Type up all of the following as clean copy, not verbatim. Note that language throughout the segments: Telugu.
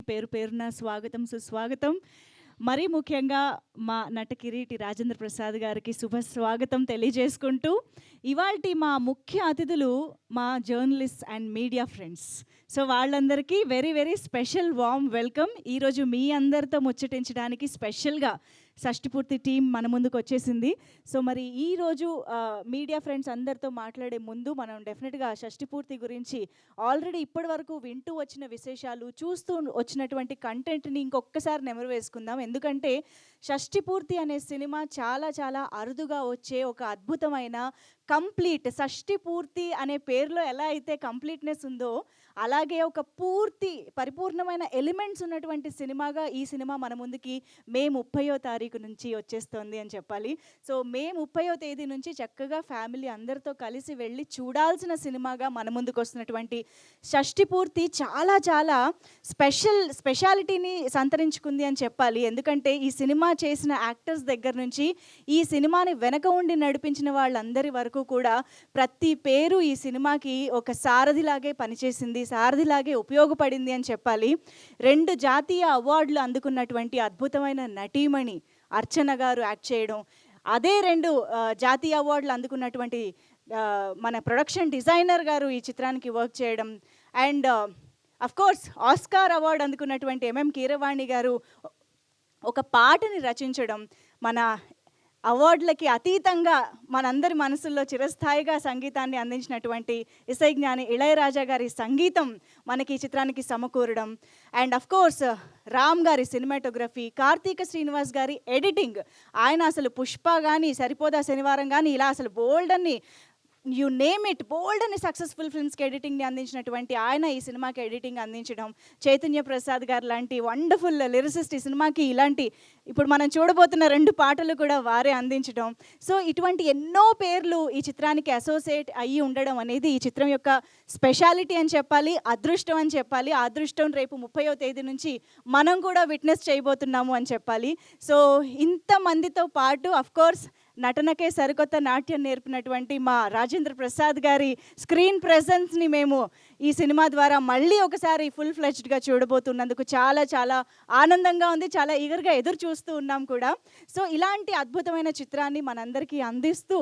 పేరు పేరున స్వాగతం, సుస్వాగతం. మరీ ముఖ్యంగా మా నట కిరీటి రాజేంద్ర ప్రసాద్ గారికి శుభ స్వాగతం తెలియజేసుకుంటూ, ఇవాల్టి మా ముఖ్య అతిథులు మా journalist and media friends. So వాళ్ళందరికీ very very special warm welcome. ఈరోజు మీ అందరితో ముచ్చటించడానికి స్పెషల్గా షష్టిపూర్తి టీం మన ముందుకు వచ్చేసింది. సో మరి ఈరోజు మీడియా ఫ్రెండ్స్ అందరితో మాట్లాడే ముందు మనం డెఫినెట్గా షష్టిపూర్తి గురించి ఆల్రెడీ ఇప్పటి వరకు వింటూ వచ్చిన విశేషాలు, చూస్తూ వచ్చినటువంటి కంటెంట్ని ఇంకొకసారి నెమరు వేసుకుందాం. ఎందుకంటే షష్టిపూర్తి అనే సినిమా చాలా చాలా అరుదుగా వచ్చే ఒక అద్భుతమైన కంప్లీట్, షష్టిపూర్తి అనే పేరులో ఎలా అయితే కంప్లీట్నెస్ ఉందో అలాగే ఒక పూర్తి పరిపూర్ణమైన ఎలిమెంట్స్ ఉన్నటువంటి సినిమాగా ఈ సినిమా మన ముందుకి మే 30వ తారీఖు నుంచి వచ్చేస్తుంది అని చెప్పాలి. సో మే 30వ తేదీ నుంచి చక్కగా ఫ్యామిలీ అందరితో కలిసి వెళ్ళి చూడాల్సిన సినిమాగా మన ముందుకు వస్తున్నటువంటి షష్టిపూర్తి చాలా చాలా స్పెషాలిటీని సంతరించుకుంది అని చెప్పాలి. ఎందుకంటే ఈ సినిమా చేసిన యాక్టర్స్ దగ్గర నుంచి ఈ సినిమాని వెనక ఉండి నడిపించిన వాళ్ళందరి వరకు కూడా ప్రతి పేరు ఈ సినిమాకి ఒక సారథిలాగే పనిచేసింది, సారథిలాగే ఉపయోగపడింది అని చెప్పాలి. 2 జాతీయ అవార్డులు అందుకున్నటువంటి అద్భుతమైన నటీమణి అర్చన గారు యాక్ట్ చేయడం, అదే 2 జాతీయ అవార్డులు అందుకున్నటువంటి మన ప్రొడక్షన్ డిజైనర్ గారు ఈ చిత్రానికి వర్క్ చేయడం, అండ్ అఫ్కోర్స్ ఆస్కార్ అవార్డు అందుకున్నటువంటి ఎంఎం కీరవాణి గారు ఒక పాటని రచించడం, మన అవార్డులకి అతీతంగా మనందరి మనసుల్లో చిరస్థాయిగా సంగీతాన్ని అందించినటువంటి ఇసైజ్ఞాని ఇళయరాజా గారి సంగీతం మనకి ఈ చిత్రానికి సమకూరడం, అండ్ అఫ్కోర్స్ రామ్ గారి సినిమాటోగ్రఫీ, కార్తీక శ్రీనివాస్ గారి ఎడిటింగ్. ఆయన అసలు పుష్ప కానీ, సరిపోదా శనివారం కానీ, ఇలా అసలు బోల్డ్ అని యు నేమ్ ఇట్, బోల్డ్ అని సక్సెస్ఫుల్ ఫిల్మ్స్కి ఎడిటింగ్ని అందించినటువంటి ఆయన ఈ సినిమాకి ఎడిటింగ్ అందించడం, చైతన్య ప్రసాద్ గారు లాంటి వండర్ఫుల్ లిరిసిస్ట్ ఈ సినిమాకి ఇలాంటి ఇప్పుడు మనం చూడబోతున్న 2 పాటలు కూడా వారే అందించడం. సో ఇటువంటి ఎన్నో పేర్లు ఈ చిత్రానికి అసోసియేట్ అయ్యి ఉండడం అనేది ఈ చిత్రం యొక్క స్పెషాలిటీ అని చెప్పాలి, అదృష్టం అని చెప్పాలి. ఆ అదృష్టం రేపు 30వ తేదీ నుంచి మనం కూడా విట్నెస్ చేయబోతున్నాము అని చెప్పాలి. సో ఇంతమందితో పాటు అఫ్కోర్స్ నటనకే సరికొత్త నాట్యం నేర్పినటువంటి మా రాజేంద్ర ప్రసాద్ గారి స్క్రీన్ ప్రెజెన్స్ని మేము ఈ సినిమా ద్వారా మళ్ళీ ఒకసారి ఫుల్ ఫ్లెజ్డ్గా చూడబోతున్నందుకు చాలా చాలా ఆనందంగా ఉంది, చాలా ఈగర్గా ఎదురు చూస్తూ ఉన్నాం కూడా. సో ఇలాంటి అద్భుతమైన చిత్రాన్ని మనందరికీ అందిస్తూ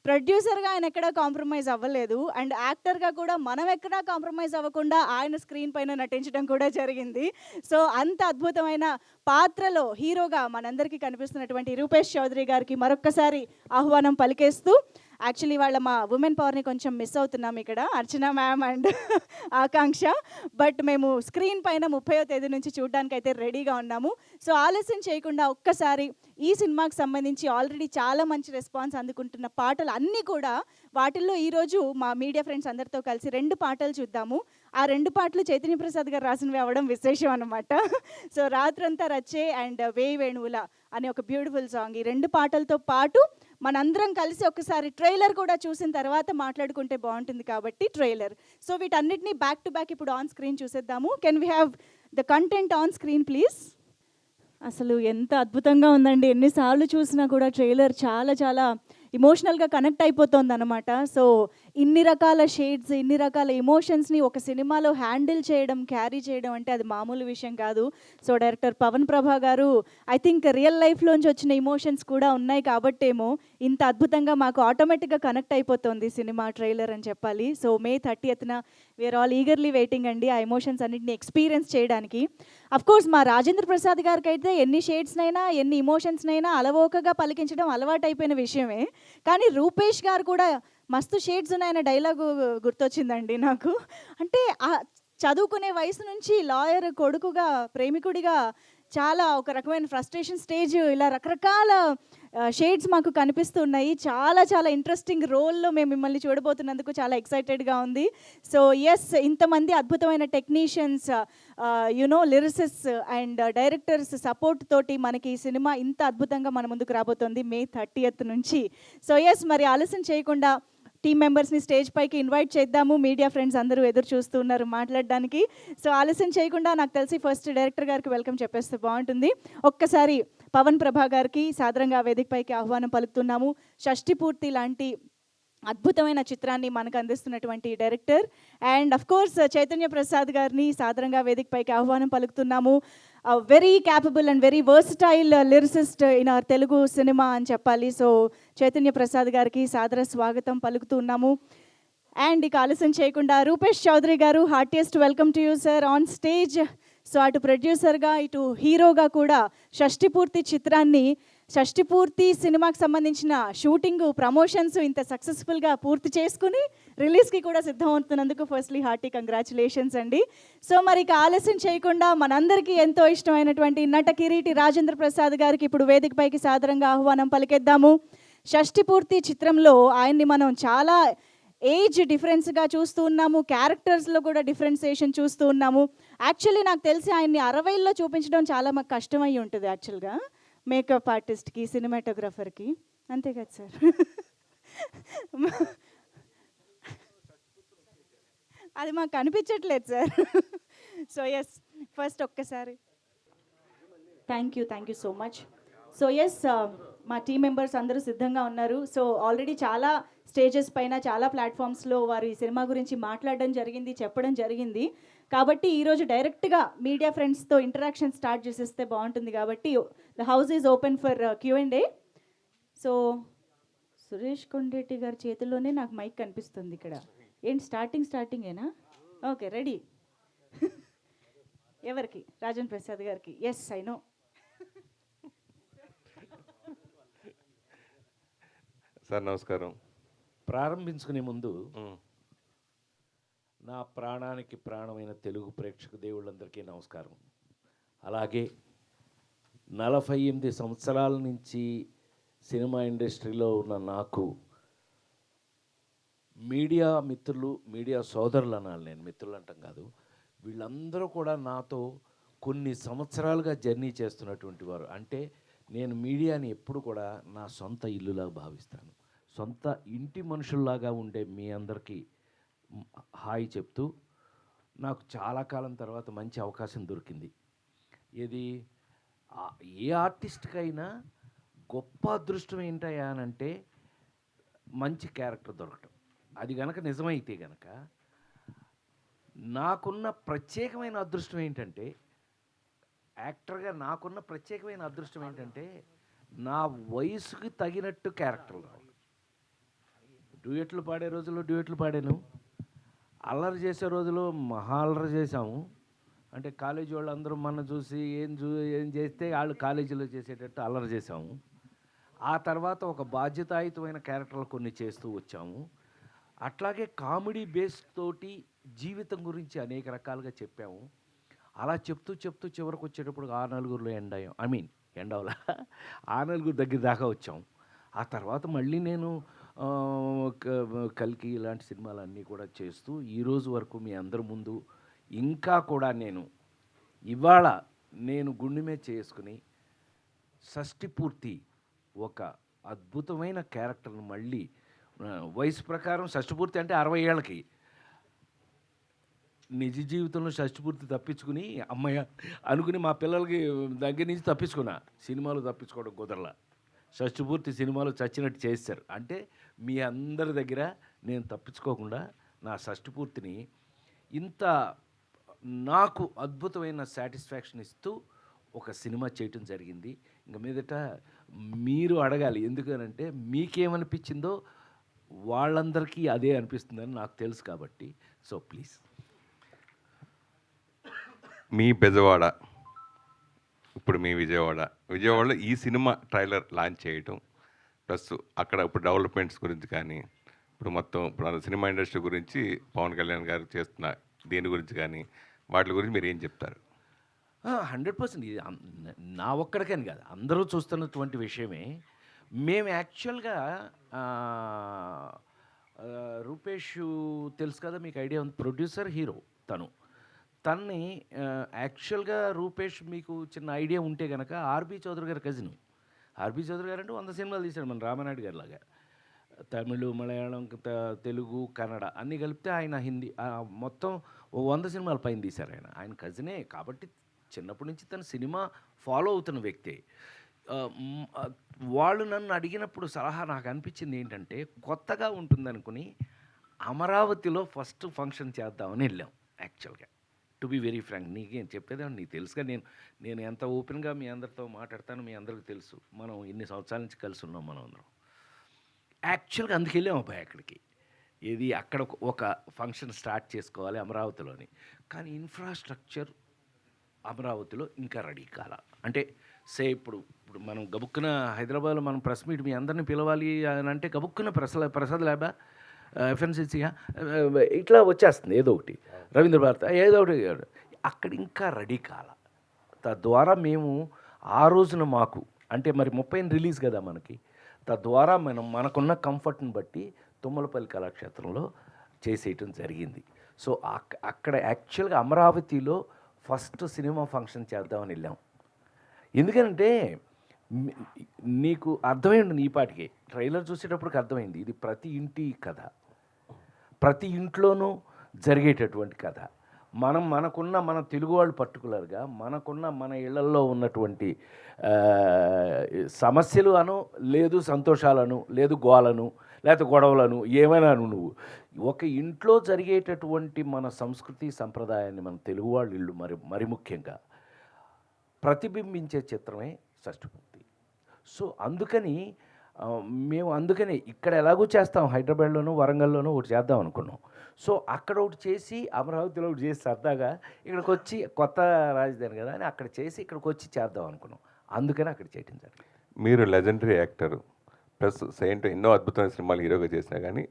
ప్రొడ్యూసర్గా ఆయన ఎక్కడా కాంప్రమైజ్ అవ్వలేదు, అండ్ యాక్టర్గా కూడా మనం ఎక్కడా కాంప్రమైజ్ అవ్వకుండా ఆయన స్క్రీన్ పైన నటించడం కూడా జరిగింది. సో అంత అద్భుతమైన పాత్రలో హీరోగా మనందరికీ కనిపిస్తున్నటువంటి రూపేష్ చౌదరి గారికి మరొక్కసారి ఆహ్వానం పలికేస్తూ, యాక్చువల్లీ వాళ్ళ మా ఉమెన్ పవర్ని కొంచెం మిస్ అవుతున్నాం ఇక్కడ, అర్చన మ్యామ్ అండ్ ఆకాంక్ష. బట్ మేము స్క్రీన్ పైన 30వ తేదీ నుంచి చూడడానికి అయితే రెడీగా ఉన్నాము. సో ఆలస్యం చేయకుండా ఒక్కసారి ఈ సినిమాకి సంబంధించి ఆల్రెడీ చాలా మంచి రెస్పాన్స్ అందుకుంటున్న పాటలు అన్నీ కూడా, వాటిల్లో ఈరోజు మా మీడియా ఫ్రెండ్స్ అందరితో కలిసి 2 పాటలు చూద్దాము. ఆ 2 పాటలు చైతన్య ప్రసాద్ గారు రాసినవి అవ్వడం విశేషం అనమాట. సో రాత్రంతా రచ్చే అండ్ వేయి వేణువుల అనే ఒక బ్యూటిఫుల్ సాంగ్, ఈ 2 పాటలతో పాటు మనందరం కలిసి ఒకసారి ట్రైలర్ కూడా చూసిన తర్వాత మాట్లాడుకుంటే బాగుంటుంది కాబట్టి ట్రైలర్. సో వీటన్నిటిని బ్యాక్ టు బ్యాక్ ఇప్పుడు ఆన్ స్క్రీన్ చూసేద్దాము. Can we have the content on screen please? అసలు ఎంత అద్భుతంగా ఉందండి, ఎన్నిసార్లు చూసినా కూడా ట్రైలర్ చాలా చాలా ఇమోషనల్గా కనెక్ట్ అయిపోతుంది అనమాట. సో ఇన్ని రకాల షేడ్స్, ఇన్ని రకాల ఎమోషన్స్ని ఒక సినిమాలో హ్యాండిల్ చేయడం, క్యారీ చేయడం అంటే అది మామూలు విషయం కాదు. సో డైరెక్టర్ పవన్ ప్రభా గారు ఐ థింక్ రియల్ లైఫ్లోంచి వచ్చిన ఎమోషన్స్ కూడా ఉన్నాయి కాబట్టేమో ఇంత అద్భుతంగా మాకు ఆటోమేటిక్గా కనెక్ట్ అయిపోతుంది సినిమా ట్రైలర్ అని చెప్పాలి. సో మే 30న వీఆర్ ఆల్ ఈగర్లీ వెయిటింగ్ అండి ఆ ఎమోషన్స్ అన్నింటినీ ఎక్స్పీరియన్స్ చేయడానికి. అఫ్కోర్స్ మా రాజేంద్ర ప్రసాద్ గారికి అయితే ఎన్ని షేడ్స్నైనా, ఎన్ని ఎమోషన్స్నైనా అలవోకగా పలికించడం అలవాటైపోయిన విషయమే. కానీ రూపేష్ గారు కూడా మస్తు షేడ్స్ ఉన్నాయన్న డైలాగు గుర్తొచ్చిందండి నాకు. అంటే చదువుకునే వయసు నుంచి లాయర్ కొడుకుగా, ప్రేమికుడిగా చాలా ఒక రకమైన ఫ్రస్ట్రేషన్ స్టేజ్, ఇలా రకరకాల షేడ్స్ మాకు కనిపిస్తున్నాయి. చాలా చాలా ఇంట్రెస్టింగ్ రోల్లో మేము మిమ్మల్ని చూడబోతున్నందుకు చాలా ఎక్సైటెడ్గా ఉంది. సో ఎస్, ఇంతమంది అద్భుతమైన technicians, lyricist and directors support తోటి మనకి ఈ సినిమా ఇంత అద్భుతంగా మన ముందుకు రాబోతుంది మే 30th నుంచి. సో ఎస్, మరి ఆలస్యం చేయకుండా టీమ్ మెంబర్స్ని స్టేజ్ పైకి ఇన్వైట్ చేద్దాము. మీడియా ఫ్రెండ్స్ అందరూ ఎదురు చూస్తూ ఉన్నారు మాట్లాడడానికి. సో ఆలస్యం చేయకుండా నాకు తెలిసి ఫస్ట్ డైరెక్టర్ గారికి వెల్కమ్ చెప్పేస్తే బాగుంటుంది. ఒక్కసారి పవన్ ప్రభా గారికి సాదరంగా వేదికపైకి ఆహ్వానం పలుకుతున్నాము. షష్టిపూర్తి లాంటి అద్భుతమైన చిత్రాన్ని మనకు అందిస్తున్నటువంటి director and of course Chaitanya Prasad గారిని సాదరంగా వేదికపైకి ఆహ్వానం పలుకుతున్నాము. Very capable and very versatile lyricist in our Telugu cinema అని చెప్పాలి. సో చైతన్య ప్రసాద్ గారికి సాదర స్వాగతం పలుకుతున్నాము. అండ్ ఇక ఆలస్యం చేయకుండా రూపేష్ చౌదరి గారు, heartiest welcome to you sir on stage. So అటు ప్రొడ్యూసర్గా ఇటు హీరోగా కూడా షష్టిపూర్తి చిత్రాన్ని, షష్టిపూర్తి సినిమాకి సంబంధించిన షూటింగ్, ప్రమోషన్స్ ఇంత సక్సెస్ఫుల్గా పూర్తి చేసుకుని రిలీజ్కి కూడా సిద్ధమవుతున్నందుకు ఫస్ట్లీ హార్టీ కంగ్రాచులేషన్స్ అండి. సో మరి ఇక ఆలస్యం చేయకుండా మనందరికీ ఎంతో ఇష్టమైనటువంటి నట కిరీటి రాజేంద్ర ప్రసాద్ గారికి ఇప్పుడు వేదికపైకి సాదరంగా ఆహ్వానం పలికేద్దాము. షష్టిపూర్తి చిత్రంలో ఆయన్ని మనం చాలా ఏజ్ డిఫరెన్స్గా చూస్తూ ఉన్నాము, క్యారెక్టర్స్లో కూడా డిఫరెన్సియేషన్ చూస్తూ ఉన్నాము. యాక్చువల్లీ నాకు తెలిసి ఆయన్ని 60లో చూపించడం చాలా మాకు కష్టమయ్యి ఉంటుంది యాక్చువల్గా, మేకప్ ఆర్టిస్ట్కి, సినిమాటోగ్రఫర్కి, అంతే కదా సార్? అది మాకు కనిపించట్లేదు సార్. సో ఎస్, ఫస్ట్ ఒక్కసారి thank you so much. So yes, మా టీం మెంబర్స్ అందరూ సిద్ధంగా ఉన్నారు. సో ఆల్రెడీ చాలా స్టేజెస్ పైన, చాలా ప్లాట్ఫామ్స్లో వారు ఈ సినిమా గురించి మాట్లాడడం జరిగింది, చెప్పడం జరిగింది. కాబట్టి ఈరోజు డైరెక్ట్గా మీడియా ఫ్రెండ్స్తో ఇంటరాక్షన్ స్టార్ట్ చేసేస్తే బాగుంటుంది. కాబట్టి the house is open for Q&A. So Suresh Kondeti గారి చేతిలోనే నాకు మైక్ కనిపిస్తుంది ఇక్కడ. ఏంటి స్టార్టింగేనా? Okay, ready. ఎవరికి? రాజేంద్ర ప్రసాద్ గారికి. Yes, I know. సార్ నమస్కారం. ప్రారంభించుకునే ముందు నా ప్రాణానికి ప్రాణమైన తెలుగు ప్రేక్షక దేవుళ్ళందరికీ నమస్కారం. అలాగే 48 సంవత్సరాల నుంచి సినిమా ఇండస్ట్రీలో ఉన్న నాకు మీడియా మిత్రులు, మీడియా సోదరులు అనాలి, నేను మిత్రులు అంటాం కాదు, వీళ్ళందరూ కూడా నాతో కొన్ని సంవత్సరాలుగా జర్నీ చేస్తున్నటువంటి వారు. అంటే నేను మీడియాని ఎప్పుడు కూడా నా సొంత ఇల్లులాగా భావిస్తాను. సొంత ఇంటి మనుషుల్లాగా ఉండే మీ అందరికీ హాయ్ చెప్తూ, నాకు చాలా కాలం తర్వాత మంచి అవకాశం దొరికింది. ఇది ఏ ఆర్టిస్ట్కైనా గొప్ప అదృష్టం ఏంటయ్యా అని అంటే మంచి క్యారెక్టర్ దొరకటం. అది గనక నిజమైతే గనక నాకున్న ప్రత్యేకమైన అదృష్టం ఏంటంటే, యాక్టర్గా నాకున్న ప్రత్యేకమైన అదృష్టం ఏంటంటే నా వయసుకి తగినట్టు క్యారెక్టర్లు రావు. డ్యూయెట్లు పాడే రోజుల్లో డ్యూయెట్లు పాడాను, అల్లరి చేసే రోజులో మహా అల్లరి చేసాము. అంటే కాలేజీ వాళ్ళు అందరూ మన చూసి ఏం చేస్తే వాళ్ళు కాలేజీలో చేసేటట్టు అల్లరి చేసాము. ఆ తర్వాత ఒక బాధ్యతాయుతమైన క్యారెక్టర్లు కొన్ని చేస్తూ వచ్చాము. అట్లాగే కామెడీ బేస్ తోటి జీవితం గురించి అనేక రకాలుగా చెప్పాము. అలా చెప్తూ చివరికి వచ్చేటప్పుడు ఆ నలుగురిలో ఎండవల ఆ నలుగురు దగ్గర దాకా వచ్చాం. ఆ తర్వాత మళ్ళీ నేను కల్కి ఇలాంటి సినిమాలన్నీ కూడా చేస్తూ ఈరోజు వరకు మీ అందరి ముందు ఇంకా కూడా ఇవాళ నేను గుండె మీద చేసుకుని షష్టిపూర్తి ఒక అద్భుతమైన క్యారెక్టర్ను మళ్ళీ వయసు ప్రకారం షష్టిపూర్తి అంటే 60 ఏళ్ళకి, నిజ జీవితంలో షష్టిపూర్తి తప్పించుకుని అమ్మయ్య అనుకుని మా పిల్లలకి దగ్గర నుంచి తప్పించుకున్నా. సినిమాలు తప్పించుకోవడం కుదరలా. షష్టిపూర్తి సినిమాలు చచ్చినట్టు చేశారు. అంటే మీ అందరి దగ్గర నేను తప్పించుకోకుండా నా షష్టిపూర్తిని ఇంత నాకు అద్భుతమైన సాటిస్ఫాక్షన్ ఇస్తూ ఒక సినిమా చేయటం జరిగింది. ఇంక మీదట మీరు అడగాలి, ఎందుకనంటే మీకేమనిపించిందో వాళ్ళందరికీ అదే అనిపిస్తుందని నాకు తెలుసు కాబట్టి. So please. మీ బెజవాడ, ఇప్పుడు మీ విజయవాడలో ఈ సినిమా ట్రైలర్ లాంచ్ చేయటం, ప్లస్ అక్కడ ఇప్పుడు డెవలప్మెంట్స్ గురించి కానీ, ఇప్పుడు సినిమా ఇండస్ట్రీ గురించి పవన్ కళ్యాణ్ గారు చేస్తున్న దీని గురించి కానీ, వాటి గురించి మీరు ఏం చెప్తారు? 100% ఇది నా ఒక్కడికని కాదు, అందరూ చూస్తున్నటువంటి విషయమే. మేము యాక్చువల్గా రూపేష్ తెలుసు కదా మీకు, ఐడియా ఉంది, ప్రొడ్యూసర్, హీరో తన్ని యాక్చువల్గా రూపేష్ మీకు చిన్న ఐడియా ఉంటే కనుక ఆర్బీ చౌదరి గారి కజిన్. ఆర్బీ చౌదరి గారు అంటే 100 సినిమాలు తీశాడు మన రామానాయుడు గారి లాగా. తమిళ్, మలయాళం, తెలుగు, కన్నడ అన్నీ కలిపితే ఆయన హిందీ మొత్తం 100 సినిమాల పైన తీశారు. ఆయన కజినే కాబట్టి చిన్నప్పటి నుంచి తన సినిమా ఫాలో అవుతున్న వ్యక్తి. వాళ్ళు నన్ను అడిగినప్పుడు సలహా నాకు అనిపించింది ఏంటంటే, కొత్తగా ఉంటుందనుకుని అమరావతిలో ఫస్ట్ ఫంక్షన్ చేద్దామని వెళ్ళాం యాక్చువల్గా. టు బి వెరీ ఫ్రాంక్, నీకేం చెప్పేదాన్ని నీకు తెలుసుగా, నేను ఎంత ఓపెన్గా మీ అందరితో మాట్లాడతాను, మీ అందరికీ తెలుసు. మనం ఇన్ని సంవత్సరాల నుంచి కలిసి ఉన్నాం మనం అందరం. యాక్చువల్గా అందుకు వెళ్ళాం అబ్బాయి అక్కడికి. ఏది అక్కడ ఒక ఫంక్షన్ స్టార్ట్ చేసుకోవాలి అమరావతిలోని. కానీ ఇన్ఫ్రాస్ట్రక్చర్ అమరావతిలో ఇంకా రెడీ కాల. అంటే ఇప్పుడు మనం గబుక్కున హైదరాబాద్లో మనం ప్రెస్ మీట్ మీ అందరిని పిలవాలి అని అంటే గబుక్కున ప్రసాద్ ల్యాబా, ఎఫ్ఎన్సీసీగా ఇట్లా వచ్చేస్తుంది ఏదో ఒకటి, రవీంద్ర భారత ఏదో ఒకటి. అక్కడ ఇంకా రెడీ కాల. తద్వారా మేము ఆ రోజున మాకు అంటే మరి 30 రిలీజ్ కదా మనకి, తద్వారా మనకున్న కంఫర్ట్ని బట్టి తుమ్మలపల్లి కళాక్షేత్రంలో చేసేయటం జరిగింది. సో అక్కడ యాక్చువల్గా అమరావతిలో ఫస్ట్ సినిమా ఫంక్షన్ చేద్దామని వెళ్ళాం. ఎందుకంటే నీకు అర్థమైంది, ఈ పాటికి ట్రైలర్ చూసేటప్పటికి అర్థమైంది, ఇది ప్రతి ఇంటి కథ, ప్రతి ఇంట్లోనూ జరిగేటటువంటి కథ. మనకున్న మన తెలుగు వాళ్ళు పర్టికులర్గా మనకున్న మన ఇళ్లల్లో ఉన్నటువంటి సమస్యలు అను, లేదు సంతోషాలను, లేదు గోలను, లేకపోతే గొడవలను, ఏమైనా నువ్వు ఒక ఇంట్లో జరిగేటటువంటి మన సంస్కృతి సంప్రదాయాన్ని మన తెలుగు వాళ్ళ ఇళ్ళు మరి ముఖ్యంగా ప్రతిబింబించే చిత్రమే షష్ఠపూర్తి. సో అందుకని అందుకని ఇక్కడ ఎలాగో చేస్తాం, హైదరాబాద్లోనూ వరంగల్లోనూ ఒకటి చేద్దాం అనుకున్నాం. సో అక్కడ ఒకటి చేసి అమరావతిలో ఒకటి చేసి సరదాగా ఇక్కడికి వచ్చి కొత్త రాజధాని కదా అని అక్కడ చేసి ఇక్కడికి వచ్చి చేద్దాం అనుకున్నాం. అందుకని అక్కడ చేయటం జరిగింది. మీరు లెజెండరీ యాక్టర్ ప్లస్ సెయింట్ ఎన్నో అద్భుతమైన సినిమాలు హీరోగా చేసినా కానీ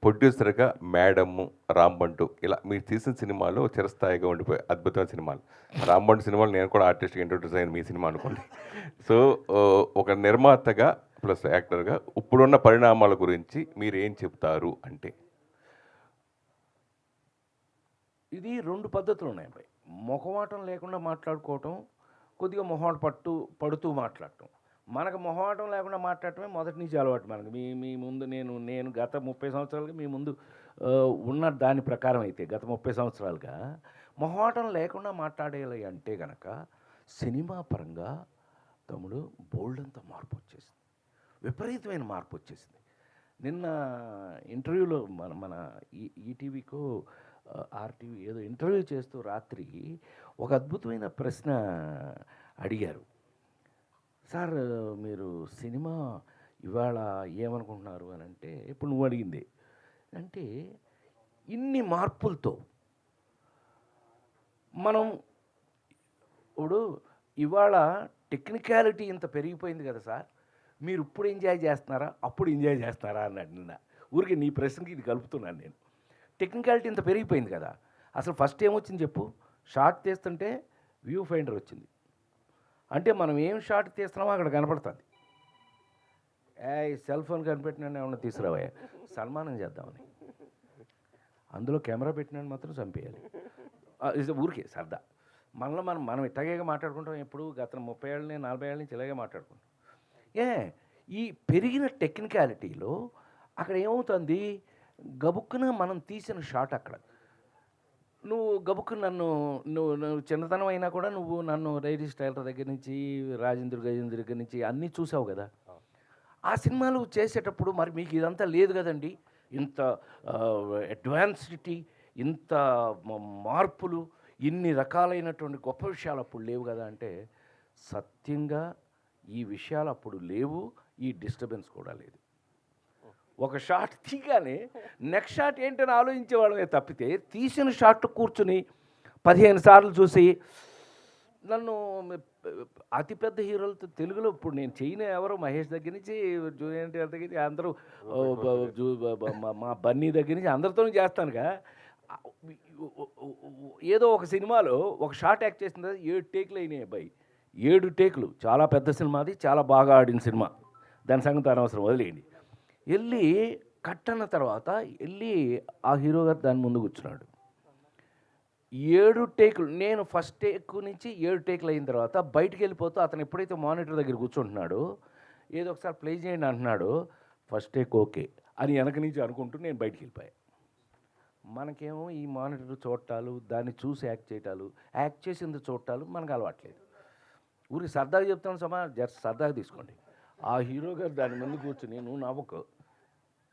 ప్రొడ్యూసర్గా మేడము, రాంబంటు ఇలా మీరు తీసిన సినిమాలో చిరస్థాయిగా ఉండిపోయి అద్భుతమైన సినిమాలు. రాంబంటు సినిమాలు నేను కూడా ఆర్టిస్ట్గా ఇంట్రొడ్యూస్ అయింది మీ సినిమా అనుకోండి. సో ఒక నిర్మాతగా ప్లస్ యాక్టర్గా ఇప్పుడున్న పరిణామాల గురించి మీరు ఏం చెప్తారు అంటే? ఇది 2 పద్ధతులు ఉన్నాయి అబ్బాయి. మొహమాటం లేకుండా మాట్లాడుకోవటం, కొద్దిగా పడుతూ మాట్లాడటం. మనకు మొహమాటం లేకుండా మాట్లాడటమే మొదటి నుంచి అలవాటు మనకు. మీ ముందు నేను గత 30 సంవత్సరాలుగా మీ ముందు ఉన్న దాని ప్రకారం అయితే గత 30 సంవత్సరాలుగా మొహమాటం లేకుండా మాట్లాడేయాలి అంటే కనుక సినిమా పరంగా తమ్ముడు బోల్డంత మార్పు వచ్చేసింది, విపరీతమైన మార్పు వచ్చేసింది. నిన్న ఇంటర్వ్యూలో మన ఈటీవీకో ఆర్టీవీ ఏదో ఇంటర్వ్యూ చేస్తూ రాత్రి ఒక అద్భుతమైన ప్రశ్న అడిగారు. సార్ మీరు సినిమా ఇవాళ ఏమనుకుంటున్నారు అని అంటే, ఇప్పుడు నువ్వు అడిగింది అంటే ఇన్ని మార్పులతో మనం ఇప్పుడు ఇవాళ టెక్నికాలిటీ ఇంత పెరిగిపోయింది కదా సార్, మీరు ఇప్పుడు ఎంజాయ్ చేస్తున్నారా అప్పుడు ఎంజాయ్ చేస్తున్నారా అన్నాడు నిన్న. ఊరికి నీ ప్రశ్నకి ఇది కలుపుతున్నాను నేను. టెక్నికాలిటీ ఇంత పెరిగిపోయింది కదా, అసలు ఫస్ట్ ఏమొచ్చింది చెప్పు, షార్ట్ తీస్తుంటే వ్యూ ఫైండర్ వచ్చింది. అంటే మనం ఏం షార్ట్ తీస్తున్నామో అక్కడ కనపడుతుంది. సెల్ ఫోన్ కనిపెట్టినా ఏమన్నా తీసుకురావా, సన్మానం చేద్దామని. అందులో కెమెరా పెట్టినాను మాత్రం చంపేయాలి. ఊరికే సరదా. మనం ఇట్లాగే మాట్లాడుకుంటాం. ఎప్పుడు గత 30 ఏళ్ళ 40 ఏళ్ళ నుంచి ఇలాగే మాట్లాడుకుంటాం. ఈ పెరిగిన టెక్నికాలిటీలో అక్కడ ఏమవుతుంది, గబుక్కున మనం తీసిన షాట్ అక్కడ నువ్వు గబుక్కున నువ్వు చిన్నతనం అయినా కూడా నువ్వు నన్ను రైడీ స్టైలర్ దగ్గర నుంచి రాజేంద్ర దగ్గర నుంచి అన్నీ చూసావు కదా. ఆ సినిమాలు చేసేటప్పుడు మరి మీకు ఇదంతా లేదు కదండి, ఇంత అడ్వాన్సిటీ, ఇంత మార్పులు, ఇన్ని రకాలైనటువంటి గొప్ప విషయాలు అప్పుడు లేవు కదా అంటే సత్యంగా ఈ విషయాలు అప్పుడు లేవు, ఈ డిస్టర్బెన్స్ కూడా లేదు. ఒక షాట్ తీగానే నెక్స్ట్ షాట్ ఏంటని ఆలోచించేవాళ్ళమే తప్పితే తీసిన షాట్ కూర్చుని 15 సార్లు చూసి నన్ను అతిపెద్ద హీరోలతో తెలుగులో ఇప్పుడు నేను చేయను ఎవరో మహేష్ దగ్గర నుంచి జూనియర్ ఎన్టీఆర్ దగ్గర నుంచి అందరూ మా బన్నీ దగ్గర నుంచి అందరితోనూ చేస్తానుగా. ఏదో ఒక సినిమాలో ఒక షాట్ యాక్ట్ చేసిన తర్వాత 7 టేకులు అయినాయి అబ్బాయి, 7 టేకులు. చాలా పెద్ద సినిమా, అది చాలా బాగా ఆడిన సినిమా, దాని సంగతి అనవసరం వదిలేయండి. వెళ్ళి కట్ అన్న తర్వాత వెళ్ళి ఆ హీరో గారు దాని ముందు కూర్చున్నాడు. 7 టేకులు, నేను ఫస్ట్ టేక్ నుంచి 7 టేకులు అయిన తర్వాత బయటికి వెళ్ళిపోతూ అతను ఎప్పుడైతే మానిటర్ దగ్గర కూర్చుంటున్నాడో ఏదో ఒకసారి ప్లే చేయండి అంటున్నాడు, ఫస్ట్ టేక్ ఓకే అని వెనక నుంచి అనుకుంటూ నేను బయటికి వెళ్ళిపోయాను. మనకేమో ఈ మానిటర్ చూడటాలు, దాన్ని చూసి యాక్ట్ చేయటాలు, యాక్ట్ చేసింది చూడటాలు మనకు అలవాట్లేదు. ఊరికి సరదాగా చెప్తాను సమా, జస్ట్ సరదాగా తీసుకోండి. ఆ హీరో గారు దాని ముందు కూర్చుని నువ్వు నవ్వకు,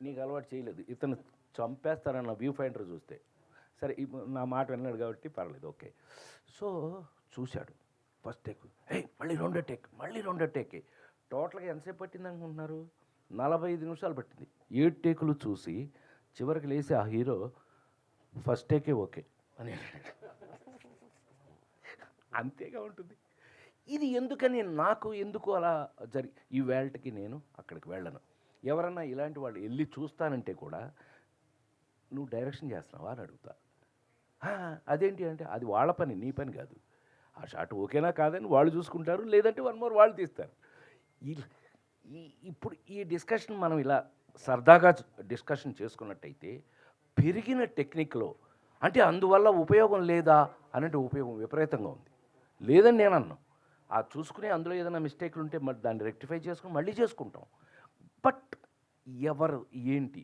నీకు అలవాటు చేయలేదు, ఇతను చంపేస్తారన్న వ్యూ ఫైండర్ చూస్తే. సరే నా మాట విన్నాడు కాబట్టి పర్లేదు, ఓకే. సో చూశాడు ఫస్ట్ టేక్, మళ్ళీ రెండో టేక్. టోటల్గా ఎంతసేపు పట్టింది అనుకుంటున్నారు? 45 నిమిషాలు పట్టింది. 7 టేకులు చూసి చివరికి లేచి ఆ హీరో ఫస్ట్ టేకే ఓకే అని అంతేగా ఉంటుంది. ఇది ఎందుకని నాకు ఎందుకు అలా ఈ వేళకి నేను అక్కడికి వెళ్ళను. ఎవరన్నా ఇలాంటి వాళ్ళు వెళ్ళి చూస్తానంటే కూడా నువ్వు డైరెక్షన్ చేస్తున్నావా అని అడుగుతా. అదేంటి అంటే అది వాళ్ళ పని, నీ పని కాదు. ఆ షాట్ ఓకేనా కాదని వాళ్ళు చూసుకుంటారు, లేదంటే 1 మోర్ వాళ్ళు తీస్తారు. ఇప్పుడు ఈ డిస్కషన్ మనం ఇలా సరదాగా డిస్కషన్ చేసుకున్నట్టయితే పెరిగిన టెక్నిక్లో అంటే అందువల్ల ఉపయోగం లేదా అనంటే ఉపయోగం విపరీతంగా ఉంది. లేదని నేను అన్నాను. ఆ చూసుకుని అందులో ఏదైనా మిస్టేక్లు ఉంటే మరి దాన్ని రెక్టిఫై చేసుకుని మళ్ళీ చేసుకుంటాం. బట్ ఎవరు ఏంటి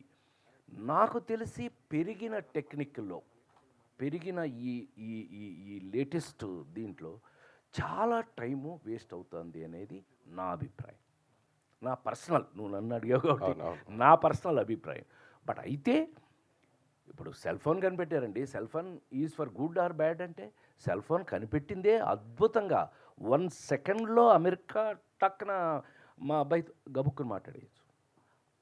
నాకు తెలిసి పెరిగిన టెక్నిక్లో పెరిగిన ఈ ఈ ఈ ఈ లేటెస్ట్ దీంట్లో చాలా టైము వేస్ట్ అవుతుంది అనేది నా అభిప్రాయం. నా పర్సనల్, నువ్వు నన్ను అడిగావు కాబట్టి నా పర్సనల్ అభిప్రాయం. బట్ అయితే ఇప్పుడు సెల్ ఫోన్ కనిపెట్టారండి, cell phone is for good or bad అంటే సెల్ ఫోన్ కనిపెట్టిందే అద్భుతంగా 1 సెకండ్లో అమెరికా టక్కున మా అబ్బాయి గబుక్కుని మాట్లాడేయచ్చు.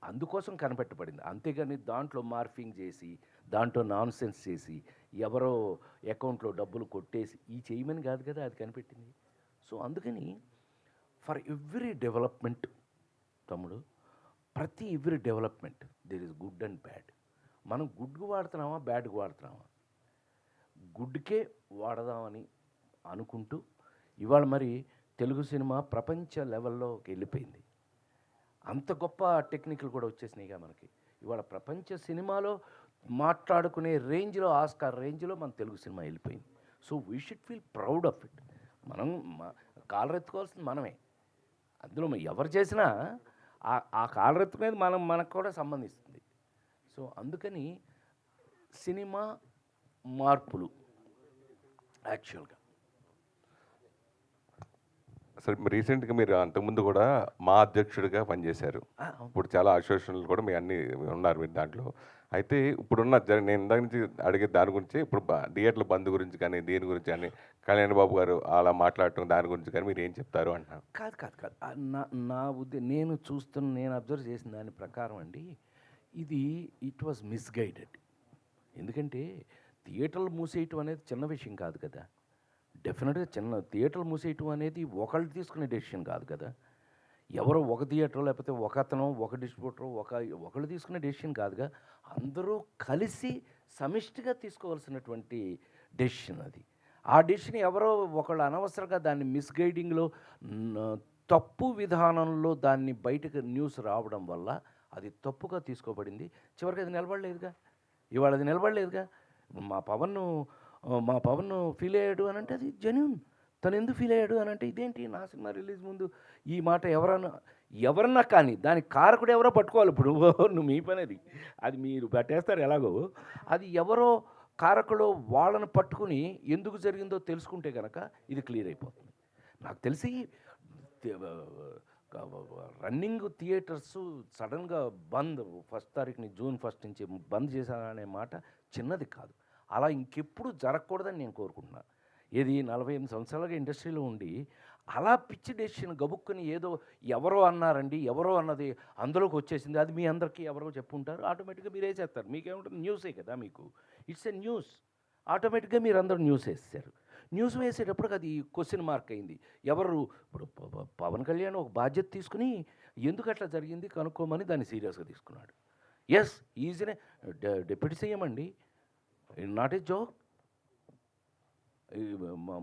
అందుకోసం కనిపెట్టబడింది. అంతేగాని దాంట్లో మార్ఫింగ్ చేసి దాంట్లో నాన్ సెన్స్ చేసి ఎవరో అకౌంట్లో డబ్బులు కొట్టేసి ఈ చేయమని కాదు కదా అది కనిపెట్టింది. సో అందుకని ఫర్ ఎవ్రీ డెవలప్మెంట్ తమ్ముడు, ప్రతి every development there is good and bad. మనం గుడ్కు వాడుతున్నామా బ్యాడ్కి వాడుతున్నామా? గుడ్కే వాడదామని అనుకుంటూ ఇవాళ మరి తెలుగు సినిమా ప్రపంచ లెవెల్లోకి వెళ్ళిపోయింది. అంత గొప్ప టెక్నిక్లు కూడా వచ్చేసినాయిగా మనకి. ఇవాళ ప్రపంచ సినిమాలో మాట్లాడుకునే రేంజ్లో, ఆస్కార్ రేంజ్లో మన తెలుగు సినిమా వెళ్ళిపోయింది. So we should feel proud of it. మనం కాలరెత్తుకోవాల్సింది మనమే. అందులో ఎవరు చేసినా ఆ కాలరెత్తుకునేది మనకు కూడా సంబంధిస్తుంది. సో అందుకని సినిమా మార్పులు యాక్చువల్గా అసలు రీసెంట్గా మీరు అంతకుముందు కూడా మా అధ్యక్షుడిగా పనిచేశారు. ఇప్పుడు చాలా అసోసియేషన్లు కూడా మీ అన్ని ఉన్నారు మీరు దాంట్లో. అయితే ఇప్పుడున్న నేను ఇందాక నుంచి అడిగే దాని గురించి ఇప్పుడు థియేటర్ల బంద్ గురించి కానీ దీని గురించి కానీ కళ్యాణ్ బాబు గారు అలా మాట్లాడటం దాని గురించి కానీ మీరు ఏం చెప్తారు అంటున్నారు? కాదు నా నేను అబ్జర్వ్ చేసిన దాని ప్రకారం అండి, ఇట్ వాజ్ మిస్గైడెడ్. ఎందుకంటే థియేటర్లు మూసేయటం అనేది చిన్న విషయం కాదు కదా. డెఫినెట్గా థియేటర్లు మూసేయటం అనేది ఒకళ్ళు తీసుకునే డెసిషన్ కాదు కదా. ఎవరో ఒక థియేటర్ లేకపోతే ఒక అతను ఒక డిస్ట్రిబ్యూటర్ ఒకళ్ళు తీసుకునే డెసిషన్ కాదుగా. అందరూ కలిసి సమిష్టిగా తీసుకోవాల్సినటువంటి డెసిషన్ అది. ఆ డెసిషన్ ఎవరో ఒకళ్ళు అనవసరంగా దాన్ని మిస్గైడింగ్లో తప్పు విధానంలో దాన్ని బయటకు న్యూస్ రావడం వల్ల అది తప్పుగా తీసుకోబడింది. చివరికి అది నిలబడలేదుగా. ఇవాళ అది నిలబడలేదుగా. మా పవన్ ఫీల్ అయ్యాడు అని అంటే అది జెన్యూన్. తను ఎందుకు ఫీల్ అయ్యాడు అని అంటే ఇదేంటి నా సినిమా రిలీజ్ ముందు ఈ మాట ఎవరన్నా కానీ దానికి కారకుడు ఎవరో పట్టుకోవాలి. ఇప్పుడు నువ్వు మీ పని అది మీరు పట్టేస్తారు ఎలాగో. అది ఎవరో కారకుడు వాళ్ళని పట్టుకుని ఎందుకు జరిగిందో తెలుసుకుంటే కనుక ఇది క్లియర్ అయిపోతుంది. నాకు తెలిసి రన్నింగ్ థియేటర్స్ సడన్గా బంద్ 1 తారీఖుని జూన్ 1 నుంచి బంద్ చేశారనే మాట చిన్నది కాదు. అలా ఇంకెప్పుడు జరగకూడదని నేను కోరుకుంటున్నాను. 48 సంవత్సరాలుగా ఇండస్ట్రీలో ఉండి అలా పిచ్చి డెసిషన్ గబుక్కుని ఏదో ఎవరో అన్నారండి, ఎవరో అన్నది అందులోకి వచ్చేసింది, అది మీ అందరికీ ఎవరో చెప్పుంటారు, ఆటోమేటిక్గా మీరు వేసేస్తారు. మీకేముంటుంది, న్యూసే కదా మీకు. It's a news. ఆటోమేటిక్గా మీరు అందరూ న్యూస్ వేసేసారు. న్యూస్ వేసేటప్పటికి అది క్వశ్చన్ మార్క్ అయింది. ఇప్పుడు పవన్ కళ్యాణ్ ఒక బాధ్యత తీసుకుని ఎందుకు అట్లా జరిగింది కనుక్కోమని దాన్ని సీరియస్గా తీసుకున్నాడు. ఎస్, ఈజీనే డిప్యూటీ సీఎం అండి, నాట్ ఏ జోక్.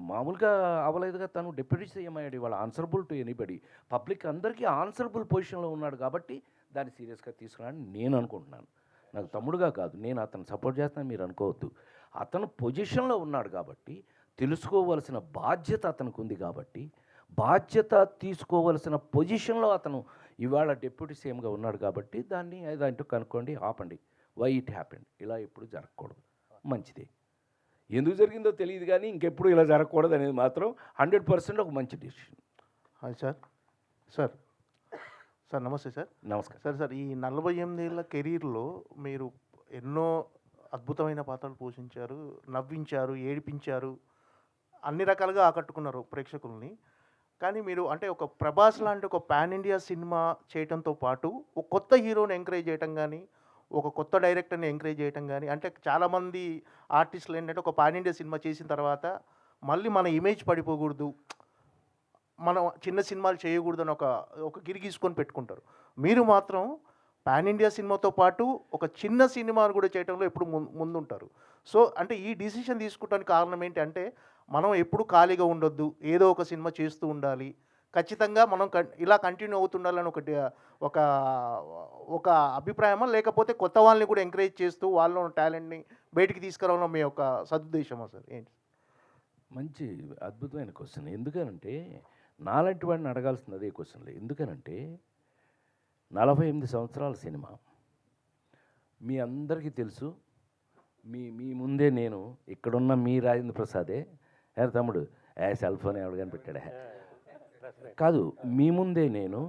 మామూలుగా అవ్వలేదుగా. తను డిప్యూటీ సీఎం అయ్యాడు. ఇవాళ ఆన్సరబుల్ టు ఎనీబడి. పబ్లిక్ అందరికీ ఆన్సరబుల్ పొజిషన్లో ఉన్నాడు కాబట్టి దాన్ని సీరియస్గా తీసుకున్నాడని నేను అనుకుంటున్నాను. నాకు తమ్ముడుగా కాదు, నేను అతను సపోర్ట్ చేస్తాను మీరు అనుకోవద్దు. అతను పొజిషన్లో ఉన్నాడు కాబట్టి తెలుసుకోవలసిన బాధ్యత అతనికి ఉంది కాబట్టి బాధ్యత తీసుకోవలసిన పొజిషన్లో అతను ఇవాళ డిప్యూటీ సీఎంగా ఉన్నాడు కాబట్టి దాన్ని ఏదంటూ కనుక్కోండి, ఆపండి. Why it happened. ఇలా ఎప్పుడు జరగకూడదు, మంచిదే. ఎందుకు జరిగిందో తెలియదు కానీ ఇంకెప్పుడు ఇలా జరగకూడదు అనేది మాత్రం 100% ఒక మంచి decision. Hi sir. Sir sir నమస్తే సార్. నమస్కారం. సార్ ఈ 48 ఏళ్ళ కెరీర్‌లో మీరు ఎన్నో అద్భుతమైన పాత్రలు పోషించారు, నవ్వించారు, ఏడిపించారు, అన్ని రకాలుగా ఆకట్టుకున్నారు ప్రేక్షకుల్ని. కానీ మీరు అంటే ఒక 'ప్రభాస్' లాంటి ఒక పాన్ ఇండియా సినిమా చేయటంతో పాటు, ఒక కొత్త హీరోని ఎంకరేజ్ చేయటం గానీ, ఒక కొత్త డైరెక్టర్‌ని ఎంకరేజ్ చేయటం గానీ, అంటే చాలామంది ఆర్టిస్టులు ఏంటంటే ఒక పాన్ ఇండియా సినిమా చేసిన తర్వాత మళ్ళీ మన ఇమేజ్ పడిపోకూడదు, మనం చిన్న సినిమాలు చేయకూడదని ఒక గిరి గీసుకొని పెట్టుకుంటారు. మీరు మాత్రం పాన్ ఇండియా సినిమాతో పాటు ఒక చిన్న సినిమాను కూడా చేయడంలో ఎప్పుడు ముందుంటారు. సో అంటే ఈ డిసిషన్ తీసుకోవడానికి కారణం ఏంటి అంటే, మనం ఎప్పుడు ఖాళీగా ఉండొద్దు, ఏదో ఒక సినిమా చేస్తూ ఉండాలి, ఖచ్చితంగా మనం ఇలా కంటిన్యూ అవుతుండాలని ఒక ఒక అభిప్రాయమా, లేకపోతే కొత్త వాళ్ళని కూడా ఎంకరేజ్ చేస్తూ వాళ్ళలో ఉన్న టాలెంట్ని బయటికి తీసుకురావడం మీ యొక్క సదుద్దేశమా సార్ ఏంటి? మంచి అద్భుతమైన క్వశ్చన్. ఎందుకనంటే నాలాంటి వాడిని అడగాల్సింది అదే క్వశ్చన్లు. ఎందుకనంటే 48 సంవత్సరాల సినిమా మీ అందరికీ తెలుసు. మీ ముందే నేను ఇక్కడున్న మీ రాజేంద్ర ప్రసాదే తమ్ముడు సెల్ ఫోన్ ఎవడు కానీ పెట్టాడా కాదు, మీ ముందే నేను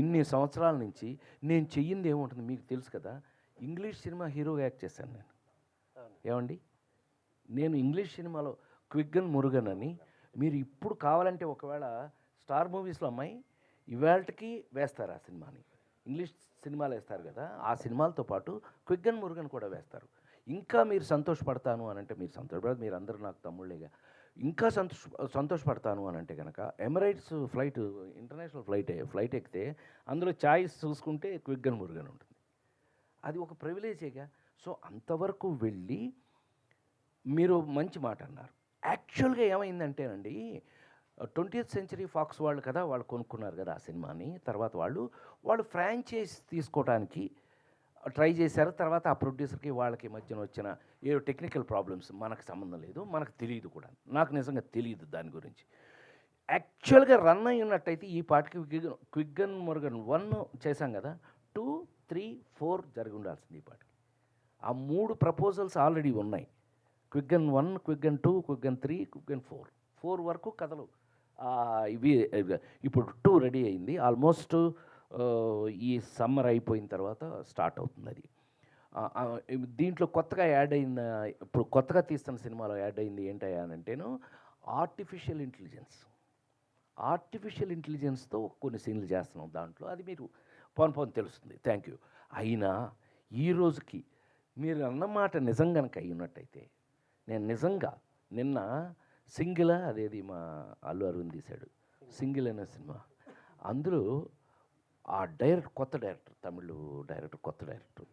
ఇన్ని సంవత్సరాల నుంచి నేను చెయ్యింది ఏముంటుంది మీకు తెలుసు కదా. ఇంగ్లీష్ సినిమా హీరోగా యాక్ట్ చేశాను నేను. ఏమండి, నేను ఇంగ్లీష్ సినిమాలో క్విగ్గన్ మురుగన్ అని, మీరు ఇప్పుడు కావాలంటే ఒకవేళ స్టార్ మూవీస్లో అమ్మాయి ఇవాళకి వేస్తారు ఆ సినిమాని. ఇంగ్లీష్ సినిమాలు వేస్తారు కదా, ఆ సినిమాలతో పాటు క్విగ్గన్ మురుగన్ కూడా వేస్తారు. ఇంకా మీరు సంతోషపడతాను అని అంటే, మీరు సంతోషపడదు, మీరు అందరూ నాకు తమ్ముళ్ళేగా, ఇంకా సంతోషపడతాను అని అంటే కనుక ఎమిరేట్స్ ఫ్లైట్, ఇంటర్నేషనల్ ఫ్లైట్ ఎక్కితే అందులో ఛాయిస్ చూసుకుంటే క్విగ్గన్ మురుగన్ ఉంటుంది. అది ఒక ప్రివిలేజేగా. సో అంతవరకు వెళ్ళి మీరు మంచి మాట అన్నారు. యాక్చువల్గా ఏమైందంటేనండి, 20th సెంచరీ ఫాక్స్ వాళ్ళు కదా, వాళ్ళు కొనుక్కున్నారు కదా ఆ సినిమాని. తర్వాత వాళ్ళు ఫ్రాంచైజ్ తీసుకోవడానికి ట్రై చేశారు. తర్వాత ఆ ప్రొడ్యూసర్కి వాళ్ళకి మధ్యన వచ్చిన ఏదో టెక్నికల్ ప్రాబ్లమ్స్, మనకు సంబంధం లేదు, మనకు తెలియదు కూడా, నాకు నిజంగా తెలియదు దాని గురించి. యాక్చువల్గా రన్ అయి ఉన్నట్టయితే ఈ పాటికి క్విగ్గన్ మురుగన్ 1 చేశాం కదా, 2, 3, 4 జరిగి ఉండాల్సింది ఈ పాటికి. ఆ 3 ప్రపోజల్స్ ఆల్రెడీ ఉన్నాయి. క్విగ్గన్ 1, క్విగ్గన్ 2, క్విగ్గన్ 3, క్విగ్గన్ 4 వరకు కథలు ఇవి. ఇప్పుడు 2 రెడీ అయింది. ఆల్మోస్ట్ ఈ సమ్మర్ అయిపోయిన తర్వాత స్టార్ట్ అవుతుంది అది. దీంట్లో కొత్తగా యాడ్ అయిన, ఇప్పుడు కొత్తగా తీస్తున్న సినిమాలో యాడ్ అయింది ఏంటయ్యా అని అంటేను, ఆర్టిఫిషియల్ ఇంటెలిజెన్స్తో కొన్ని సీన్లు చేస్తున్నాం దాంట్లో. అది మీరు పోను తెలుస్తుంది. Thank you. అయినా ఈ రోజుకి మీరు అన్నమాట నిజం కనుక అయి ఉన్నట్టయితే, నేను నిజంగా నిన్న సింగిల్, అదేది మా అల్లు అరవింద్ తీశాడు సింగిల్ అనే సినిమా, అందులో ఆ కొత్త డైరెక్టర్, తమిళ్ డైరెక్టర్, కొత్త డైరెక్టర్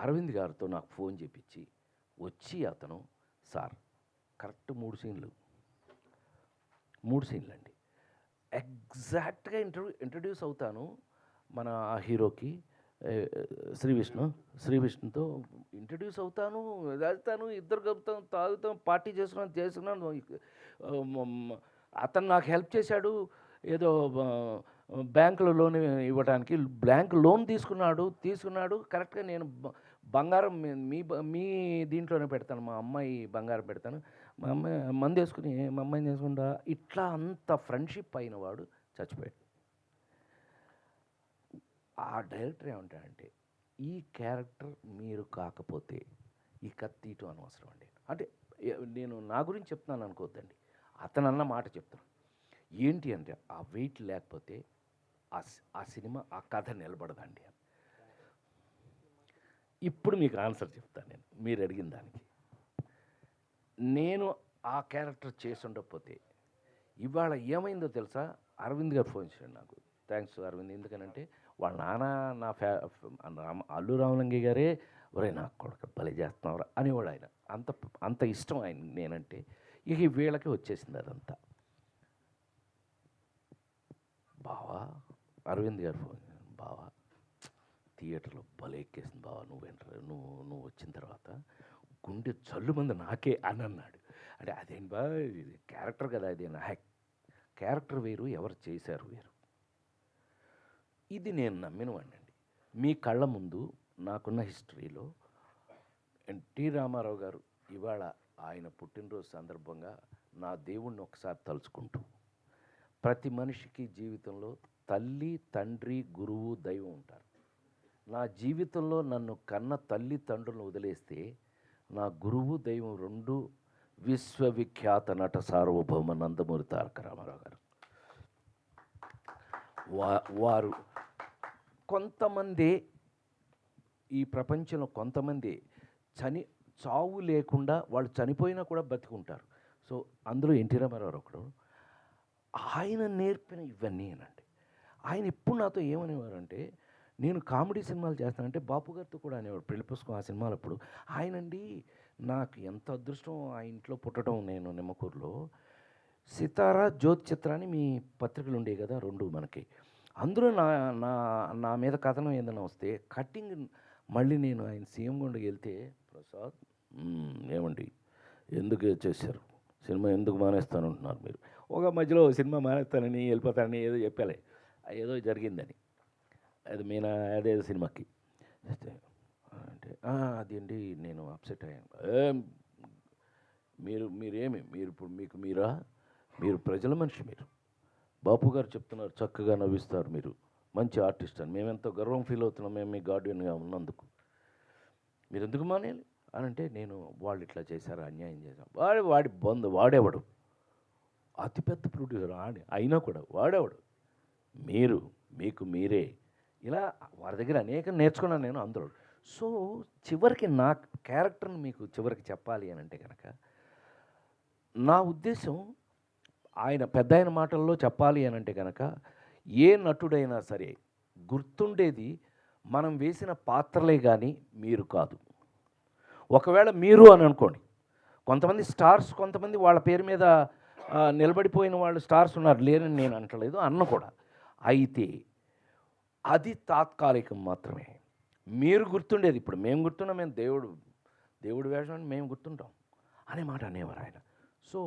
అరవింద్ గారితో నాకు ఫోన్ చేపించి వచ్చి, అతను సార్ కరెక్ట్ 3 సీన్లు అండి, ఎగ్జాక్ట్గా ఇంట్రడ్యూస్ అవుతాను మన ఆ హీరోకి, శ్రీ విష్ణుతో ఇంట్రడ్యూస్ అవుతాను, వెళ్తాను, ఇద్దరు కలుపుతాం, తాగుతాం, పార్టీ చేస్తున్నాను. అతను నాకు హెల్ప్ చేశాడు ఏదో బ్యాంకులో లోన్ ఇవ్వడానికి. బ్యాంక్ లోన్ తీసుకున్నాడు కరెక్ట్గా. నేను బంగారం మీ దీంట్లోనే పెడతాను, మా అమ్మాయి బంగారం పెడతాను, మా అమ్మాయి మంది వేసుకుని మా అమ్మాయిని చేసుకుంటా. ఇట్లా అంత ఫ్రెండ్షిప్ అయిన వాడు చచ్చిపోయాడు. ఆ డైరెక్టర్ ఏమంటాడంటే, ఈ క్యారెక్టర్ మీరు కాకపోతే ఈ కత్తి ఇటు అనవసరం అండి. అంటే నేను నా గురించి చెప్తున్నాను అనుకోవద్దండి, అతను అన్న మాట చెప్తాను. ఏంటి అంటే, ఆ వెయిట్ లేకపోతే ఆ సినిమా, ఆ కథ నిలబడదండి. ఇప్పుడు మీకు ఆన్సర్ చెప్తాను నేను, మీరు అడిగిన దానికి. నేను ఆ క్యారెక్టర్ చేసి ఉండకపోతే ఇవాళ ఏమైందో తెలుసా? అరవింద్ గారు ఫోన్ చేశాడు నాకు. థ్యాంక్స్ అరవింద్, ఎందుకనంటే వాళ్ళ నాన్న నా అల్లు రామలింగయ్య గారే ఒరే నాకు కొడుకు భలే చేస్తున్నావురా అనేవాడు ఆయన. అంత ఇష్టం ఆయన నేనంటే. ఇక వీళ్ళకి వచ్చేసింది అదంతా. బావా, అరవింద్ గారు ఫోన్, బావా థియేటర్లో భలే ఎక్కేసింది బావా, నువ్వు వచ్చిన తర్వాత గుండె జల్లు మంది నాకే అని అన్నాడు. అంటే అదేంటి బా, క్యారెక్టర్ కదా, అదేనా క్యారెక్టర్ వేరు, ఎవరు చేశారు వేరు. ఇది నేను నమ్మిన వాడినండి. మీ కళ్ళ ముందు నాకున్న హిస్టరీలో ఎన్టీ రామారావు గారు ఇవాళ ఆయన పుట్టినరోజు సందర్భంగా నా దేవుణ్ణి ఒకసారి తలుచుకుంటూ, ప్రతి మనిషికి జీవితంలో తల్లి, తండ్రి, గురువు, దైవం ఉంటారు. నా జీవితంలో నన్ను కన్న తల్లి తండ్రులను వదిలేస్తే నా గురువు, దైవం రెండు విశ్వవిఖ్యాత నట సార్వభౌమ నందమూరి తారక రామారావు గారు. వారు కొంతమంది, ఈ ప్రపంచంలో కొంతమంది చావు లేకుండా వాళ్ళు చనిపోయినా కూడా బతికుంటారు. సో అందులో ఎన్టీ రామారావు ఒకడు. ఆయన నేర్పిన ఇవన్నీ అనండి. ఆయన ఎప్పుడు నాతో ఏమనేవారంటే, నేను కామెడీ సినిమాలు చేస్తానంటే బాపు గారితో కూడా అనేవాడు. పెళ్లి పుస్తకం ఆ సినిమాలప్పుడు, ఆయనండి నాకు ఎంత అదృష్టం ఆ ఇంట్లో పుట్టడం. నేను నిమ్మకూరులో సితారా, జ్యోతి చిత్ర అని మీ పత్రికలు ఉండేవి కదా, రెండు మనకి. అందులో నా నా నా మీద కథనం ఏదైనా వస్తే కట్టింగ్ మళ్ళీ నేను ఆయన సీఎం గుండకి వెళ్తే, ప్రసాద్ ఏమండి ఎందుకు చేశారు, సినిమా ఎందుకు మానేస్తానంటున్నారు మీరు? ఒక మధ్యలో సినిమా మానేస్తానని వెళ్ళిపోతానని ఏదో చెప్పాలి, ఏదో జరిగిందని, అది మీనా అదే సినిమాకి అంటే అదేంటి నేను అప్సెట్ అయ్యాను. మీరేమి మీరు ఇప్పుడు మీరు ప్రజల మనిషి, మీరు బాపు గారు చెప్తున్నారు, చక్కగా నవ్విస్తారు, మీరు మంచి ఆర్టిస్ట్ అని మేమెంతో గర్వం ఫీల్ అవుతున్నాం మేము మీ గార్డియన్గా ఉన్నందుకు. మీరు ఎందుకు మానేయాలి అని అంటే, నేను వాళ్ళు ఇట్లా చేశారు, అన్యాయం చేశారు. వాడి వాడేవాడు అతిపెద్ద ప్రొడ్యూసర్ అయినా కూడా వాడేవాడు. మీకు మీరే ఇలా వారి దగ్గర అనేకం నేర్చుకున్నాను నేను అందులో. సో చివరికి నా క్యారెక్టర్ని మీకు చివరికి చెప్పాలి అని అంటే కనుక, నా ఉద్దేశం పెద్ద ఆయన మాటల్లో చెప్పాలి అని అంటే కనుక, ఏ నటుడైనా సరే గుర్తుండేది మనం వేసిన పాత్రలే కానీ మీరు కాదు. ఒకవేళ మీరు అని అనుకోండి, కొంతమంది స్టార్స్, కొంతమంది వాళ్ళ పేరు మీద నిలబడిపోయిన వాళ్ళు స్టార్స్ ఉన్నారు, లేరని నేను అంటలేదు, అన్న కూడా. అయితే అది తాత్కాలికం మాత్రమే. మీరు గుర్తుండేది, ఇప్పుడు మేము గుర్తున్నాం, మేము దేవుడు వేషం అని మేము గుర్తుంటాం అనే మాట అనేవారు ఆయన. సో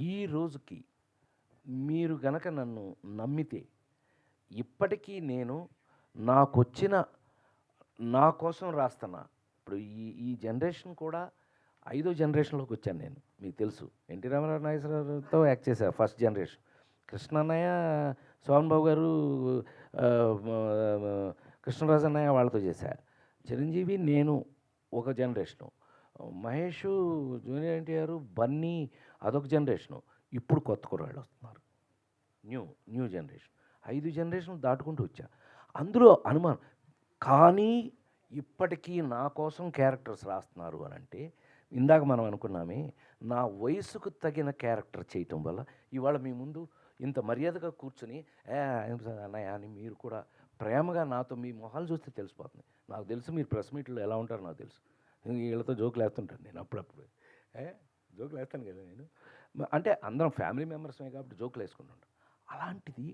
ఈ రోజుకి మీరు గనక నన్ను నమ్మితే, ఇప్పటికీ నేను నా కోసం రాస్తున్నా. ఇప్పుడు ఈ జనరేషన్ కూడా 5వ జనరేషన్లోకి వచ్చాను నేను. మీకు తెలుసు, ఎన్టీ రామారావు నాగేశ్వరరావుతో యాక్ట్ చేశాను ఫస్ట్ జనరేషన్. కృష్ణన్నయ్య, సోహన్ బాబు గారు, కృష్ణరాజు అన్నయ్య వాళ్ళతో చేశా. చిరంజీవి, నేను ఒక జనరేషను, మహేష్, జూనియర్ ఎన్టీఆర్, బన్నీ అదొక జనరేషను. ఇప్పుడు కొత్త కుర్రాళ్ళు వస్తున్నారు, న్యూ జనరేషన్. 5 జనరేషన్ దాటుకుంటూ వచ్చా. అందులో అనుమానం కానీ ఇప్పటికీ నా కోసం క్యారెక్టర్స్ రాస్తున్నారు అని అంటే, ఇందాక మనం అనుకున్నామే, నా వయసుకు తగిన క్యారెక్టర్ చేయటం వల్ల ఇవాళ మీ ముందు ఇంత మర్యాదగా కూర్చొని అన్నయ్య అని మీరు కూడా ప్రేమగా నాతో మీ మొహాలు చూస్తే తెలిసిపోతుంది. నాకు తెలుసు మీరు ప్రెస్ మీట్లో ఎలా ఉంటారో నాకు తెలుసు. వీళ్ళతో జోకులు వేస్తుంటాను నేను అప్పుడప్పుడు. జోకులు వేస్తాను కదా నేను, అంటే అందరం ఫ్యామిలీ మెంబర్స్మే కాబట్టి జోకులు వేసుకుంటుంటాం. అలాంటిది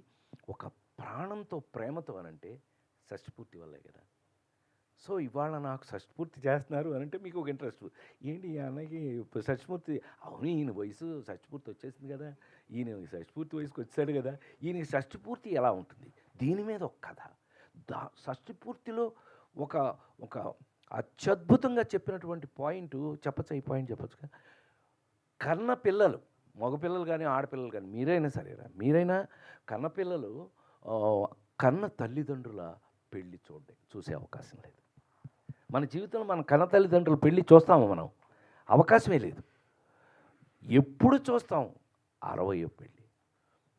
ఒక ప్రాణంతో ప్రేమతో అనంటే షష్ఠపూర్తి వల్లే కదా. సో ఇవాళ నాకు షష్ఠపూర్తి చేస్తున్నారు అని అంటే మీకు ఒక ఇంట్రెస్ట్, ఏంటి ఈ అన్నకి షష్ఠపూర్తి, అవును ఈయన వయసు షష్ఠపూర్తి వచ్చేసింది కదా, ఈయన షష్ఠపూర్తి వయసుకి వచ్చాడు కదా, ఈయన షష్ఠపూర్తి ఎలా ఉంటుంది, దీని మీద ఒక కథ. షష్ఠపూర్తిలో ఒక అత్యద్భుతంగా చెప్పినటువంటి పాయింట్ చెప్పచ్చు. ఈ పాయింట్ చెప్పచ్చుగా, కన్న పిల్లలు, మగపిల్లలు కానీ ఆడపిల్లలు కానీ మీరైనా సరేరా, మీరైనా కన్నపిల్లలు కన్న తల్లిదండ్రుల పెళ్ళి చూసే అవకాశం లేదు. మన జీవితంలో మన కన్న తల్లిదండ్రుల పెళ్ళి చూస్తాము మనం, అవకాశమే లేదు. ఎప్పుడు చూస్తాం 60వ పెళ్ళి.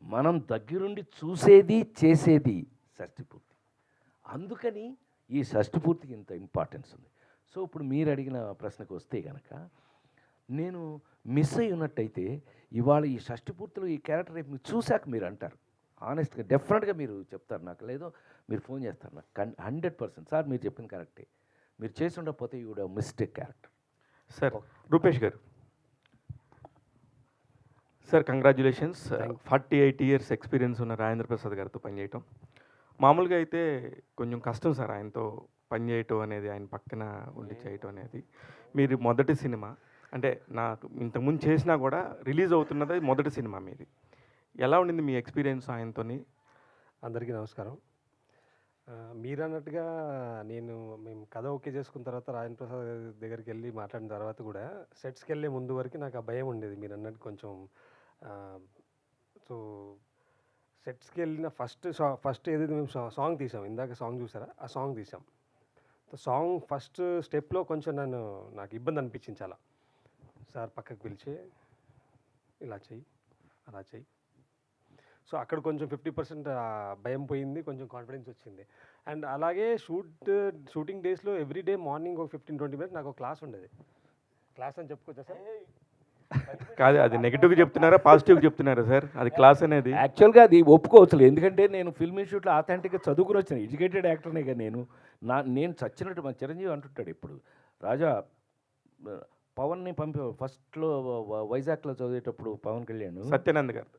మనం దగ్గరుండి చూసేది చేసేది షష్ఠపూర్తి. అందుకని ఈ షష్ఠపూర్తికి ఇంత ఇంపార్టెన్స్ ఉంది. సో ఇప్పుడు మీరు అడిగిన ప్రశ్నకు వస్తే కనుక, నేను మిస్ అయి ఉన్నట్టయితే ఇవాళ ఈ షష్ఠపూర్తిలో ఈ క్యారెక్టర్ రేపు మీరు చూశాక మీరు అంటారు, ఆనెస్ట్గా డెఫినెట్గా మీరు చెప్తారు నాకు, లేదో మీరు ఫోన్ చేస్తారు నాకు 100%. సార్ మీరు చెప్పింది కరెక్టే, మీరు చేసి ఉండకపోతే you would have missed a character. Sir Rupesh గారు, సార్ కంగ్రాచ్యులేషన్స్. 48 years ఎక్స్పీరియన్స్ ఉన్న రాజేంద్ర ప్రసాద్ గారితో పనిచేయటం మామూలుగా అయితే కొంచెం కష్టం సార్. ఆయనతో పనిచేయటం అనేది, ఆయన పక్కన ఉండి చేయటం అనేది. మీరు మొదటి సినిమా అంటే నాకు ఇంతకుముందు చేసినా కూడా రిలీజ్ అవుతున్నది మొదటి సినిమా మీది. ఎలా ఉండింది మీ ఎక్స్పీరియన్స్ ఆయనతోని? అందరికీ నమస్కారం. మీరన్నట్టుగా మేము కథ ఓకే చేసుకున్న తర్వాత రాజేంద్ర ప్రసాద్ గారి దగ్గరికి వెళ్ళి మాట్లాడిన తర్వాత కూడా సెట్స్కి వెళ్ళే ముందు వరకు నాకు ఆ భయం ఉండేది. మీరు అన్నట్టు కొంచెం సో సెట్స్కి వెళ్ళిన ఫస్ట్ ఏదైతే మేము సాంగ్ తీసాం, ఇందాక సాంగ్ చూసారా, ఆ సాంగ్ తీసాం. సాంగ్ ఫస్ట్ స్టెప్లో కొంచెం నాకు ఇబ్బంది అనిపించింది చాలా. సార్ పక్కకు పిలిచి ఇలా చెయ్యి, అలా చెయ్యి. సో అక్కడ కొంచెం 50% భయం పోయింది, కొంచెం కాన్ఫిడెన్స్ వచ్చింది. అండ్ అలాగే షూటింగ్ డేస్లో ఎవ్రీ డే మార్నింగ్ ఒక 15-20 మినిట్స్ నాకు ఒక క్లాస్ ఉండేది. క్లాస్ అని చెప్పుకోవచ్చా సార్? కాదు, అది నెగిటివ్గా చెప్తున్నారా పాజిటివ్గా చెప్తున్నారా సార్? అది క్లాస్ అనేది యాక్చువల్గా అది ఒప్పుకోవచ్చు, ఎందుకంటే నేను ఫిల్మ్ ఇన్స్టిట్యూట్లో ఆథెంటిక్గా చదువుకుని వచ్చాను, ఎడ్యుకేటెడ్ యాక్టర్నే కదా నేను చచ్చినట్టు మన చిరంజీవి అంటుంటాడు ఇప్పుడు, రాజా పవన్ని ఫస్ట్లో వైజాగ్లో చదివేటప్పుడు పవన్ కళ్యాణ్ సత్యానంద్ గారు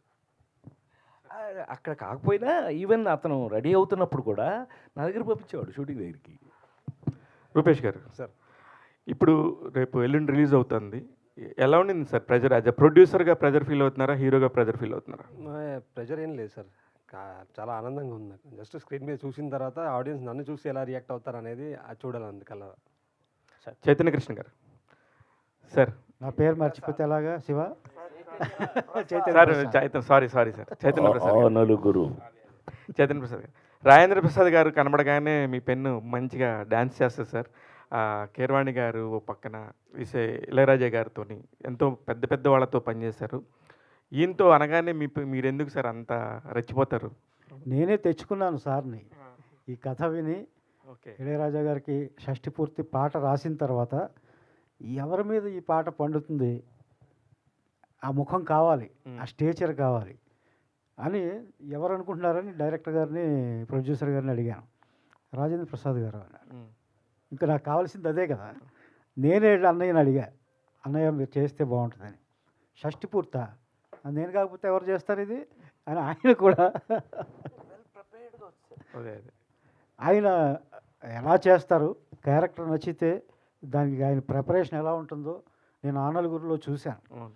అక్కడ కాకపోయినా ఈవెన్ అతను రెడీ అవుతున్నప్పుడు కూడా నా దగ్గర పంపించేవాడు షూటింగ్ దగ్గరికి. రూపేష్ గారు సార్, ఇప్పుడు రేపు ఎల్లుండి రిలీజ్ అవుతుంది, ఎలా ఉండింది సార్ ప్రెజర్? యాజ్ అ ప్రొడ్యూసర్గా ప్రెజర్ ఫీల్ అవుతున్నారా, హీరోగా ప్రెజర్ ఫీల్ అవుతున్నారా? ప్రెషర్ ఏం లేదు సార్, చాలా ఆనందంగా ఉంది నాకు. జస్ట్ స్క్రీన్ మీద చూసిన తర్వాత ఆడియన్స్ నన్ను చూసి ఎలా రియాక్ట్ అవుతారు అనేది అది చూడాలి అందుకల్లా. చైతన్య కృష్ణ గారు సార్. నా పేరు మర్చిపోతే ఎలాగా Shiva? Sir sorry sir Chaitanya Prasad గారు. నలుగురు చైతన్య ప్రసాద్ గారు, రాజేంద్ర ప్రసాద్ గారు కనబడగానే మీ పెన్ను మంచిగా డ్యాన్స్ చేస్తుంది సార్. కీరవాణి గారు ఓ పక్కన, ఇళయరాజా గారితో ఎంతో పెద్ద పెద్ద వాళ్ళతో పనిచేశారు. ఈయనతో అనగానే మీరు ఎందుకు సార్ అంత రెచ్చిపోతారు? నేనే తెచ్చుకున్నాను సార్ని ఈ కథ విని. ఓకే, ఇళయరాజా గారికి షష్ఠి పూర్తి పాట రాసిన తర్వాత ఎవరి మీద ఈ పాట పండుతుంది, ఆ ముఖం కావాలి, ఆ స్టేచర్ కావాలి అని ఎవరు అనుకుంటున్నారని డైరెక్టర్ గారిని ప్రొడ్యూసర్ గారిని అడిగాను. రాజేంద్ర ప్రసాద్ గారు అన్నారు. ఇంకా నాకు కావాల్సింది అదే కదా. నేనే అన్నయ్యని అడిగా, అన్నయ్య మీరు చేస్తే బాగుంటుందని. షష్ఠి పూర్త నేను కాకపోతే ఎవరు చేస్తారు ఇది అని ఆయన కూడా ఆయన ఎలా చేస్తారు, క్యారెక్టర్ నచ్చితే దానికి ఆయన ప్రిపరేషన్ ఎలా ఉంటుందో నేను ఆనలుగురిలో చూశాను.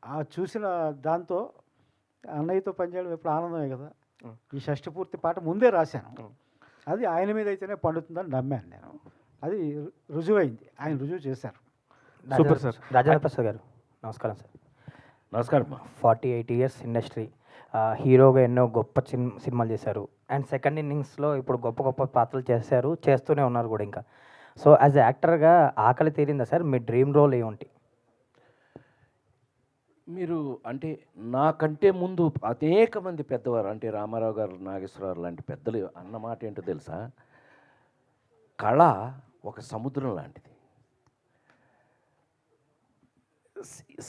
ఆ చూసిన దాంతో అన్నయ్యతో పనిచేయడం ఎప్పుడు ఆనందమే కదా. ఈ షష్ఠి పూర్తి పాట ముందే రాశాను, అది ఆయన మీద అయితేనే పండుతుందని నమ్మాను నేను. అది రుజువైంది, ఆయన రుజువు చేశారు. Super sir. రాజేంద్ర ప్రసాద్ గారు నమస్కారం సార్. నమస్కారం. 48 ఇయర్స్ ఇండస్ట్రీ, హీరోగా ఎన్నో గొప్ప సినిమాలు చేశారు. అండ్ సెకండ్ ఇన్నింగ్స్లో ఇప్పుడు గొప్ప గొప్ప పాత్రలు చేస్తూనే ఉన్నారు కూడా ఇంకా. సో యాజ్ యాక్టర్గా ఆకలి తీరిందా సార్? మీ డ్రీమ్ రోల్ ఏమిటి? మీరు అంటే నాకంటే ముందు అనేక మంది పెద్దవారు, అంటే రామారావు గారు, నాగేశ్వరరావు లాంటి పెద్దలు అన్నమాట ఏంటో తెలుసా, కళ ఒక సముద్రం లాంటిది.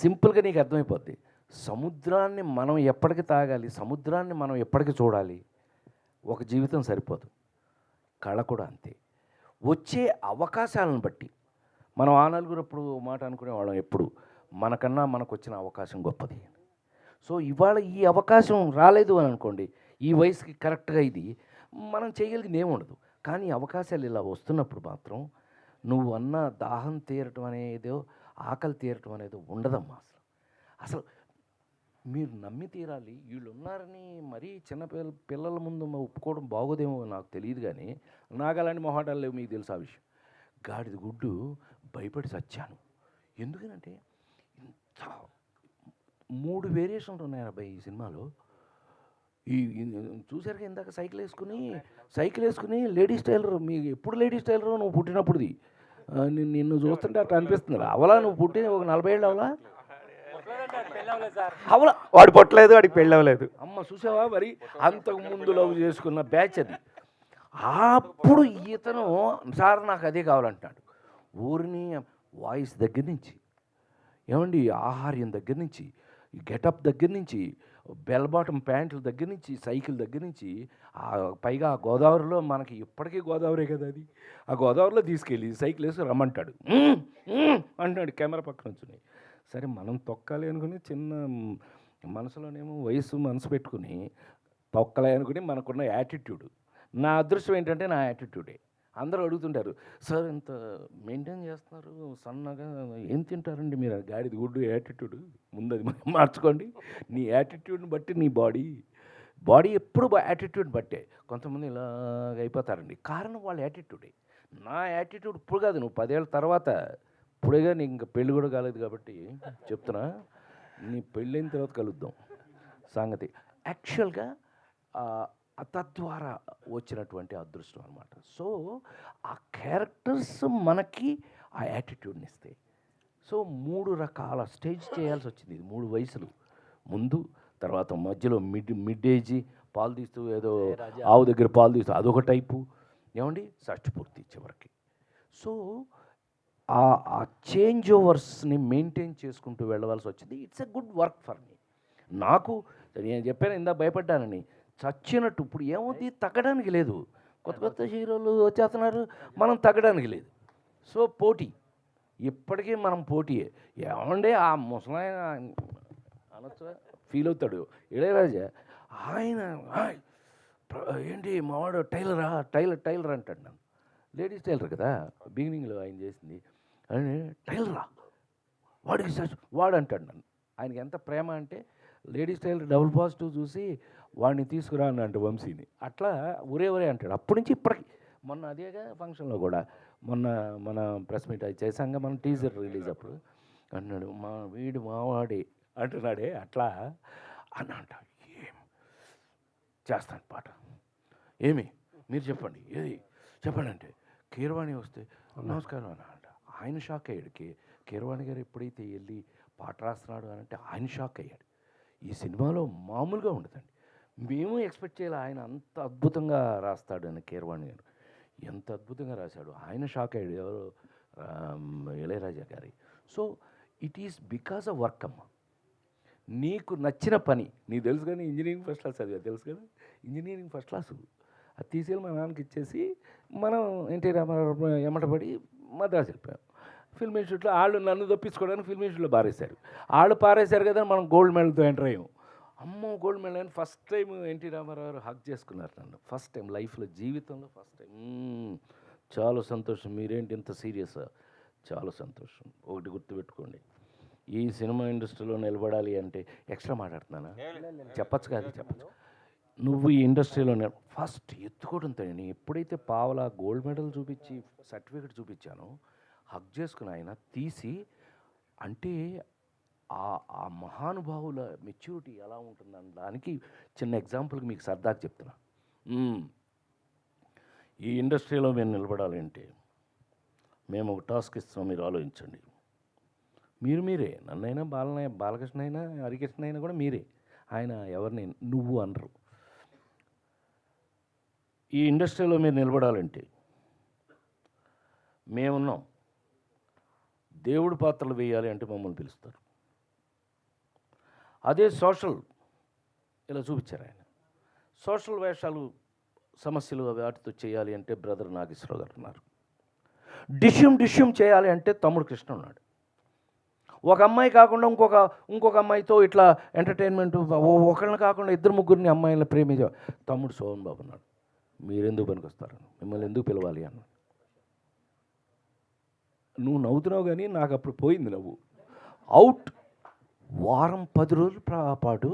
సింపుల్గా నీకు అర్థమైపోద్ది. సముద్రాన్ని మనం ఎప్పటికి తాగాలి, సముద్రాన్ని మనం ఎప్పటికి చూడాలి, ఒక జీవితం సరిపోదు. కళ కూడా అంతే. వచ్చే అవకాశాలను బట్టి మనం ఆ నలుగురప్పుడు మాట అనుకునేవాళ్ళం ఎప్పుడు, మనకన్నా మనకు వచ్చిన అవకాశం గొప్పది. సో ఇవాళ ఈ అవకాశం రాలేదు అని అనుకోండి, ఈ వయసుకి కరెక్ట్గా ఇది మనం చేయగలిగింది ఏముండదు. కానీ అవకాశాలు ఇలా వస్తున్నప్పుడు మాత్రం నువ్వు అన్న దాహం తీరటం అనేదో, ఆకలి తీరటం అనేదో ఉండదమ్మా. అసలు మీరు నమ్మి తీరాలి. వీళ్ళు ఉన్నారని మరీ చిన్న పిల్లల ముందు ఒప్పుకోవడం బాగోదేమో నాకు తెలియదు, కానీ నాకు అలాంటి మొహాటాలు లేవు, మీకు తెలుసు ఆ విషయం. గాడిద గుడ్డు భయపడి చచ్చాను. ఎందుకనంటే ఇంత 3 వేరియేషన్లు ఉన్నాయి అబ్బాయి ఈ సినిమాలో. ఈ చూసారుగా ఇందాక సైకిల్ వేసుకుని లేడీస్ టైలర్. మీకు ఎప్పుడు లేడీస్ టైలర్ నువ్వు పుట్టినప్పుడుది? నిన్ను చూస్తుంటే అట్లా అనిపిస్తుంది. అవలా నువ్వు పుట్టిన ఒక 40 ఏళ్ళు అవలా అవలా, వాడు పొట్టలేదు, వాడికి పెళ్ళి అవ్వలేదు. అమ్మ చూసావా మరి, అంతకు ముందు లవ్ చేసుకున్న బ్యాచ్ అది. అప్పుడు ఇతను సార్ నాకు అదే కావాలంటున్నాడు. ఊరిని వాయిస్ దగ్గర నుంచి, ఏమండి ఆహార్యం దగ్గర నుంచి, గెటప్ దగ్గర నుంచి, బెల్ బాటమ్ ప్యాంట్ల దగ్గర నుంచి, సైకిల్ దగ్గర నుంచి, పైగా ఆ గోదావరిలో మనకి ఇప్పటికీ గోదావరే కదా అది, ఆ గోదావరిలో తీసుకెళ్ళి సైకిల్ వేసి రమ్మంటాడు. అంటున్నాడు కెమెరా పక్కన వచ్చి. సరే మనం తొక్కాలి అనుకుని చిన్న మనసులోనేమో మనసు పెట్టుకుని తొక్కలే అనుకుని మనకున్న యాటిట్యూడ్. నా అదృష్టం ఏంటంటే నా యాటిట్యూడే. అందరూ అడుగుతుంటారు, సార్ ఇంత మెయింటైన్ చేస్తున్నారు సన్నగా, ఏం తింటారండి మీరు? గాడిద గుడ్డు యాటిట్యూడ్ ముందు అది మార్చుకోండి. నీ యాటిట్యూడ్ని బట్టి నీ బాడీ బాడీ ఎప్పుడు యాటిట్యూడ్ బట్టే. కొంతమంది ఇలాగ అయిపోతారండి, కారణం వాళ్ళ యాటిట్యూడే. నా యాటిట్యూడ్ ఇప్పుడు కాదు, నువ్వు 10 ఏళ్ళ తర్వాత. ఇప్పుడేగా నీకు ఇంకా పెళ్ళి కూడా కాలేదు కాబట్టి చెప్తున్నా, నీ పెళ్ళైన తర్వాత కలుద్దాం సంగతి. యాక్చువల్గా తద్వారా వచ్చినటువంటి అదృష్టం అనమాట. సో ఆ క్యారెక్టర్స్ మనకి ఆ యాటిట్యూడ్ని ఇస్తాయి. సో 3 రకాల స్టేజ్ చేయాల్సి వచ్చింది. ఇది 3 వయసులు, ముందు, తర్వాత మధ్యలో మిడ్ ఏజీ, పాలు తీస్తూ ఏదో ఆవు దగ్గర పాలు తీస్తూ అదొక టైపు, ఏమండి షష్టిపూర్తి చివరికి. సో ఆ చేంజ్ ఓవర్స్ని మెయింటైన్ చేసుకుంటూ వెళ్ళవలసి వచ్చింది. It's a good work for me. నాకు నేను చెప్పాను ఇందా భయపడ్డానని, చచ్చినట్టు ఇప్పుడు ఏమవుతుంది, తగ్గడానికి లేదు. కొత్త కొత్త హీరోలు వచ్చేస్తున్నారు, మనం తగ్గడానికి లేదు. సో పోటీ, ఇప్పటికీ మనం పోటీయే. ఏమంటే ఆ ముసలాయన అనొచ్చు, ఫీల్ అవుతాడు ఇళయరాజా, ఆయన ఏంటి మావాడు టైలర్ అంటాడు నన్ను. లేడీస్ టైలర్ కదా బిగినింగ్లో ఆయన చేసింది, అని టైలరా వాడికి వాడు అంటాడు నన్ను. ఆయనకి ఎంత ప్రేమ అంటే లేడీస్ టైలర్ డబుల్ పాజిటివ్ చూసి వాడిని తీసుకురా అన్నట్టు వంశీని, అట్లా ఒరే అంటాడు. అప్పటి నుంచి ఇప్పటికి. మొన్న అదేగా ఫంక్షన్లో కూడా, మొన్న మన ప్రెస్ మీట్ అది చేశాక మన టీజర్ రిలీజ్ అప్పుడు అన్నాడు, వీడు మావాడే అంటున్నాడే, అట్లా అని అంట. ఏం చేస్తాను పాట, ఏమి మీరు చెప్పండి, ఏది చెప్పండి అంటే, కీరవాణి వస్తే నమస్కారం అని అంట. ఆయన షాక్ అయ్యాడు. కీరవాణి గారు ఎప్పుడైతే వెళ్ళి పాట రాస్తున్నాడు అని అంటే ఆయన షాక్ అయ్యాడు. ఈ సినిమాలో మామూలుగా ఉండదండి, మేము ఎక్స్పెక్ట్ చేయాలి ఆయన అంత అద్భుతంగా రాస్తాడు అని. కీరవాణి గారు ఎంత అద్భుతంగా రాశాడు, ఆయన షాక్ అయ్యాడు, ఎవరు ఇళయరాజా గారి. So it is because of work అమ్మ. నీకు నచ్చిన పని నీకు తెలుసు, కానీ ఇంజనీరింగ్ ఫస్ట్ క్లాస్ చదివా తెలుసు కదా, ఇంజనీరింగ్ ఫస్ట్ క్లాసు అది తీసుకెళ్ళి మా నాన్నకి ఇచ్చేసి మనం ఎన్టీ రామారావు ఎమ్మటపడి మద్రాసు వెళ్ళిపోయాం. ఫిల్మ్ ఇన్స్టిట్యూట్లో వాళ్ళు నన్ను తప్పించుకోవడానికి ఫిల్మ్ ఇన్స్టిట్యూట్లో పారేశారు. వాళ్ళు పారేశారు కదా, మనం గోల్డ్ మెడల్తో ఎంటర్ అయ్యాం. అమ్మో గోల్డ్ మెడల్ అని first time N T Ramarao hug చేసుకున్నారు నన్ను, ఫస్ట్ టైం లైఫ్లో, జీవితంలో ఫస్ట్ టైం. చాలా సంతోషం, మీరేంటి ఇంత సీరియస్, చాలా సంతోషం. ఒకటి గుర్తుపెట్టుకోండి, ఈ సినిమా ఇండస్ట్రీలో నిలబడాలి అంటే ఎక్స్ట్రా మాట్లాడుతున్నానా, చెప్పచ్చు కాదు, చెప్పచ్చు. నువ్వు ఈ ఇండస్ట్రీలో ఫస్ట్ ఎత్తుకోవడంతో, నేను ఎప్పుడైతే పావలా గోల్డ్ మెడల్ చూపించి సర్టిఫికెట్ చూపించానో, హక్ చేసుకుని ఆయన తీసి, అంటే ఆ మహానుభావుల మెచ్యూరిటీ ఎలా ఉంటుందని దానికి చిన్న ఎగ్జాంపుల్కి మీకు సరదాగా చెప్తున్నా. ఈ ఇండస్ట్రీలో మేము నిలబడాలంటే మేము ఒక టాస్క్ ఇస్తాం, మీరు ఆలోచించండి. మీరే నన్నైనా బాలకృష్ణ అయినా హరికృష్ణ అయినా కూడా మీరే, ఆయన ఎవరిని నువ్వు అనరు. ఈ ఇండస్ట్రీలో మీరు నిలబడాలంటే మేమున్నాం. దేవుడి పాత్రలు వేయాలి అంటే మమ్మల్ని పిలుస్తారు. అదే సోషల్ ఇలా చూపించారు ఆయన. సోషల్ వేషాలు, సమస్యలు వాటితో చేయాలి అంటే బ్రదర్ నాగేశ్వరరావు గారు ఉన్నారు. డిష్యూమ్ చేయాలి అంటే తమ్ముడు కృష్ణ ఉన్నాడు. ఒక అమ్మాయి కాకుండా ఇంకొక అమ్మాయితో ఇట్లా ఎంటర్టైన్మెంట్, ఒకళ్ళని కాకుండా 2-3 అమ్మాయిలను ప్రేమించే తమ్ముడు సోహన్ బాబు ఉన్నాడు. మీరెందుకు పనికొస్తారు, మిమ్మల్ని ఎందుకు పిలవాలి అన్న. నువ్వు నవ్వుతున్నావు కానీ నాకు అప్పుడు పోయింది నవ్వు. అవుట్ వారం 10 రోజుల పాటు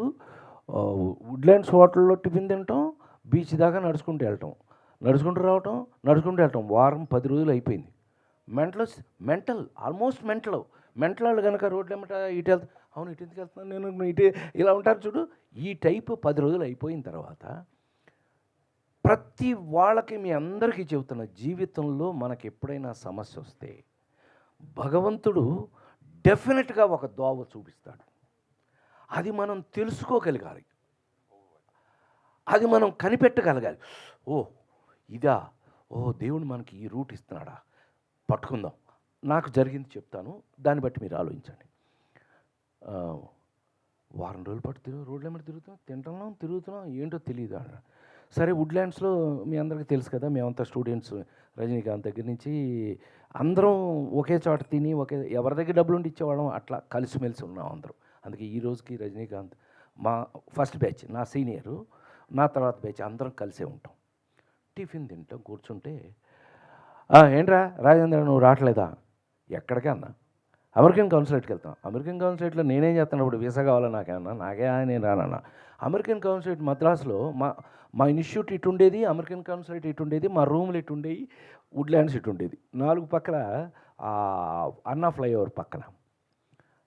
వుడ్లాండ్స్ హోటల్లో టిఫిన్ తినటం, బీచ్ దాకా నడుచుకుంటూ రావటం, వారం 10 రోజులు అయిపోయింది. మెంటల్ ఆల్మోస్ట్ మెంటల్ వాళ్ళు కనుక రోడ్లు ఏమంట ఇటు వెళ్తా, అవును ఇటు ఎందుకు వెళ్తున్నాను నేను, ఇటు ఇలా ఉంటారు చూడు. ఈ టైపు 10 రోజులు అయిపోయిన తర్వాత ప్రతి వాళ్ళకి, మీ అందరికీ చెబుతున్న, జీవితంలో మనకి ఎప్పుడైనా సమస్య వస్తే భగవంతుడు డెఫినెట్గా ఒక దోవ చూపిస్తాడు. అది మనం తెలుసుకోగలగాలి, అది మనం కనిపెట్టగలగాలి. ఇదా, దేవుడు మనకి ఈ రూట్ ఇస్తున్నాడా, పట్టుకుందాం. నాకు జరిగింది చెప్తాను, దాన్ని బట్టి మీరు ఆలోచించండి. వారం రోజుల పాటు రోడ్ల మీద తిరుగుతున్నాం, ఏంటో తెలియదు అన్న. సరే వుడ్లాండ్స్లో మీ అందరికీ తెలుసు కదా, మేమంతా స్టూడెంట్స్, రజనీకాంత్ దగ్గర నుంచి అందరం ఒకే చోట తిని, ఎవరి దగ్గర డబ్బులు ఉండి ఇచ్చేవాళ్ళం, అట్లా కలిసిమెలిసి ఉన్నాం అందరం. అందుకే ఈ రోజుకి రజనీకాంత్ మా ఫస్ట్ బ్యాచ్, నా సీనియరు, నా తర్వాత బ్యాచ్, అందరం కలిసే ఉంటాం. టిఫిన్ తింటాం, కూర్చుంటే ఏంట్రా రాజేంద్ర నువ్వు రావట్లేదా, ఎక్కడికి అన్నా, అమెరికన్ కాన్సులేట్కి వెళ్తాం. అమెరికన్ కాన్సులేట్లో నేనేం చేస్తాను, ఇప్పుడు వీసా కావాలా నాకేమన్నా, నేను రానన్నా. అమెరికన్ కాన్సులేట్ మద్రాసులో మా ఇన్స్టిట్యూట్ ఇటు ఉండేది, అమెరికన్ కాన్సులేట్ ఇటు ఉండేది, మా రూములు ఇటు ఉండేవి, వుడ్లాండ్స్ ఇటు ఉండేది. 4 పక్కల అన్నా ఫ్లైఓవర్ పక్కన.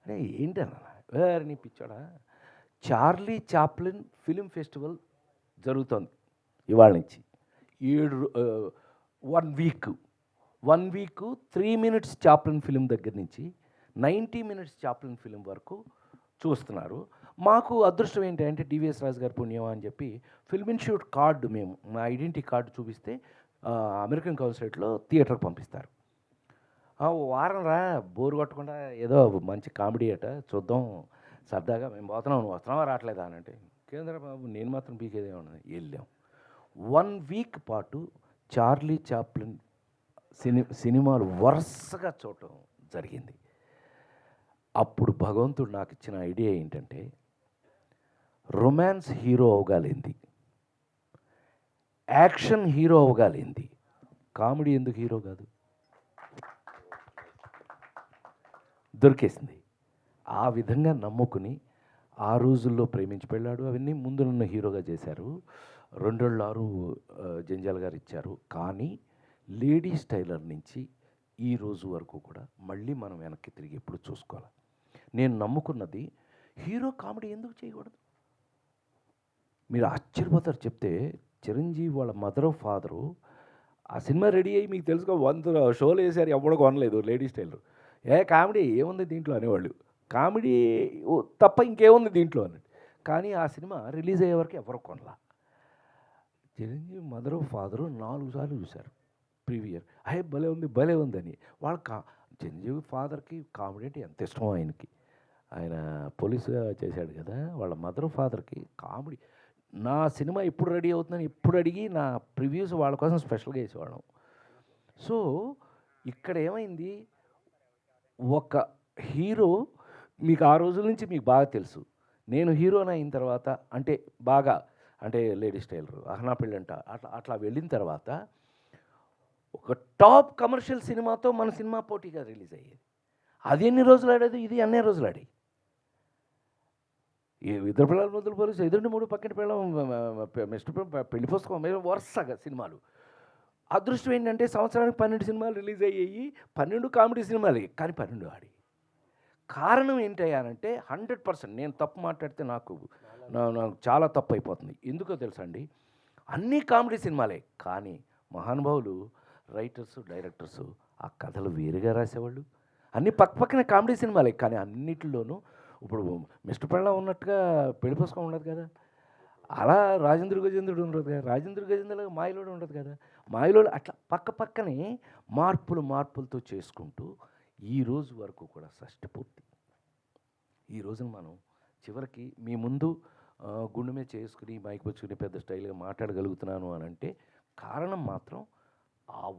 అరే ఏంటన్నా వేరే నీ పిచ్చాడా, చార్లీ చాప్లిన్ ఫిలిం ఫెస్టివల్ జరుగుతోంది ఇవాళ నుంచి 1 వీక్ 3 మినిట్స్ చాప్లిన్ ఫిలిం దగ్గర నుంచి 90 మినిట్స్ చాప్లిన్ ఫిలిం వరకు చూస్తున్నారు. మాకు అదృష్టం ఏంటంటే డివిఎస్ రాజు గారి పుణ్యం అని చెప్పి ఫిల్మ్ ఇన్స్టిట్యూట్ కార్డు, మేము మా ఐడెంటిటీ కార్డు చూపిస్తే అమెరికన్ కాన్సులేట్లో థియేటర్కి పంపిస్తారు. వారం రా, బోరు కొట్టకుండా ఏదో మంచి కామెడీ అట చూద్దాం సరదాగా, మేము పోతున్నాం, నువ్వు వస్తున్నావా రావట్లేదా అని అంటే, కేంద్ర బాబు నేను మాత్రం పీకేదే ఉన్నది. వెళ్ళాం. 1 వీక్ పాటు చార్లీ చాప్లిన్ సినిమాలు వరుసగా చూడటం జరిగింది. అప్పుడు భగవంతుడు నాకు ఇచ్చిన ఐడియా ఏంటంటే, రొమాన్స్ హీరో అవగాలింది, యాక్షన్ హీరో అవగాలింది, కామెడీ ఎందుకు హీరో కాదు? దొరికేసింది. ఆ విధంగా నమ్ముకుని ఆ రోజుల్లో ప్రేమించి పెళ్ళాడు అవన్నీ ముందు నన్ను హీరోగా చేశారు. 2.6 జంజాల్ గారు ఇచ్చారు. కానీ లేడీస్ టైలర్ నుంచి ఈ రోజు వరకు కూడా మళ్ళీ మనం వెనక్కి తిరిగి ఎప్పుడు చూసుకోవాలి. నేను నమ్ముకున్నది, హీరో కామెడీ ఎందుకు చేయకూడదు? మీరు ఆశ్చర్యపోతారు చెప్తే, చిరంజీవి వాళ్ళ మదరు ఫాదరు ఆ సినిమా రెడీ అయ్యి, మీకు తెలుసుకో 100 షోలు వేసారు, ఎవడో కొనలేదు లేడీస్ టైలర్. కామెడీ ఏముంది దీంట్లో అనేవాళ్ళు, కామెడీ తప్ప ఇంకేముంది దీంట్లో అని. కానీ ఆ సినిమా రిలీజ్ అయ్యే వరకు ఎవరు కొనలా. చిరంజీవి మదరు ఫాదరు 4 సార్లు చూశారు ప్రీవియర్. భలే ఉందని. వాళ్ళ చిరంజీవి ఫాదర్కి కామెడీ అంటే ఎంత ఇష్టమో ఆయనకి, ఆయన పోలీసుగా చేశాడు కదా, వాళ్ళ మదర్ ఫాదర్కి కామెడీ. నా సినిమా ఎప్పుడు రెడీ అవుతుందని ఎప్పుడు అడిగి నా ప్రివ్యూస్ వాళ్ళ కోసం స్పెషల్గా వేసేవాళ్ళం. సో ఇక్కడ ఏమైంది, ఒక హీరో మీకు ఆ రోజుల నుంచి మీకు బాగా తెలుసు. నేను హీరోని అయిన తర్వాత అంటే లేడీస్ టైలర్, అహనా పెళ్ళంట, అట్లా వెళ్ళిన తర్వాత ఒక టాప్ కమర్షియల్ సినిమాతో మన సినిమా పోటీగా రిలీజ్ అయ్యేది. అది ఎన్ని రోజులు ఆడేది, ఇది అన్నే రోజులు ఆడి. ఇద్దరు పిల్లలు మొదలు పోలీసు, ఎదురుండి 3 పక్కన పిల్లలు, మిస్టర్ పెళ్లి పుస్తకం, వరుసగా సినిమాలు. అదృష్టం ఏంటంటే సంవత్సరానికి 12 సినిమాలు రిలీజ్ అయ్యాయి, 12 కామెడీ సినిమాలు, కానీ 12 ఆడి. కారణం ఏంటయ్యానంటే 100%, నేను తప్పు మాట్లాడితే నాకు చాలా తప్పు అయిపోతుంది. ఎందుకో తెలుసా అండి, అన్నీ కామెడీ సినిమాలే, కానీ మహానుభావులు రైటర్స్ డైరెక్టర్స్ ఆ కథలు వేరుగా రాసేవాళ్ళు. అన్నీ పక్కనే కామెడీ సినిమాలే, కానీ అన్నిటిలోనూ ఇప్పుడు మిస్టర్ పెళ్ళం ఉన్నట్టుగా పెళ్లి పుస్తకం ఉండదు కదా, అలా రాజేంద్ర గజేంద్రుడు ఉండదు కదా, రాజేంద్ర గజేంద్రుడు మాయలోడు ఉండదు కదా, మాయలోడు అట్లా పక్కనే మార్పులతో చేసుకుంటూ ఈ రోజు వరకు కూడా షష్టి పూర్తి. ఈ రోజున మనం చివరికి మీ ముందు గుండె మీద చేసుకుని మైక్ పుచ్చుకుని పెద్ద స్టైల్గా మాట్లాడగలుగుతున్నాను అని అంటే కారణం మాత్రం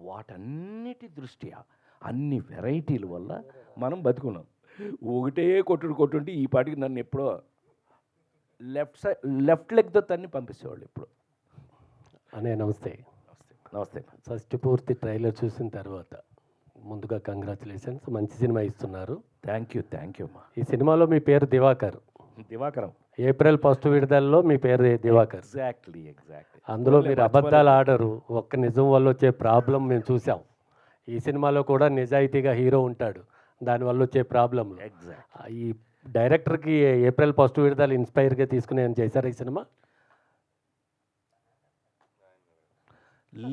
వాటన్నిటి దృష్ట్యా అన్ని వెరైటీల వల్ల మనం బతుకున్నాం. ఒకటే కొట్టుంటే ఈ పాటికి నన్ను ఎప్పుడో లెఫ్ట్ లెగ్తో తన్ని పంపించేవాళ్ళు ఎప్పుడు. నమస్తే. షష్టి పూర్తి ట్రైలర్ చూసిన తర్వాత ముందుగా కంగ్రాచులేషన్స్, మంచి సినిమా ఇస్తున్నారు. థ్యాంక్ యూ అమ్మా. ఈ సినిమాలో మీ పేరు దివాకరం. ఏప్రిల్ 1 విడుదలలో మీ పేరు దివాకర్. ఎగ్జాక్ట్లీ. అందులో మీరు అబద్ధాలు ఆడరు, ఒక్క నిజం వల్ల వచ్చే ప్రాబ్లం మేము చూసాం. ఈ సినిమాలో కూడా నిజాయితీగా హీరో ఉంటాడు, దానివల్ల వచ్చే ప్రాబ్లం. ఈ డైరెక్టర్కి ఏప్రిల్ 1 విడుదల ఇన్స్పైర్గా తీసుకుని ఏం చేశారు ఈ సినిమా?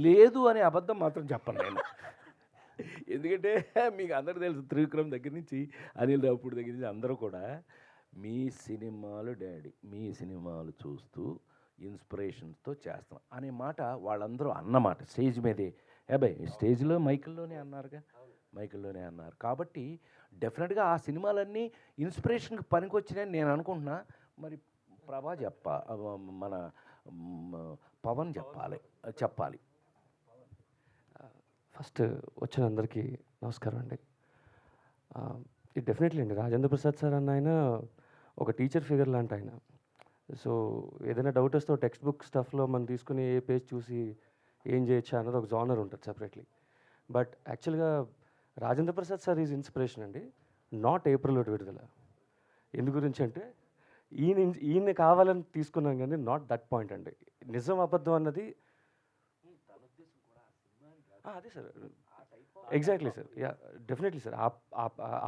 లేదు అనే అబద్ధం మాత్రం చెప్పను నేను. ఎందుకంటే మీకు అందరూ తెలుసు, త్రివిక్రమ్ దగ్గర నుంచి అనిల్ రావుపూడి దగ్గర నుంచి అందరూ కూడా మీ సినిమాలు డాడీ, మీ సినిమాలు చూస్తూ ఇన్స్పిరేషన్స్తో చేస్తాం అనే మాట వాళ్ళందరూ అన్నమాట స్టేజ్ మీదే. స్టేజ్లో మైకిల్లోనే అన్నారు కాబట్టి డెఫినెట్గా ఆ సినిమాలన్నీ ఇన్స్పిరేషన్కి పనికొచ్చినాయని నేను అనుకుంటున్నా. మరి ప్రభా మన పవన్ చెప్పాలి. ఫస్ట్ వచ్చిన అందరికీ నమస్కారం అండి. ఇది డెఫినెట్లీ అండి, రాజేంద్ర ప్రసాద్ సార్ అన్న ఆయన ఒక టీచర్ ఫిగర్ లాంటి ఆయన. సో ఏదైనా డౌట్ వస్తే టెక్స్ట్ బుక్ స్టఫ్లో మనం తీసుకుని ఏ పేజ్ చూసి ఏం చేయొచ్చా అన్నది ఒక జానర్ ఉంటుంది సపరేట్లీ. బట్ యాక్చువల్గా Rajendra Prasad sir is inspiration అండి. నాట్ ఏప్రిల్లో విడుదల. ఎందు గురించి అంటే ఈయన కావాలని తీసుకున్నాం కానీ నాట్ దట్ పాయింట్ అండి. నిజం అబద్ధం అన్నది అదే sir, exactly sir, yeah definitely sir.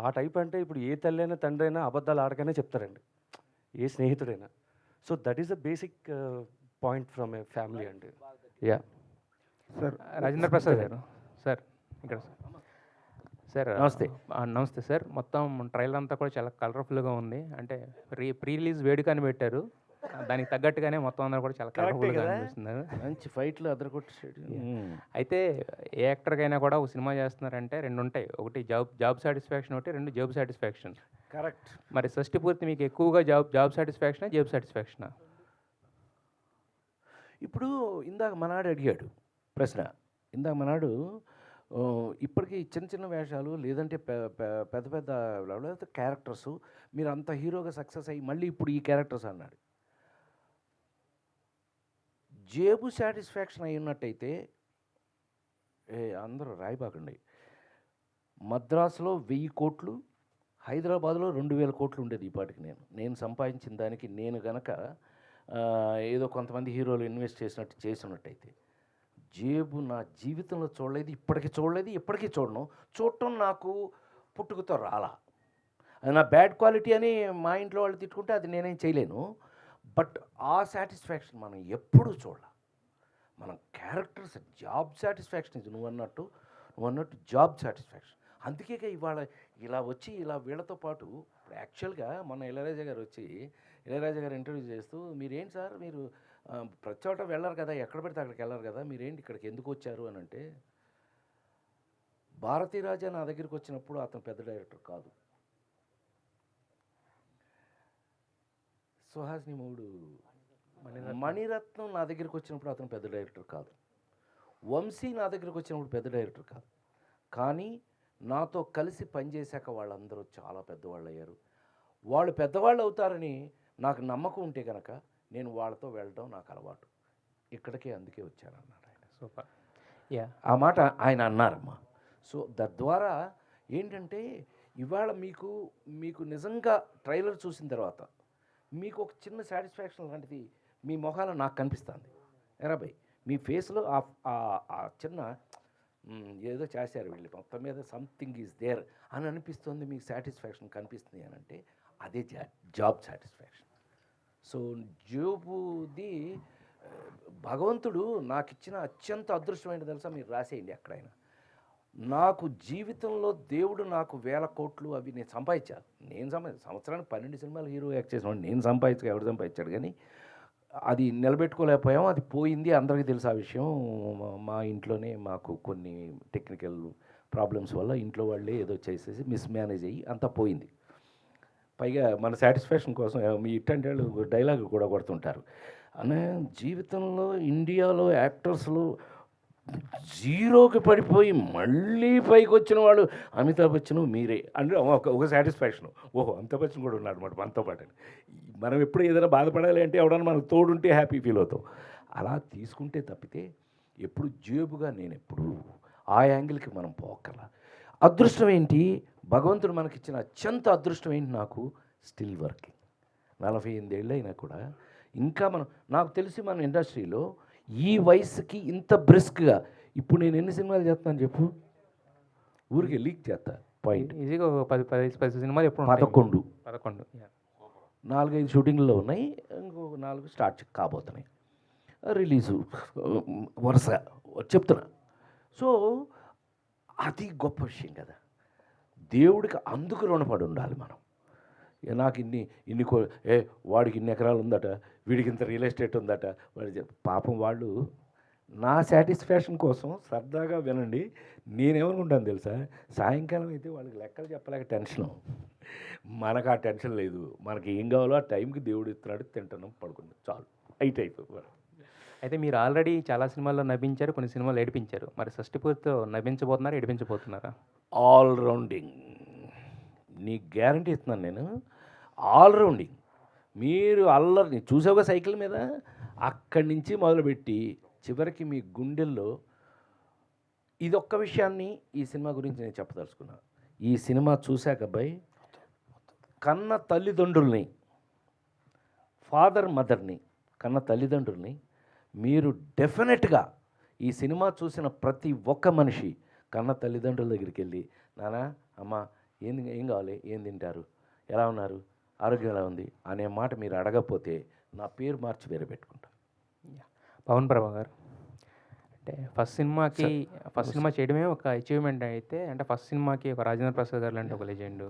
ఆ టైప్ అంటే ఇప్పుడు ఏ తల్లి అయినా తండ్రి అయినా అబద్ధాలు ఆడకనే చెప్తారండి, ఏ స్నేహితుడైనా. So that is the basic point from a family అండి. యా సార్ రాజేంద్ర ప్రసాద్ గారు సార్, ఇక్కడ సార్ నమస్తే. నమస్తే సార్. మొత్తం ట్రైలర్ అంతా కూడా చాలా కలర్ఫుల్గా ఉంది. అంటే ప్రీ రిలీజ్ వేడుక అని పెట్టారు, దానికి తగ్గట్టుగానే మొత్తం అందరూ కూడా చాలా కలర్ఫుల్గా అనిపిస్తున్నారు. మంచి ఫైట్లు అదరగొట్టేసాడు. అయితే ఏ యాక్టర్కైనా కూడా ఒక సినిమా చేస్తున్నారంటే రెండు ఉంటాయి, ఒకటి జాబ్ సాటిస్ఫాక్షన్, ఒకటి రెండు జాబ్ సాటిస్ఫాక్షన్. కరెక్ట్. మరి షష్టి పూర్తి మీకు ఎక్కువగా జాబ్ సాటిస్ఫాక్షనా జాబ్ సాటిస్ఫాక్షనా? ఇప్పుడు ఇందాక మనాడు అడిగాడు ప్రశ్న. ఇందాక మనాడు ఇప్పటికీ చిన్న చిన్న వేషాలు లేదంటే పెద్ద పెద్ద క్యారెక్టర్స్, మీరు అంత హీరోగా సక్సెస్ అయ్యి మళ్ళీ ఇప్పుడు ఈ క్యారెక్టర్స్ అన్నాడు. జేబు సాటిస్ఫాక్షన్ అయి ఉన్నట్టయితే అందరూ రాయిబాకండి. మద్రాసులో 1000 కోట్లు, హైదరాబాద్లో 2000 కోట్లు ఉండేది ఈ పాటికి. నేను సంపాదించిన దానికి నేను గనక ఏదో కొంతమంది హీరోలు ఇన్వెస్ట్ చేసినట్టయితే జేబు నా జీవితంలో చూడలేదు, ఇప్పటికీ చూడలేదు, ఇప్పటికీ చూడను. చూడటం నాకు పుట్టుకతో రాలా. అది నా బ్యాడ్ క్వాలిటీ అని మా ఇంట్లో వాళ్ళు తిట్టుకుంటే అది నేనేం చేయలేను. బట్ ఆ సాటిస్ఫాక్షన్ మనం ఎప్పుడూ చూడాలి. మనం క్యారెక్టర్స్ జాబ్ సాటిస్ఫాక్షన్ ఇది నువ్వు అన్నట్టు జాబ్ సాటిస్ఫాక్షన్. అందుకే ఇవాళ ఇలా వచ్చి ఇలా వీళ్ళతో పాటు ఇప్పుడు యాక్చువల్గా మొన్న ఇళయరాజా గారు ఇంటర్వ్యూ చేస్తూ, మీరేంటి సార్ మీరు ప్రతి చోట వెళ్ళరు కదా, ఎక్కడ పెడితే అక్కడికి వెళ్ళరు కదా, మీరేంటి ఇక్కడికి ఎందుకు వచ్చారు అని అంటే, భారతీరాజా నా దగ్గరికి వచ్చినప్పుడు అతను పెద్ద డైరెక్టర్ కాదు, సుహాసిని మూడు మణిరత్నం నా దగ్గరికి వచ్చినప్పుడు అతను పెద్ద డైరెక్టర్ కాదు, వంశీ నా దగ్గరికి వచ్చినప్పుడు పెద్ద డైరెక్టర్ కాదు. కానీ నాతో కలిసి పనిచేశాక వాళ్ళందరూ చాలా పెద్దవాళ్ళు అయ్యారు. వాళ్ళు పెద్దవాళ్ళు అవుతారని నాకు నమ్మకం ఉంటే కనుక నేను వాళ్ళతో వెళ్ళడం నాకు అలవాటు. ఇక్కడికే అందుకే వచ్చానన్నాడు ఆయన. సూపర్. యా, ఆ మాట ఆయన అన్నారమ్మా. సో తద్వారా ఏంటంటే ఇవాళ మీకు నిజంగా ట్రైలర్ చూసిన తర్వాత మీకు ఒక చిన్న సాటిస్ఫాక్షన్ లాంటిది మీ మొహాల నాకు కనిపిస్తుంది. ఎరాబాయ్ మీ ఫేస్లో ఆ చిన్న ఏదో చేశారు వీళ్ళు, మొత్తం మీద సంథింగ్ ఈజ్ దేర్ అని అనిపిస్తుంది, మీకు సాటిస్ఫాక్షన్ కనిపిస్తుంది అని అంటే అదే జాబ్ సాటిస్ఫాక్షన్. సో జోబుది భగవంతుడు నాకు ఇచ్చిన అత్యంత అదృష్టమైన తెలుసా, మీరు రాసేయండి ఎక్కడైనా. నాకు జీవితంలో దేవుడు నాకు 1000 కోట్లు అవి నేను సంపాదించాను. సంవత్సరానికి 12 సినిమాలు హీరో యాక్ట్ చేసినాడు. నేను ఎవడు సంపాదించాడు కానీ అది నిలబెట్టుకోలేకపోయాం. అది పోయింది, అందరికీ తెలుసు ఆ విషయం. మా ఇంట్లోనే మాకు కొన్ని టెక్నికల్ ప్రాబ్లమ్స్ వల్ల ఇంట్లో వాళ్ళే ఏదో చేసేసి మిస్మేనేజ్ అయ్యి అంతా పోయింది. పైగా మన సాటిస్ఫాక్షన్ కోసం మీ ఇట్లాంటి వాళ్ళు డైలాగ్ కూడా కొడుతుంటారు. అనే జీవితంలో ఇండియాలో యాక్టర్స్లో జీరోకి పడిపోయి మళ్ళీ పైకి వచ్చిన వాడు అమితాబ్ బచ్చన్ మీరే అంటే ఒక సాటిస్ఫాక్షన్. ఓహో, అమితాబ్ బచ్చన్ కూడా ఉన్నాడు అన్నమాట మనతో పాటు. మనం ఎప్పుడు ఏదైనా బాధపడాలి అంటే ఎవడన్నా మనకు తోడుంటే హ్యాపీ ఫీల్ అవుతాం. అలా తీసుకుంటే తప్పితే ఎప్పుడు జేబుగా నేను ఎప్పుడు ఆ యాంగిల్కి మనం పోకల. అదృష్టం ఏంటి, భగవంతుడు మనకిచ్చిన అత్యంత అదృష్టం ఏంటి, నాకు స్టిల్ వర్కింగ్. 48 ఏళ్ళు అయినా కూడా ఇంకా నాకు తెలిసి మన ఇండస్ట్రీలో ఈ వయసుకి ఇంత బ్రిస్క్గా ఇప్పుడు నేను ఎన్ని సినిమాలు చేస్తాను చెప్పు, ఊరికి లీక్ చేస్తా పాయింట్. ఈజీగా 10 సినిమాలు ఎప్పుడు 11 4-5 షూటింగ్లో ఉన్నాయి, ఇంకో 4 స్టార్ట్ కాబోతున్నాయి, రిలీజు వరుస చెప్తున్నా. సో అది గొప్ప విషయం కదా, దేవుడికి అందుకు రుణపడి ఉండాలి మనం. నాకు వాడికి ఇన్ని ఎకరాలు ఉందట, వీడికి ఇంత రియల్ ఎస్టేట్ ఉందట, వాడి పాపం వాళ్ళు నా సాటిస్ఫాక్షన్ కోసం సరదాగా వినండి. నేనేమనుకుంటాను తెలుసా, సాయంకాలం అయితే వాళ్ళకి లెక్కలు చెప్పలేక టెన్షను. మనకు ఆ టెన్షన్ లేదు, మనకి ఏం కావాలో ఆ టైంకి దేవుడు ఇస్తున్నాడు, తింటున్నాం, పడుకుంటాం, చాలు అయిపోయి. అయితే మీరు ఆల్రెడీ చాలా సినిమాల్లో నవ్వించారు, కొన్ని సినిమాలు ఏడిపించారు. మరి షష్టిపూర్తితో నవ్వించబోతున్నారా, ఏడిపించబోతున్నారా? ఆల్రౌండింగ్, నీ గ్యారంటీ ఇస్తున్నాను నేను. ఆల్రౌండింగ్. మీరు అల్లరిని చూసావుగా సైకిల్ మీద, అక్కడి నుంచి మొదలుపెట్టి చివరికి మీ గుండెల్లో ఇదొక్క విషయాన్ని ఈ సినిమా గురించి నేను చెప్పదలుచుకున్నాను. ఈ సినిమా చూశాక అబ్బాయి కన్న తల్లిదండ్రుల్ని, ఫాదర్ మదర్ని, కన్న తల్లిదండ్రుల్ని మీరు డెఫినెట్గా ఈ సినిమా చూసిన ప్రతి ఒక్క మనిషి కన్న తల్లిదండ్రుల దగ్గరికి వెళ్ళి, నాన్న అమ్మ ఏం కావాలి, ఏం తింటారు, ఎలా ఉన్నారు, ఆరోగ్యం ఎలా ఉంది అనే మాట మీరు అడగకపోతే నా పేరు మార్చి వేరే పెట్టుకుంటా. పవన్ ప్రభా గారు, అంటే ఫస్ట్ సినిమా చేయడమే ఒక అచీవ్మెంట్ అయితే, అంటే ఫస్ట్ సినిమాకి ఒక రాజేంద్ర ప్రసాద్ గారు లాంటి ఒక లెజెండ్,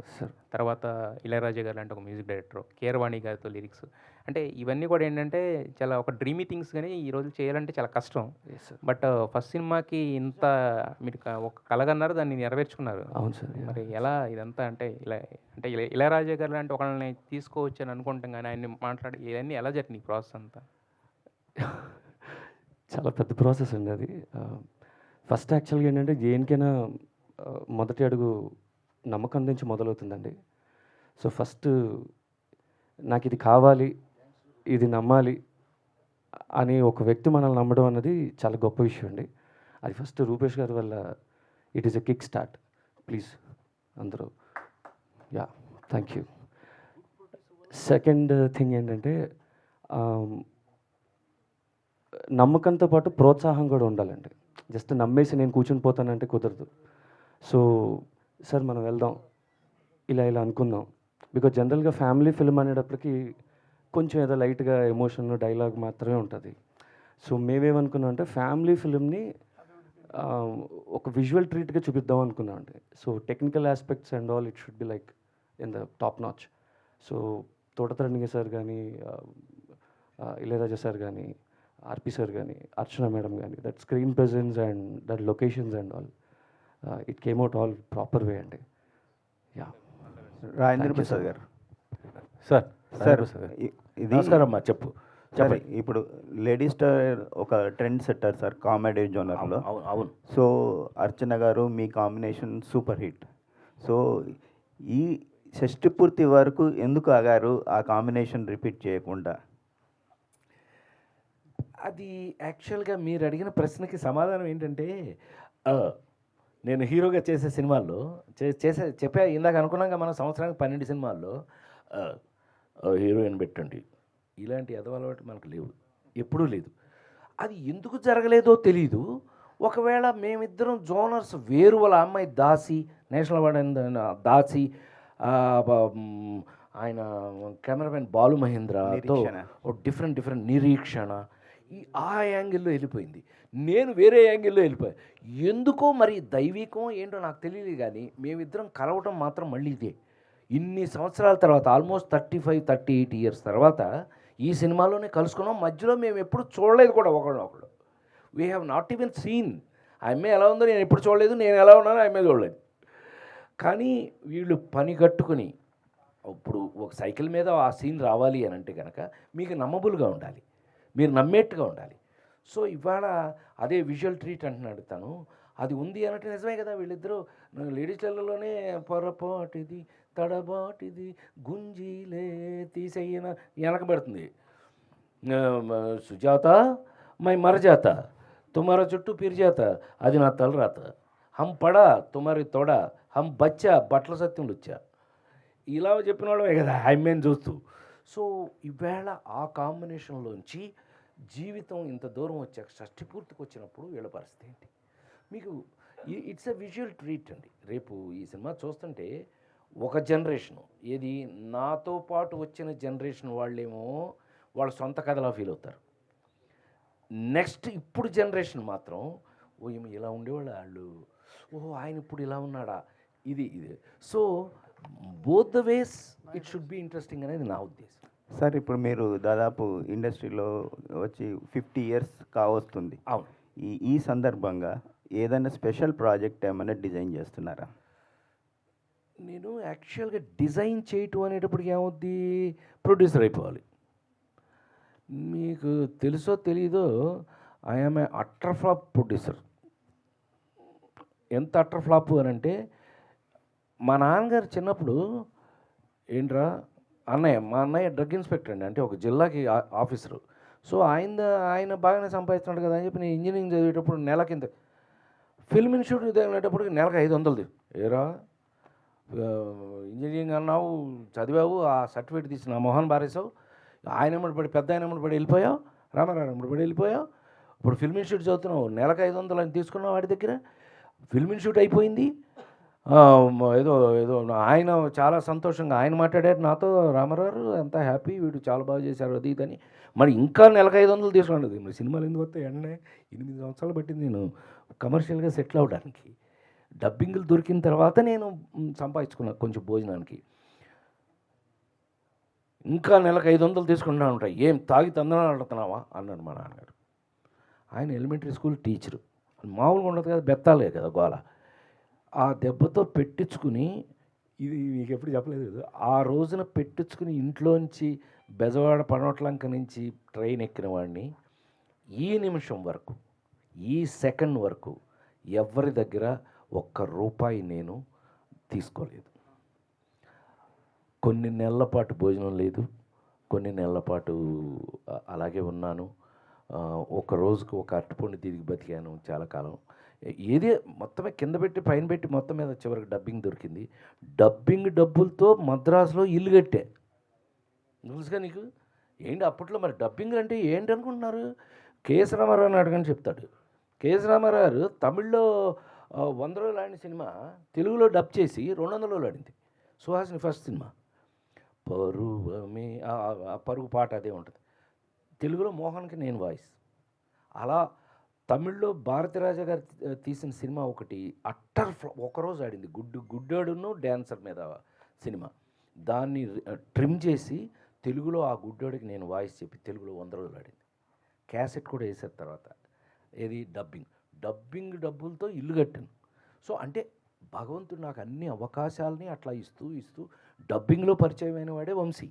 తర్వాత ఇళయరాజా గారు లాంటి ఒక మ్యూజిక్ డైరెక్టర్, కీరవాణి గారితో లిరిక్స్, అంటే ఇవన్నీ కూడా ఏంటంటే చాలా ఒక డ్రీమీ థింగ్స్ కానీ ఈ రోజు చేయాలంటే చాలా కష్టం. బట్ ఫస్ట్ సినిమాకి ఇంత మీరు ఒక కలగన్నారు, దాన్ని నెరవేర్చుకున్నారు. అవును సార్. మరి ఎలా ఇదంతా అంటే ఇళయరాజా గారు లాంటి ఒకళ్ళని తీసుకోవచ్చు అని అనుకుంటాం, కానీ ఆయన్ని మాట్లాడి ఇవన్నీ ఎలా జరిగింది ప్రాసెస్ అంతా? చాలా పెద్ద ప్రాసెస్ అండి అది. ఫస్ట్ యాక్చువల్గా ఏంటంటే దేనికైనా మొదటి అడుగు నమ్మకం నుంచి మొదలవుతుందండి. సో ఫస్ట్ నాకు ఇది కావాలి, ఇది నమ్మాలి అని ఒక వ్యక్తి మనల్ని నమ్మడం అన్నది చాలా గొప్ప విషయం అండి. అది ఫస్ట్ రూపేష్ గారి వల్ల it is a kick start. Please అందరూ yeah thank you. Second thing ఏంటంటే నమ్మకంతో పాటు ప్రోత్సాహం కూడా ఉండాలండి. జస్ట్ నమ్మేసి నేను కూర్చుని పోతానంటే కుదరదు. సో సార్ మనం వెళ్దాం, ఇలా అనుకుందాం. బికాజ్ జనరల్గా ఫ్యామిలీ ఫిల్మ్ అనేటప్పటికి కొంచెం ఏదో లైట్గా ఎమోషన్ డైలాగ్ మాత్రమే ఉంటుంది. సో మేమేమనుకున్నాం అంటే ఫ్యామిలీ ఫిల్మ్ని ఒక విజువల్ ట్రీట్గా చూపిద్దాం అనుకున్నాం అండి. So technical aspects and all it should be like in the top notch. So Thota Tharani sir కానీ, ఇళయరాజా సార్ కానీ, ఆర్పి సార్ కానీ, అర్చన మేడం కానీ, that screen presence and that locations and all it came out all proper way అండి. యా రాజేంద్ర ప్రసాద్ గారు సార్. సార్ ఇది నమస్కారం అమ్మా, చెప్పు. సార్ ఇప్పుడు లేడీ స్టార్ ఒక ట్రెండ్ సెట్టర్ సార్ కామెడీ జోనర్లో. అవును. సో అర్చన గారు మీ కాంబినేషన్ సూపర్ హిట్. సో ఈ షష్టి పూర్తి వరకు ఎందుకు ఆగారు ఆ కాంబినేషన్ రిపీట్ చేయకుండా? అది యాక్చువల్గా మీరు అడిగిన ప్రశ్నకి సమాధానం ఏంటంటే, నేను హీరోగా చేసే సినిమాల్లో చెప్పా ఇందాక అనుకున్నాక మనం సంవత్సరానికి 12 సినిమాల్లో హీరోయిన్ పెట్టండి, ఇలాంటి అలవాటు మనకు లేవు, ఎప్పుడూ లేదు. అది ఎందుకు జరగలేదో తెలీదు. ఒకవేళ మేమిద్దరం జోనర్స్ వేరు, వాళ్ళ అమ్మాయి దాసి, నేషనల్ అవార్డు దాసి, ఆయన కెమెరామెన్ బాలు మహేంద్రతో డిఫరెంట్ నిరీక్షణ, ఆ యాంగిల్లో వెళ్ళిపోయింది. నేను వేరే యాంగిల్లో వెళ్ళిపోయా. ఎందుకో మరి దైవికం ఏంటో నాకు తెలియదు, కానీ మేమిద్దరం కలవటం మాత్రం మళ్ళీ ఇదే. ఇన్ని సంవత్సరాల తర్వాత, ఆల్మోస్ట్ 35-38 ఇయర్స్ తర్వాత ఈ సినిమాలోనే కలుసుకున్నాం. మధ్యలో మేము ఎప్పుడు చూడలేదు కూడా ఒకళ్ళనొకళ్ళు. We have not even scene. ఆ అమ్మాయి ఎలా ఉందో నేను ఎప్పుడు చూడలేదు, నేను ఎలా ఉన్నానో ఆ అమ్మాయి చూడలేదు. కానీ వీళ్ళు పని కట్టుకుని, ఇప్పుడు ఒక సైకిల్ మీద ఆ సీన్ రావాలి అని అంటే కనుక మీకు నమ్మబుల్గా ఉండాలి, మీరు నమ్మేట్టుగా ఉండాలి. సో ఇవాళ అదే విజువల్ ట్రీట్ అంటున్నాడు తను, అది ఉంది అన్నట్టు నిజమే కదా. వీళ్ళిద్దరూ లేడీస్లలోనే పొరపాటిది తడబాటిది గుంజీలే తీసేయన వెనకబడుతుంది. సుజాత మై మరజాత తుమారా చుట్టూ పిరిజాత, అది నా తలరాత. హం పడా తుమారి తోడ, హం బచ్చా బట్టల సత్యం వచ్చా, ఇలా చెప్పిన వాళ్ళమే కదా ఐమెన్ చూస్తూ. సో ఈవేళ ఆ కాంబినేషన్లోంచి జీవితం ఇంత దూరం వచ్చాక షష్టి పూర్తికి వచ్చినప్పుడు వీళ్ళ పరిస్థితి ఏంటి? మీకు ఇట్స్ ఎ విజువల్ ట్రీట్ అండి. రేపు ఈ సినిమా చూస్తుంటే ఒక జనరేషను, ఏది నాతో పాటు వచ్చిన జనరేషన్ వాళ్ళేమో వాళ్ళ సొంత కథలా ఫీల్ అవుతారు. నెక్స్ట్ ఇప్పుడు జనరేషన్ మాత్రం ఓ ఏమో ఇలా ఉండేవాళ్ళు వాళ్ళు, ఓహో ఆయన ఇప్పుడు ఇలా ఉన్నాడా, ఇది. So both the ways it should be interesting అనేది నా ఉద్దేశం. సార్ ఇప్పుడు మీరు దాదాపు ఇండస్ట్రీలో వచ్చి 50 ఇయర్స్ కావస్తుంది. అవును. ఈ సందర్భంగా ఏదైనా స్పెషల్ ప్రాజెక్ట్ ఏమైనా డిజైన్ చేస్తున్నారా? నేను యాక్చువల్గా డిజైన్ చేయటం అనేటప్పటికి ఏమవుద్ది, ప్రొడ్యూసర్ అయిపోవాలి. మీకు తెలుసో తెలీదో, I'm a utter flop producer. ఎంత అట్టర్ ఫ్లాప్ అని అంటే, మా నాన్నగారు చిన్నప్పుడు ఏంట్రా మా అన్నయ్య డ్రగ్ ఇన్స్పెక్టర్ అండి, అంటే ఒక జిల్లాకి ఆఫీసరు. సో ఆయన బాగానే సంపాదిస్తున్నాడు కదా అని చెప్పి నేను ఇంజనీరింగ్ చదివేటప్పుడు నెల కింద ఫిల్మ్ ఇన్స్టిట్యూట్ చదివేటప్పటికి నెలకు 500. ఏరా ఇంజనీరింగ్ అన్నావు, చదివావు, ఆ సర్టిఫికేట్ తీసి నా మొహన్ బారేసావు, ఆయన ఎమ్మడి పడి పెద్ద ఆయన ఎమ్మడి పడి వెళ్ళిపోయావు, రామారావు ఎమ్మడి పడి వెళ్ళిపోయావు. ఇప్పుడు ఫిల్మ్ ఇన్స్టిట్యూట్ చదువుతున్నావు, నెలకు 500 అని తీసుకున్నావు వాడి దగ్గర. ఫిల్మ్ ఇన్స్టిట్యూట్ అయిపోయింది. ఏదో ఏదో ఆయన చాలా సంతోషంగా ఆయన మాట్లాడారు నాతో, రామారావు ఎంత హ్యాపీ, వీడు చాలా బాగా చేశారు అది ఇదని. మరి ఇంకా నెలకు 500 తీసుకున్నది. మరి సినిమాలు ఎందుకు వస్తాయి? 8 సంవత్సరాలు పట్టింది నేను కమర్షియల్గా సెటిల్ అవ్వడానికి. డబ్బింగ్లు దొరికిన తర్వాత నేను సంపాదించుకున్నాను కొంచెం భోజనానికి. ఇంకా నెలకు 500 తీసుకుంటా ఉంటాయి. ఏం తాగి తందనాలు ఆడుతున్నావా అన్నాడు మా నాన్నగారు. ఆయన ఎలిమెంటరీ స్కూల్ టీచరు, మామూలుగా ఉండదు కదా, బెత్తాలే కదా గోల. ఆ దెబ్బతో పెట్టించుకుని, ఇది మీకు ఎప్పుడు చెప్పలేదు కదా, ఆ రోజున పెట్టించుకుని ఇంట్లోంచి బెజవాడ పనోట్లంక నుంచి ట్రైన్ ఎక్కిన వాడిని ఈ నిమిషం వరకు, ఈ సెకండ్ వరకు ఎవరి దగ్గర ₹1 నేను తీసుకోలేదు. కొన్ని నెలల పాటు భోజనం లేదు, కొన్ని నెలల పాటు అలాగే ఉన్నాను. ఒక రోజుకు ఒక అరటిపండు తిరిగి బతికాను చాలా కాలం. ఏదే మొత్తమే కింద పెట్టి పైన పెట్టి మొత్తం మీద చివరికి డబ్బింగ్ దొరికింది. డబ్బింగ్ డబ్బులతో మద్రాసులో ఇల్లు కట్టే. తెలుసుగా నీకు ఏంటి అప్పట్లో మరి డబ్బింగ్ అంటే ఏంటి అనుకుంటున్నారు? కేఎస్ రామారావు అడగని చెప్తాడు. కేఎస్ రామారావు గారు తమిళ్లో 100 రోజులు ఆడిన సినిమా తెలుగులో డబ్ చేసి 200 రోజులు ఆడింది. సుహాసిని ఫస్ట్ సినిమా పరువమే, పరుగు పాట అదే ఉంటుంది. తెలుగులో మోహన్కి నేను వాయిస్. అలా తమిళ్లో భారతిరాజా గారు తీసిన సినిమా ఒకటి అట్టర్ ఒకరోజు ఆడింది, గుడ్డోడును డ్యాన్సర్ మీద సినిమా. దాన్ని ట్రిమ్ చేసి తెలుగులో ఆ గుడ్డోడికి నేను వాయిస్ చెప్పి తెలుగులో 100 రోజులు ఆడింది. క్యాసెట్ కూడా వేసారు తర్వాత. ఏది డబ్బింగ్ డబ్బులతో ఇల్లు కట్టాను. సో అంటే భగవంతుడు నాకు అన్ని అవకాశాలని అట్లా ఇస్తూ డబ్బింగ్లో పరిచయమైన వాడే వంశీ.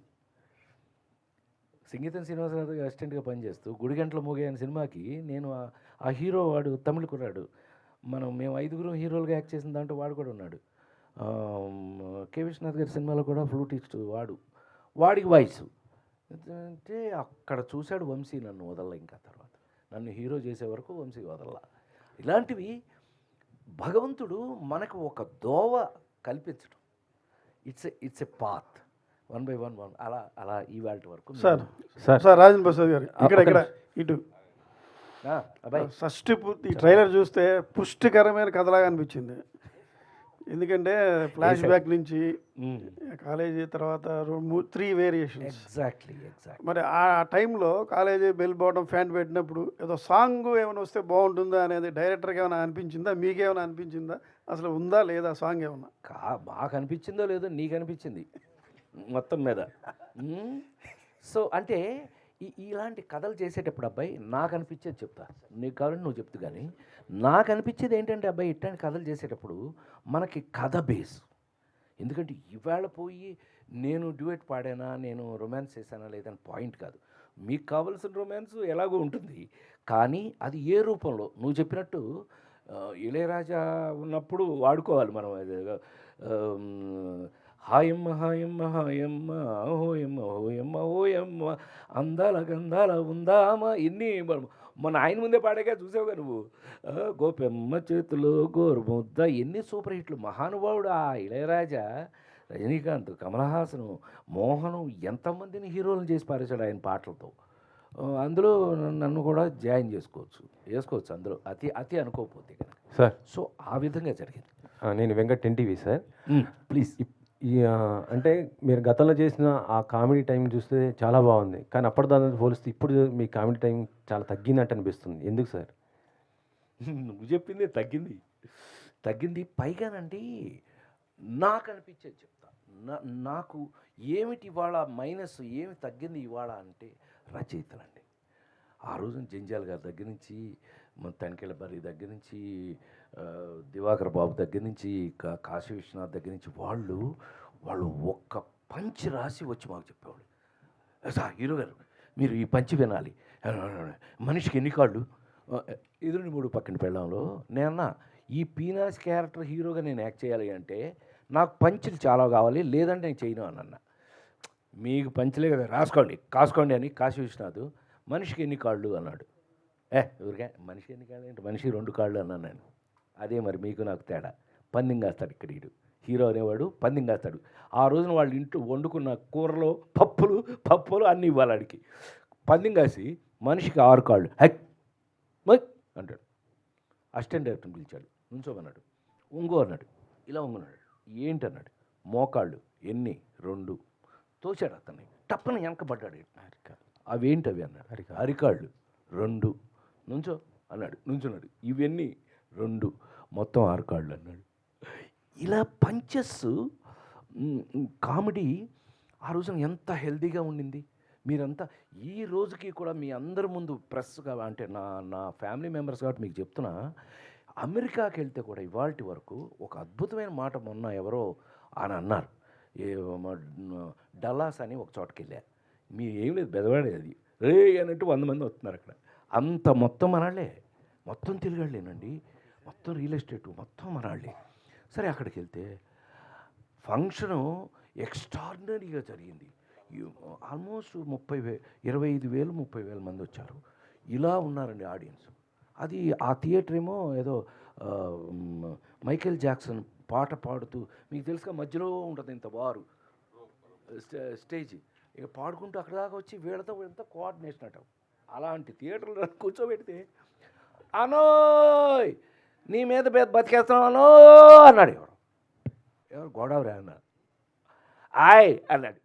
సంగీతం శ్రీనివాసరావు గారు అసిస్టెంట్గా పనిచేస్తూ గుడిగంటల మోగే అనే సినిమాకి నేను ఆ హీరో వాడు తమిళ కుర్రాడు, మేము 5 హీరోలుగా యాక్ట్ చేసిన దాంట్లో వాడు కూడా ఉన్నాడు. కె విశ్వనాథ్ గారి సినిమాలో కూడా ఫ్లూటిస్ట్ వాడికి వాయిస్ అంటే అక్కడ చూశాడు వంశీ. నన్ను వదల, ఇంకా తర్వాత నన్ను హీరో చేసే వరకు వంశీ వదల. ఇలాంటివి భగవంతుడు మనకు ఒక దోవ కల్పించడం. ఇట్స్ ఎ పాత్ 1 by 1 అలా ఇవాళ వరకు. సార్ రాజేంద్ర ప్రసాద్ గారు ఇక్కడ ఇటు అబ్బాయి షష్టి పూర్తి ట్రైలర్ చూస్తే పుష్టికరమైన కథలాగా అనిపించింది. ఎందుకంటే ఫ్లాష్ బ్యాక్ నుంచి కాలేజీ తర్వాత 3 వేరియేషన్స్. ఎగ్జాక్ట్లీ. మరి ఆ టైంలో కాలేజీ బెల్ బాటం ఫ్యాంట్ పెట్టినప్పుడు ఏదో సాంగ్ ఏమైనా వస్తే బాగుంటుందా అనేది డైరెక్టర్కి ఏమైనా అనిపించిందా, మీకేమైనా అనిపించిందా? అసలు ఉందా లేదా సాంగ్ ఏమన్నా? మాకు అనిపించిందో లేదో నీకు అనిపించింది మొత్తం మీద. సో అంటే ఇలాంటి కథలు చేసేటప్పుడు అబ్బాయి నాకు అనిపించేది చెప్తా, నీకు కావాలంటే నువ్వు చెప్తూ. కానీ నాకు అనిపించేది ఏంటంటే అబ్బాయి ఇట్లాంటి కథలు చేసేటప్పుడు మనకి కథ బేస్. ఎందుకంటే ఇవాళ పోయి నేను డ్యూయట్ పాడానా, నేను రొమాన్స్ చేశానా లేదని పాయింట్ కాదు. మీకు కావాల్సిన రొమాన్స్ ఎలాగో ఉంటుంది, కానీ అది ఏ రూపంలో నువ్వు చెప్పినట్టు ఇళయరాజా ఉన్నప్పుడు వాడుకోవాలి మనం. హాయమ్మ హాయమ్మ హాయమ్మ హోయమ్మ హోయమ్మ హోయమ్మ అందాల గంధాల ఉందామా, ఎన్ని మన ఆయన ముందే పాడాగా చూసావుగా నువ్వు. గోపెమ్మ చేతిలో గోరుముద్ద, ఎన్ని సూపర్ హిట్లు. మహానుభావుడు ఆ ఇళయరాజా. రజనీకాంత్, కమల్ హాసను, మోహను ఎంతమందిని హీరోలను చేసి పారేశాడు ఆయన పాటలతో. అందులో నన్ను కూడా జాయిన్ వేసుకోవచ్చు అందులో, అతి అనుకోకపోతే కనుక. సార్ సో ఆ విధంగా జరిగింది. నేను వెంకట్ ఎన్టీవీ సార్. ప్లీజ్. అంటే మీరు గతంలో చేసిన ఆ కామెడీ టైం చూస్తే చాలా బాగుంది, కానీ అప్పటిదాన్ని పోలిస్తే ఇప్పుడు మీ కామెడీ టైం చాలా తగ్గినట్టు అనిపిస్తుంది. ఎందుకు సార్? నువ్వు చెప్పిందే తగ్గింది. పైగానండి నాకు అనిపించేది చెప్తా. నాకు ఏమిటి ఇవాళ మైనస్, ఏమి తగ్గింది ఇవాళ అంటే రచయితలండి. ఆ రోజున జంజాల్ గారి దగ్గర నుంచి, మన తనికెళ్ళ బరి దగ్గర నుంచి, దివాకర్ బాబు దగ్గర నుంచి, కాశీ విశ్వనాథ్ దగ్గర నుంచి వాళ్ళు ఒక్క పంచి రాసి వచ్చి మాకు చెప్పేవాళ్ళు. సార్ హీరో గారు మీరు ఈ పంచి వినాలి, మనిషికి ఎన్ని కాళ్ళు, ఎదురుని 3 పక్కన పెళ్ళంలో. నేనన్నా ఈ పీనాస్ క్యారెక్టర్ హీరోగా నేను యాక్ట్ చేయాలి అంటే నాకు పంచులు చాలా కావాలి, లేదంటే నేను చేయను అని అన్నా. మీకు పంచలే కదా, కాసుకోండి అని కాశీ విశ్వనాథ్ మనిషికి ఎన్ని కాళ్ళు అన్నాడు. ఊరికే మనిషికి ఎన్ని కాళ్ళు అంటే మనిషికి 2 కాళ్ళు అన్నాను నేను. అదే మరి మీకు నాకు తేడా. పందెం కాస్తాడు ఇక్కడ హీరో అనేవాడు పందెం కాస్తాడు. ఆ రోజున వాళ్ళ ఇంట్లో వండుకున్న కూరలో పప్పులు అన్నీ ఇవ్వాలి ఆడికి. పందెం కాసి మనిషికి 6 కాళ్ళు అంటాడు. అసిస్టెంట్ డైరెక్టర్ని పిలిచాడు, నుంచోమన్నాడు. ఒంగు అన్నాడు. ఇలా ఒంగున్నాడు. ఏంటన్నాడు. మోకాళ్ళు ఎన్ని? 2. తోచాడు అతన్ని. టప్పని వెనకబడ్డాడు. అవేంటవి అన్నాడు. అరికాళ్ళు 2. నుంచో అన్నాడు. నుంచున్నాడు. ఇవన్నీ 2, మొత్తం 6 కాళ్ళు అన్నాడు. ఇలా పంచెస్ కామెడీ ఆ రోజున ఎంత హెల్దీగా ఉండింది. మీరంతా ఈ రోజుకి కూడా మీ అందరి ముందు ప్రెస్గా అంటే నా ఫ్యామిలీ మెంబర్స్ కాబట్టి మీకు చెప్తున్నా, అమెరికాకి వెళ్తే కూడా ఇవాల్టి వరకు ఒక అద్భుతమైన మాట మొన్న ఎవరో అని అన్నారు. డల్లాస్ అని ఒక చోటకి వెళ్ళా. మీరు ఏం లేదు, బెదవాడే అది రే అన్నట్టు 100 మంది వస్తున్నారు అక్కడ. అంత మొత్తం మనాళ్ళే, మొత్తం తెలుగాళ్ళేనండి, మొత్తం రియల్ ఎస్టేట్ మొత్తం మనాళ్ళే. సరే అక్కడికి వెళ్తే ఫంక్షను ఎక్స్ట్రాడినరీగా జరిగింది. ఆల్మోస్ట్ 25,000 మంది వచ్చారు. ఇలా ఉన్నారండి ఆడియన్స్. అది ఆ థియేటర్ ఏమో ఏదో మైకేల్ జాక్సన్ పాట పాడుతూ, మీకు తెలుసుగా మధ్యలో ఉంటుంది ఇంత వారు స్టేజ్, ఇక పాడుకుంటూ అక్కడ దాకా వచ్చి వీళ్ళతో కోఆర్డినేషన్ అట. అలాంటి థియేటర్లో కూర్చోబెడితే అనోయ్ నీ మీద బతికేస్తున్నావు అనో అన్నాడు. ఎవరు గోదావరి అన్నారు. ఆయ్ అన్నాడు.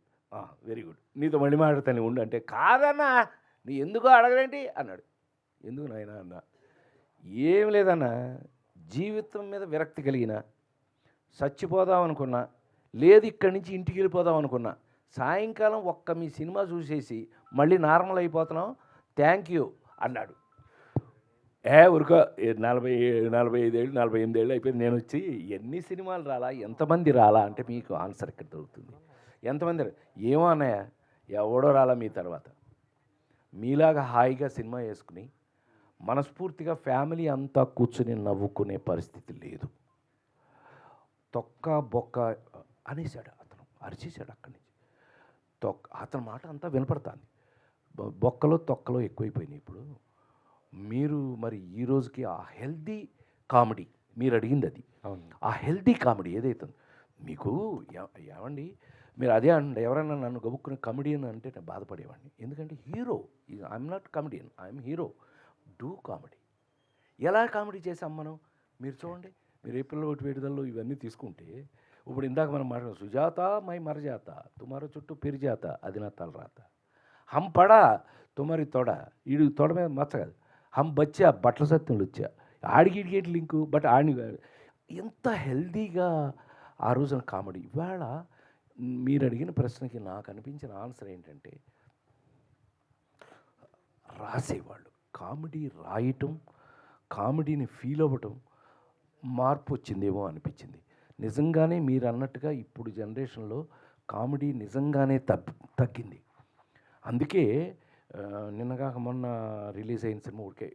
వెరీ గుడ్, నీతో మళ్ళీ మాట్లాడతాను ఉండు అంటే, కాదన్నా నీ ఎందుకో అడగలేంటి అన్నాడు. ఎందుకు నాయనా అన్నా, ఏం లేదన్నా, జీవితం మీద విరక్తి కలిగిన, చచ్చిపోదాం అనుకున్నా, లేదు ఇక్కడి నుంచి ఇంటికి వెళ్ళిపోదాం అనుకున్నా, సాయంకాలం మీ సినిమా చూసేసి మళ్ళీ నార్మల్ అయిపోతున్నాం, థ్యాంక్ యూ అన్నాడు. ఉరుకో 45 ఏళ్ళు 48 ఏళ్ళు అయిపోయింది, నేను వచ్చి ఎన్ని సినిమాలు రాలా, ఎంతమంది రాలా అంటే మీకు ఆన్సర్ ఇక్కడ దొరుకుతుంది. ఎంతమంది ఏమో అన్నయ్య, ఎవడో రాలా మీ తర్వాత. మీలాగా హాయిగా సినిమా వేసుకుని మనస్ఫూర్తిగా ఫ్యామిలీ అంతా కూర్చుని నవ్వుకునే పరిస్థితి లేదు. తొక్క బొక్క అనేసాడు అతను, అరిచేశాడు అక్కడి నుంచి. అతని మాట అంతా వినపడుతుంది. బొక్కలో తొక్కలో ఎక్కువైపోయినాయి ఇప్పుడు. మీరు మరి ఈ రోజుకి ఆ హెల్దీ కామెడీ మీరు అడిగింది, అది ఆ హెల్దీ కామెడీ ఏదైతే మీకు ఏమండి, మీరు అదే అండి, ఎవరైనా నన్ను గబుక్కునే కమెడియన్ అంటే నేను బాధపడేవాడిని. ఎందుకంటే hero, I'm not comedian, I'm hero. Do comedy. ఎలా కామెడీ చేసాం మనం? మీరు చూడండి, మీరు ఏ పిల్ల ఒకటి విడుదలలో ఇవన్నీ తీసుకుంటే, ఇప్పుడు ఇందాక మనం మాట్లాడాం, సుజాత మై మరజాత తుమారో చుట్టూ పెరిజాత అది నా తలరాత, హం పడా తుమారి తొడ, ఈడు తొడ మీద మచ్చ కాదు, హం బచ్చా బట్టల సత్యంలో వచ్చా, ఆడికి లింకు బట్ ఆడిని. ఎంత హెల్దీగా ఆ రోజున కామెడీ. ఇవాళ మీరు అడిగిన ప్రశ్నకి నాకు అనిపించిన ఆన్సర్ ఏంటంటే, రాసేవాళ్ళు కామెడీ రాయటం, కామెడీని ఫీల్ అవ్వటం మార్పు వచ్చిందేమో అనిపించింది. నిజంగానే మీరు అన్నట్టుగా ఇప్పుడు జనరేషన్లో కామెడీ నిజంగానే తగ్గింది. అందుకే నిన్నగాక మొన్న రిలీజ్ అయిన సినిమా, ఊరికే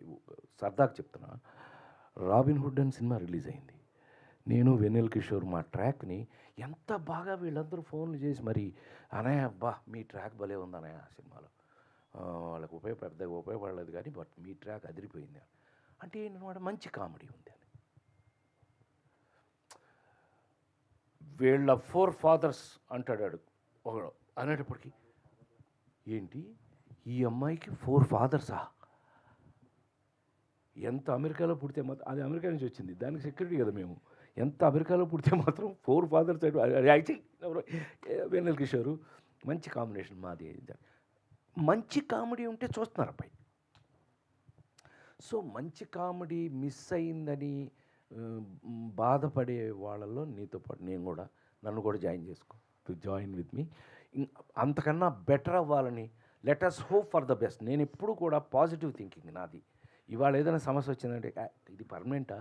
సరదాగా చెప్తున్నా, రాబిన్ హుడ్ అని సినిమా రిలీజ్ అయింది. నేను వెన్నెల కిషోర్ మా ట్రాక్ని ఎంత బాగా వీళ్ళందరూ ఫోన్లు చేసి మరి, అనయ్య అబ్బా మీ ట్రాక్ భలే ఉంది అనయ్య ఆ సినిమాలో, వాళ్ళకు పెద్దగా ఉపయోగపడలేదు కానీ బట్ మీ ట్రాక్ అదిరిపోయింది అంటే ఏంటన్నమాట, మంచి కామెడీ ఉంది అని. వీళ్ళ 4 fathers అంటాడు ఒకడు అనేటప్పటికి, ఏంటి ఈ అమ్మాయికి 4 fathers? ఎంత అమెరికాలో పుడితే మాత్రం, అది అమెరికా నుంచి వచ్చింది, దానికి సెక్యూరిటీ కదా మేము, ఎంత అమెరికాలో పుడితే మాత్రం 4 fathers వెన్నెల కిషోరు మంచి కాంబినేషన్ మాది. మంచి కామెడీ ఉంటే చూస్తున్నారు అబ్బాయి. సో మంచి కామెడీ మిస్ అయిందని బాధపడే వాళ్ళల్లో నీతో పాటు నేను కూడా, నన్ను కూడా జాయిన్ విత్ మీ. అంతకన్నా బెటర్ అవ్వాలని, let us hope for the best. నేను ఎప్పుడు కూడా పాజిటివ్ థింకింగ్ నాది. ఇవాళ ఏదైనా సమస్య వచ్చిందంటే ఇది పర్మనెంటా,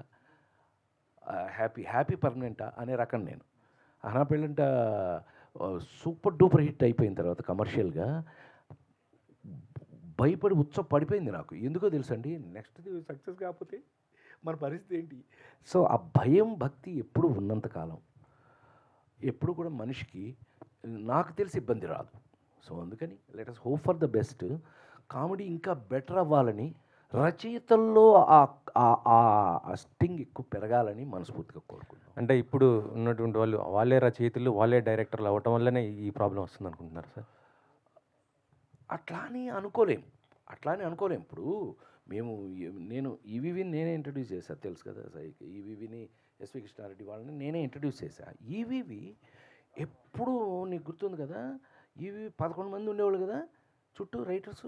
హ్యాపీ పర్మనెంటా అనే రకం నేను. అనా పెళ్ళంట సూపర్ డూపర్ హిట్ అయిపోయిన తర్వాత కమర్షియల్గా భయపడి పడిపోయింది నాకు. ఎందుకో తెలుసండి, నెక్స్ట్ సక్సెస్ కాకపోతే మన పరిస్థితి ఏంటి? సో ఆ భయం భక్తి ఎప్పుడు ఉన్నంతకాలం ఎప్పుడు కూడా మనిషికి నాకు తెలిసి ఇబ్బంది రాదు. సో అందుకని let us hope for the best. Comedy ఇంకా బెటర్ అవ్వాలని రచయితల్లో ఆ స్టింగ్ ఎక్కువ పెరగాలని మనస్ఫూర్తిగా కోరుకుంటున్నాం. అంటే ఇప్పుడు ఉన్నటువంటి వాళ్ళే రచయితలు, వాళ్ళే డైరెక్టర్లు అవ్వటం వల్లనే ఈ ప్రాబ్లం వస్తుంది అనుకుంటున్నారు సార్? అట్లా అని అనుకోలేం. ఇప్పుడు నేను ఈవీవిని నేనే ఇంట్రడ్యూస్ చేశాను, తెలుసు కదా ఈవీవిని, ఎస్వి కృష్ణారెడ్డి వాళ్ళని నేనే ఇంట్రడ్యూస్ చేశాను. ఈవీవి ఎప్పుడు నీకు గుర్తుంది కదా, ఈవీవి 11 మంది ఉండేవాళ్ళు కదా చుట్టూ రైటర్స్.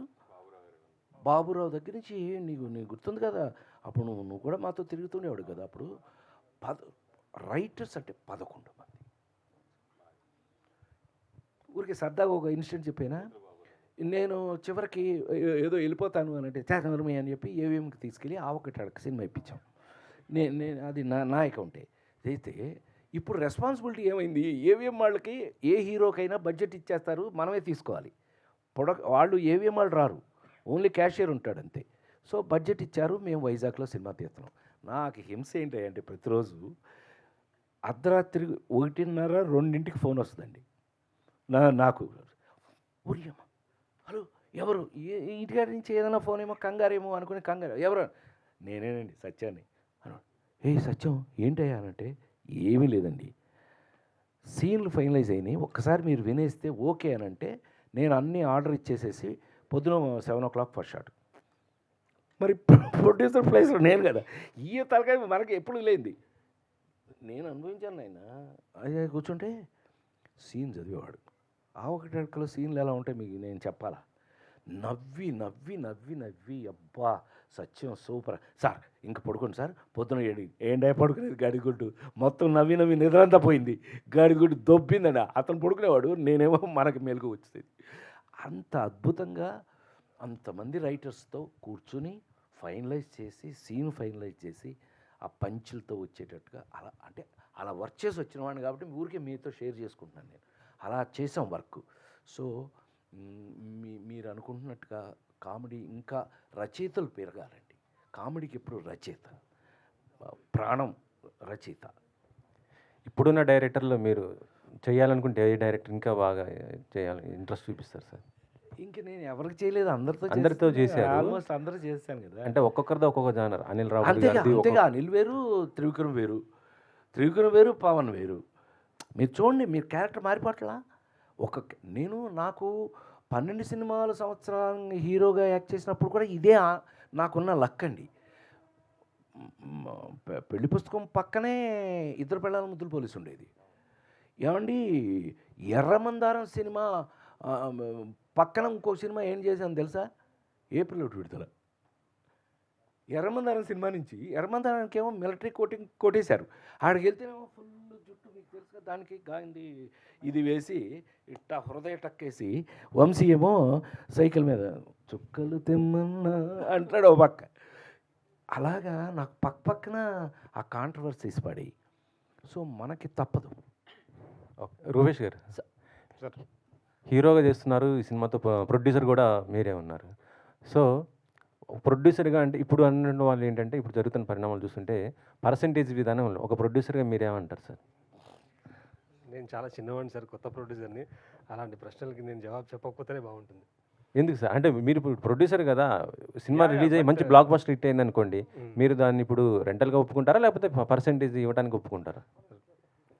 బాబురావు దగ్గర నుంచి నీకు గుర్తుంది కదా, అప్పుడు నువ్వు కూడా మాతో తిరుగుతుండేవాడు కదా. అప్పుడు రైటర్స్ అంటే 11 మంది. ఊరికి సరదాగా ఒక ఇన్సిడెంట్ చెప్పానా, నేను చివరికి ఏదో వెళ్ళిపోతాను అని అంటే చేతనరమి అని చెప్పి ఏవిఎంకి తీసుకెళ్ళి ఆ ఒకటి అడక సినిమా ఇప్పించాం. నేను అది నా అకౌంటే అయితే. ఇప్పుడు రెస్పాన్సిబిలిటీ ఏమైంది, ఏవిఎం వాళ్ళకి ఏ హీరోకైనా బడ్జెట్ ఇచ్చేస్తారు, మనమే తీసుకోవాలి. వాళ్ళు ఏవిఎం వాళ్ళు రారు, ఓన్లీ క్యాషియర్ ఉంటాడు అంతే. సో బడ్జెట్ ఇచ్చారు, మేము వైజాగ్లో సినిమా తీస్తున్నాం. నాకు హింస ఏంటంటే ప్రతిరోజు అర్ధరాత్రి 1:30, 2ంటికి ఫోన్ వస్తుందండి నాకు. ఊరియమ్మ, హలో ఎవరు, ఇంటికాడి నుంచి ఏదైనా ఫోన్ ఏమో, కంగారేమో అనుకుని ఎవరు, నేనేనండి సత్యాన్ని. ఏ సత్యం ఏంటయ్యా అనంటే, ఏమీ లేదండి, సీన్లు ఫైనలైజ్ అయినాయి, ఒక్కసారి మీరు వినేస్తే ఓకే అనంటే నేను అన్నీ ఆర్డర్ ఇచ్చేసేసి పొద్దున 7 o'clock ఫస్ట్ షాట్. మరి ప్రొడ్యూసర్ ప్లేస్లో నేను కదా, ఈ తలకాయ మనకి ఎప్పుడు లేనిది నేను అనుభవించాను. ఆయన అదే కూర్చుంటే సీన్ చదివేవాడు, ఆ ఒకటి అడకలో సీన్లు ఎలా ఉంటాయి మీకు నేను చెప్పాలా, నవ్వి నవ్వి నవ్వి నవ్వి అబ్బా సత్యం సూపర్ సార్, ఇంక పడుకోండి సార్, పొద్దున ఏంటో పడుకునేది గాడిగుడ్డు, మొత్తం నవ్వి నవ్వి నిద్రంతా పోయింది, గాడిగుడ్డు దొబ్బిందండి. అతను పడుకునేవాడు, నేనేమో మనకి మెలుగు వచ్చేది. అంత అద్భుతంగా అంతమంది రైటర్స్తో కూర్చుని ఫైనలైజ్ చేసి, సీన్ ఫైనలైజ్ చేసి, ఆ పంచులతో వచ్చేటట్టుగా అలా వర్క్ చేసి వచ్చిన వాడిని కాబట్టి ఊరికే మీతో షేర్ చేసుకుంటున్నాను నేను. అలా చేసాం వర్క్. సో మీరు అనుకుంటున్నట్టుగా కామెడీ ఇంకా రచయితలు పెరగాలండి. కామెడీకి ఎప్పుడు రచయిత ప్రాణం, రచయిత. ఇప్పుడున్న డైరెక్టర్లో మీరు చేయాలనుకుంటే ఏ డైరెక్టర్ ఇంకా బాగా చేయాలని ఇంట్రెస్ట్ చూపిస్తారు సార్? ఇంక నేను ఎవరికి చేయలేదు, అందరితో చేశారు. ఆల్మోస్ట్ అందరూ చేశాను కదా. అంటే ఒక్కొక్కరిది ఒక్కొక్క జానర్. అనిల్ రావు అంతేగా అనిల్ వేరు, త్రివిక్రమ్ వేరు, పవన్ వేరు. మీరు చూడండి, మీరు క్యారెక్టర్ మారిపోట్లా. నాకు 12 సినిమాల సంవత్సరాన్ని హీరోగా యాక్ట్ చేసినప్పుడు కూడా ఇదే నాకున్న లక్ అండి. పెళ్లి పుస్తకం పక్కనే ఇద్దరు పిల్లల ముద్దులు పోలీసు ఉండేది. ఏమండి, ఎర్రమందారం సినిమా పక్కన ఇంకో సినిమా ఏం చేశాను తెలుసా, ఏప్రిల్ 1 విడుదల. ఎర్రమందారం సినిమా నుంచి ఎర్రమందారానికి ఏమో మిలిటరీ కోటింగ్ కొట్టేశారు. ఆడికి వెళ్తేనేమో ఫుల్ జుట్టు, మీకు తెలుసుగా, దానికి గాంధీ ఇది వేసి ఇట్ట హృదయ టక్కేసి, వంశీ ఏమో సైకిల్ మీద చుక్కలు తెమ్మన్నా అంటాడు ఓ పక్క. అలాగా నాకు పక్కన ఆ కాంట్రవర్సీస్ పడి, సో మనకి తప్పదు. రూపేష్ గారు సార్, హీరోగా చేస్తున్నారు ఈ సినిమాతో, ప్రొడ్యూసర్ కూడా మీరే ఉన్నారు. సో ప్రొడ్యూసర్గా అంటే ఇప్పుడు అన్న వాళ్ళు ఏంటంటే, ఇప్పుడు జరుగుతున్న పరిణామాలు చూస్తుంటే పర్సంటేజ్ విధానం ఒక ప్రొడ్యూసర్గా మీరేమంటారు సార్? నేను చాలా చిన్నవాడిని సార్, కొత్త ప్రొడ్యూసర్ని. అలాంటి ప్రశ్నలకి నేను జవాబు చెప్పకపోతేనే బాగుంటుంది. ఎందుకు సార్? అంటే మీరు ఇప్పుడు ప్రొడ్యూసర్ కదా, సినిమా రిలీజ్ అయ్యి మంచి బ్లాక్ బస్టర్ హిట్ అయింది అనుకోండి, మీరు దాన్ని ఇప్పుడు రెంటల్గా ఒప్పుకుంటారా, లేకపోతే పర్సంటేజ్ ఇవ్వడానికి ఒప్పుకుంటారా?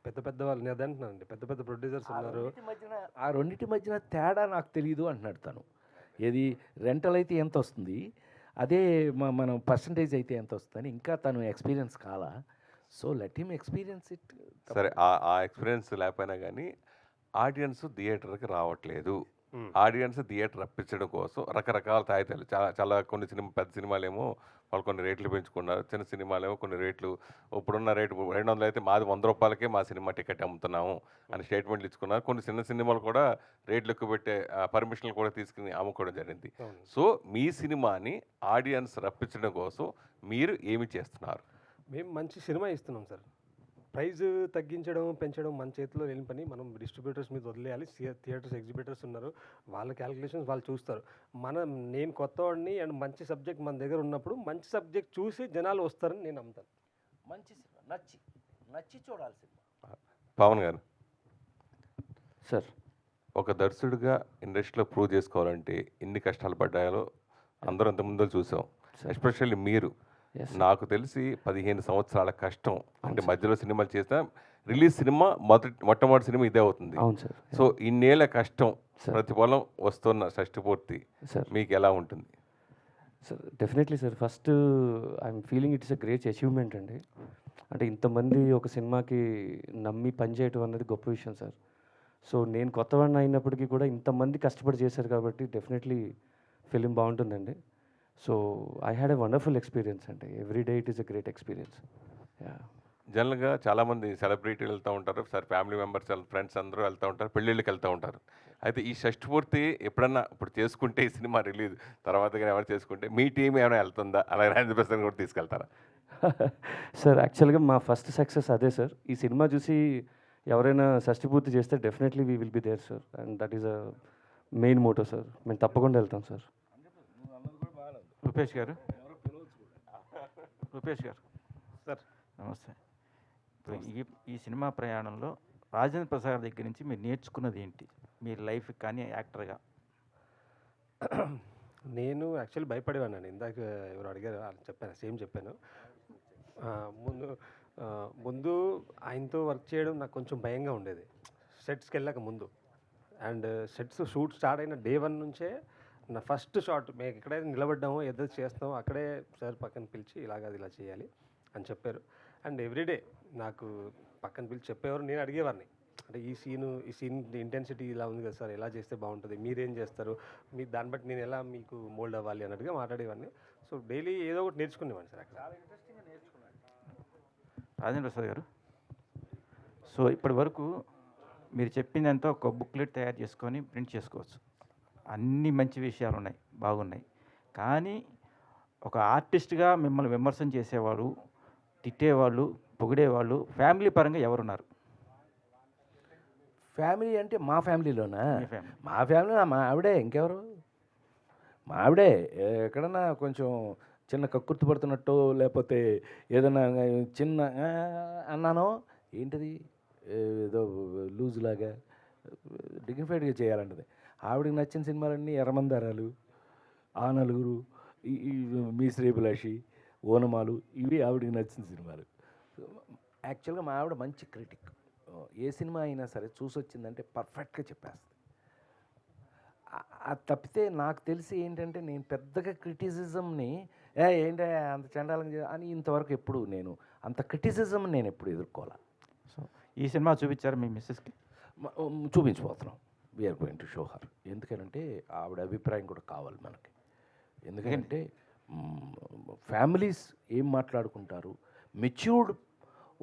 పెద్ద వాళ్ళు నేను అదే అంటున్నానండి, పెద్ద ప్రొడ్యూసర్స్ ఉన్నారు. ఆ రెండింటి మధ్యన తేడా నాకు తెలియదు అంటున్నాడు తను. ఏది రెంటల్ అయితే ఎంత వస్తుంది, అదే మనం పర్సంటేజ్ అయితే ఎంత వస్తుందని ఇంకా తను ఎక్స్పీరియన్స్ కాలా. So let him experience it. సరే, ఆ ఎక్స్పీరియన్స్ లేకపోయినా కానీ ఆడియన్స్ థియేటర్కి రావట్లేదు. ఆడియన్స్ థియేటర్ రప్పించడం కోసం రకరకాల తాయితాలు, చాలా కొన్ని పెద్ద సినిమాలేమో వాళ్ళు కొన్ని రేట్లు పెంచుకున్నారు, చిన్న సినిమాలేమో కొన్ని రేట్లు, ఇప్పుడున్న రేటు 200 అయితే మాది 100 రూపాయలకే మా సినిమా టికెట్ అమ్ముతున్నాము అని స్టేట్మెంట్లు ఇచ్చుకున్నారు. కొన్ని చిన్న సినిమాలు కూడా రేట్లు ఎక్కువ పెట్టే పర్మిషన్లు కూడా తీసుకుని అమ్ముకోవడం జరిగింది. సో మీ సినిమాని ఆడియన్స్ రప్పించడం కోసం మీరు ఏమి చేస్తున్నారు? మేము మంచి సినిమా ఇస్తున్నాం సార్. ప్రైజ్ తగ్గించడం, పెంచడం మన చేతిలో లేని పని. మనం డిస్ట్రిబ్యూటర్స్ మీద వదిలేయాలి. థియేటర్స్ ఎగ్జిబిటర్స్ ఉన్నారు, వాళ్ళ క్యాలిక్యులేషన్స్ వాళ్ళు చూస్తారు. నేను కొత్తవాడిని అండ్ మంచి సబ్జెక్ట్ మన దగ్గర ఉన్నప్పుడు మంచి సబ్జెక్ట్ చూసి జనాలు వస్తారని నేను నమ్ముతాను. మంచి సినిమా నచ్చి చూడాలి సినిమా. పవన్ గారు సార్, ఒక దర్శకుడిగా ఇండస్ట్రీలో ప్రూవ్ చేసుకోవాలంటే ఎన్ని కష్టాలు పడ్డాయో అందరూ అంతకుముందు చూసాం. ఎస్పెషల్లీ మీరు. Yes, నాకు తెలిసి 15 సంవత్సరాల కష్టం, అంటే sir. మధ్యలో సినిమాలు చేసిన రిలీజ్ సినిమా మొట్టమొదటి సినిమా ఇదే అవుతుంది. అవును సార్. సో ఇన్నేళ్ల కష్టం Sir. ప్రతిఫలం వస్తున్న షష్టిపూర్తి సార్ మీకు ఎలా ఉంటుంది? Sir definitely sir, first I'm feeling it's a great achievement అండి. అంటే ఇంతమంది ఒక సినిమాకి నమ్మి పనిచేయటం అన్నది గొప్ప విషయం సార్. సో నేను కొత్తవాడిని అయినప్పటికీ కూడా ఇంతమంది కష్టపడి చేశారు కాబట్టి డెఫినెట్లీ ఫిలిం బాగుంటుందండి. So I had a wonderful experience అండి. Every day it is a great experience. Yeah. జనరల్గా చాలామంది సెలబ్రిటీలు వెళ్తూ ఉంటారు, సార్ ఫ్యామిలీ మెంబర్స్ ఫ్రెండ్స్ అందరూ వెళ్తూ ఉంటారు, పెళ్ళిళ్ళకి వెళ్తూ ఉంటారు. అయితే ఈ షష్టిపూర్తి ఎప్పుడన్నా ఇప్పుడు చేసుకుంటే ఈ సినిమా రిలీజ్ తర్వాత కానీ ఎవరు చేసుకుంటే మీ టీం ఏమైనా వెళ్తుందా? అలాగే రాజేంద్ర ప్రసాద్ కూడా తీసుకెళ్తారా? సార్ యాక్చువల్గా మా ఫస్ట్ సక్సెస్ అదే సార్. ఈ సినిమా చూసి ఎవరైనా షష్టిపూర్తి చేస్తే definitely we will be there sir, and that is a main motto sir. మేము తప్పకుండా వెళ్తాం సార్. రూపేష్ గారు, రూపేష్ గారు సార్ నమస్తే. ఇప్పుడు ఈ సినిమా ప్రయాణంలో రాజేంద్ర ప్రసాద్ దగ్గర నుంచి మీరు నేర్చుకున్నది ఏంటి మీ లైఫ్ కానీ యాక్టర్గా? నేను యాక్చువల్లీ భయపడేవాడిని. ఇందాక ఎవరు అడిగారు చెప్పాను, సేమ్ చెప్పాను. ముందు ముందు ఆయనతో వర్క్ చేయడం నాకు కొంచెం భయంగా ఉండేది సెట్స్కి వెళ్ళాక ముందు. అండ్ సెట్స్ షూట్ స్టార్ట్ అయిన డే 1 నుంచే నా ఫస్ట్ షాట్ మేము ఎక్కడైతే నిలబడ్డామో ఏదో చేస్తామో అక్కడే సార్ పక్కన పిలిచి ఇలాగ ఇలా చేయాలి అని చెప్పారు. అండ్ ఎవ్రీడే నాకు పక్కన పిలిచి చెప్పేవారు, నేను అడిగేవాడిని. అంటే ఈ సీన్ ఇంటెన్సిటీ ఇలా ఉంది కదా సార్, ఎలా చేస్తే బాగుంటుంది, మీరేం చేస్తారు, మీ దాన్ని బట్టి నేను ఎలా మీకు మోల్డ్ అవ్వాలి అన్నట్టుగా మాట్లాడేవాడిని. సో డైలీ ఏదో ఒకటి నేర్చుకునేవాడిని సార్ అక్కడ. రాజేంద్ర ప్రసాద్ గారు, సో ఇప్పటి వరకు మీరు చెప్పిందంతా ఒక బుక్లెట్ తయారు చేసుకొని ప్రింట్ చేసుకోవచ్చు. అన్ని మంచి విషయాలు ఉన్నాయి, బాగున్నాయి. కానీ ఒక ఆర్టిస్ట్గా మిమ్మల్ని విమర్శన చేసేవాళ్ళు, తిట్టేవాళ్ళు, పొగిడేవాళ్ళు ఫ్యామిలీ పరంగా ఎవరున్నారు? ఫ్యామిలీ అంటే మా ఫ్యామిలీలోనా? మీ ఫ్యామిలీ. మా ఫ్యామిలీలో మా ఆవిడే, ఇంకెవరు? మా ఆవిడే. ఎక్కడన్నా కొంచెం చిన్న కక్కుర్తి పడుతున్నట్టు లేకపోతే ఏదైనా చిన్న అన్నానో ఏంటిది ఏదో లూజ్ లాగా డిగ్నిఫైడ్గా చేయాలంటది. ఆవిడకి నచ్చిన సినిమాలన్నీ ఎర్రమందారాలు, ఆ నలుగురు, ఈ మీ శ్రీభిలాషి, ఓనమాలు, ఇవి ఆవిడకి నచ్చిన సినిమాలు. యాక్చువల్గా మా ఆవిడ మంచి క్రిటిక్. ఏ సినిమా అయినా సరే చూసి వచ్చిందంటే పర్ఫెక్ట్గా చెప్పేస్తుంది. అది తప్పితే నాకు తెలిసి ఏంటంటే నేను పెద్దగా క్రిటిసిజంని ఏంటి అంత చండాలంగా అని ఇంతవరకు ఎప్పుడు నేను అంత క్రిటిసిజం నేను ఎప్పుడు ఎదుర్కోవాలి. సో ఈ సినిమా చూపించారు మీ మిస్సెస్కి? చూపించబోతున్నాం. We're going to show her. ఎందుకంటే ఆవిడ అభిప్రాయం కూడా కావాలి మనకి. ఎందుకంటే ఫ్యామిలీస్ ఏం మాట్లాడుకుంటారు, మెచ్యూర్డ్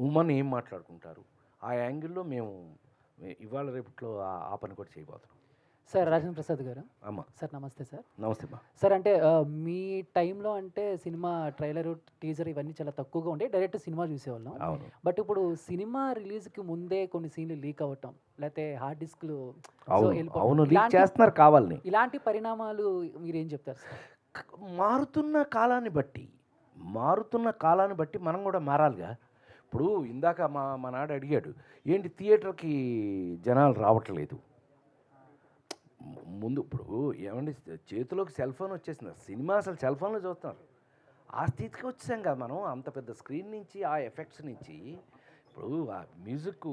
ఉమెన్ ఏం మాట్లాడుకుంటారు, ఆ యాంగిల్లో మేము ఇవాళ రేపట్లో ఆ పని కూడా చేయబోతున్నాం. సార్ రాజేంద్ర ప్రసాద్ గారు. అమ్మా సార్ నమస్తే సార్. నమస్తే అమ్మా. సార్ అంటే మీ టైంలో అంటే సినిమా ట్రైలర్ టీజర్ ఇవన్నీ చాలా తక్కువగా ఉండే, డైరెక్ట్ సినిమా చూసేవాళ్ళం. అవును. బట్ ఇప్పుడు సినిమా రిలీజ్కి ముందే కొన్ని సీన్లు లీక్ అవ్వటం, లేకపోతే హార్డ్ డిస్క్లు అవును లీక్ చేస్తున్నారు కావాలని. ఇలాంటి పరిణామాలు మీరు ఏం చెప్తారు సార్? మారుతున్న కాలాన్ని బట్టి మనం కూడా మారాలిగా. ఇప్పుడు ఇందాక మా నాడు అడిగాడు, ఏంటి థియేటర్కి జనాలు రావట్లేదు. ముందు ఇప్పుడు ఏమండి చేతిలోకి సెల్ ఫోన్ వచ్చేసింది, సినిమా అసలు సెల్ ఫోన్లో చూస్తున్నారు. ఆ స్థితికి వచ్చేసాం కదా మనం. అంత పెద్ద స్క్రీన్ నుంచి ఆ ఎఫెక్ట్స్ నుంచి ఇప్పుడు ఆ మ్యూజిక్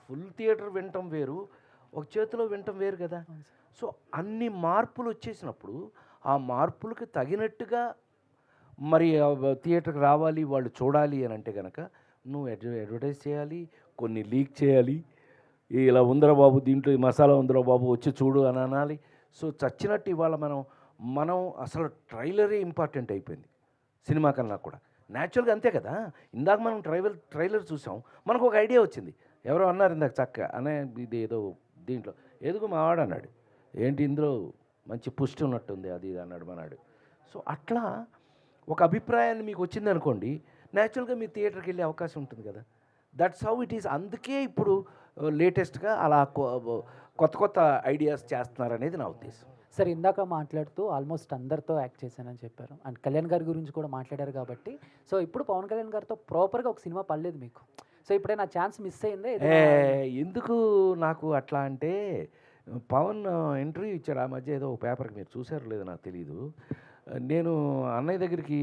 ఫుల్ థియేటర్ వినటం వేరు, ఒక చేతిలో వినటం వేరు కదా. సో అన్ని మార్పులు వచ్చేసినప్పుడు ఆ మార్పులకు తగినట్టుగా మరి థియేటర్కి రావాలి, వాళ్ళు చూడాలి అని అంటే కనుక నువ్వు అడ్వర్టైజ్ చేయాలి, కొన్ని లీక్ చేయాలి. ఇలా ఉందరా బాబు, దీంట్లో మసాలా ఉందరా బాబు, వచ్చి చూడు అని అనాలి. సో చచ్చినట్టు ఇవాళ మనం అసలు ట్రైలరే ఇంపార్టెంట్ అయిపోయింది సినిమా కన్నా కూడా. న్యాచురల్గా అంతే కదా. ఇందాక మనం ట్రైలర్ చూసాం, మనకు ఒక ఐడియా వచ్చింది. ఎవరో అన్నారు ఇందాక చక్క అనే ఇది ఏదో దీంట్లో ఏదో మావాడు అన్నాడు, ఏంటి ఇందులో మంచి పుష్టి ఉన్నట్టుంది అది ఇది అన్నాడు మనాడు. సో అట్లా ఒక అభిప్రాయాన్ని మీకు వచ్చింది అనుకోండి, న్యాచురల్గా మీ థియేటర్కి వెళ్ళే అవకాశం ఉంటుంది కదా. That's how it is. అందుకే ఇప్పుడు లేటెస్ట్గా అలా కొత్త ఐడియాస్ చేస్తున్నారనేది నా ఉద్దేశం. సార్ ఇందాక మాట్లాడుతూ ఆల్మోస్ట్ అందరితో యాక్ట్ చేశానని చెప్పారు, అండ్ కళ్యాణ్ గారి గురించి కూడా మాట్లాడారు కాబట్టి. సో ఇప్పుడు పవన్ కళ్యాణ్ గారితో ప్రాపర్గా ఒక సినిమా పడలేదు మీకు. సో ఇప్పుడైనా ఛాన్స్ మిస్ అయిందే? ఎందుకు నాకు అట్లా అంటే, పవన్ ఇంటర్వ్యూ ఇచ్చాడు ఆ మధ్య ఏదో పేపర్కి, మీరు చూసారో లేదో నాకు తెలీదు. నేను అన్నయ్య దగ్గరికి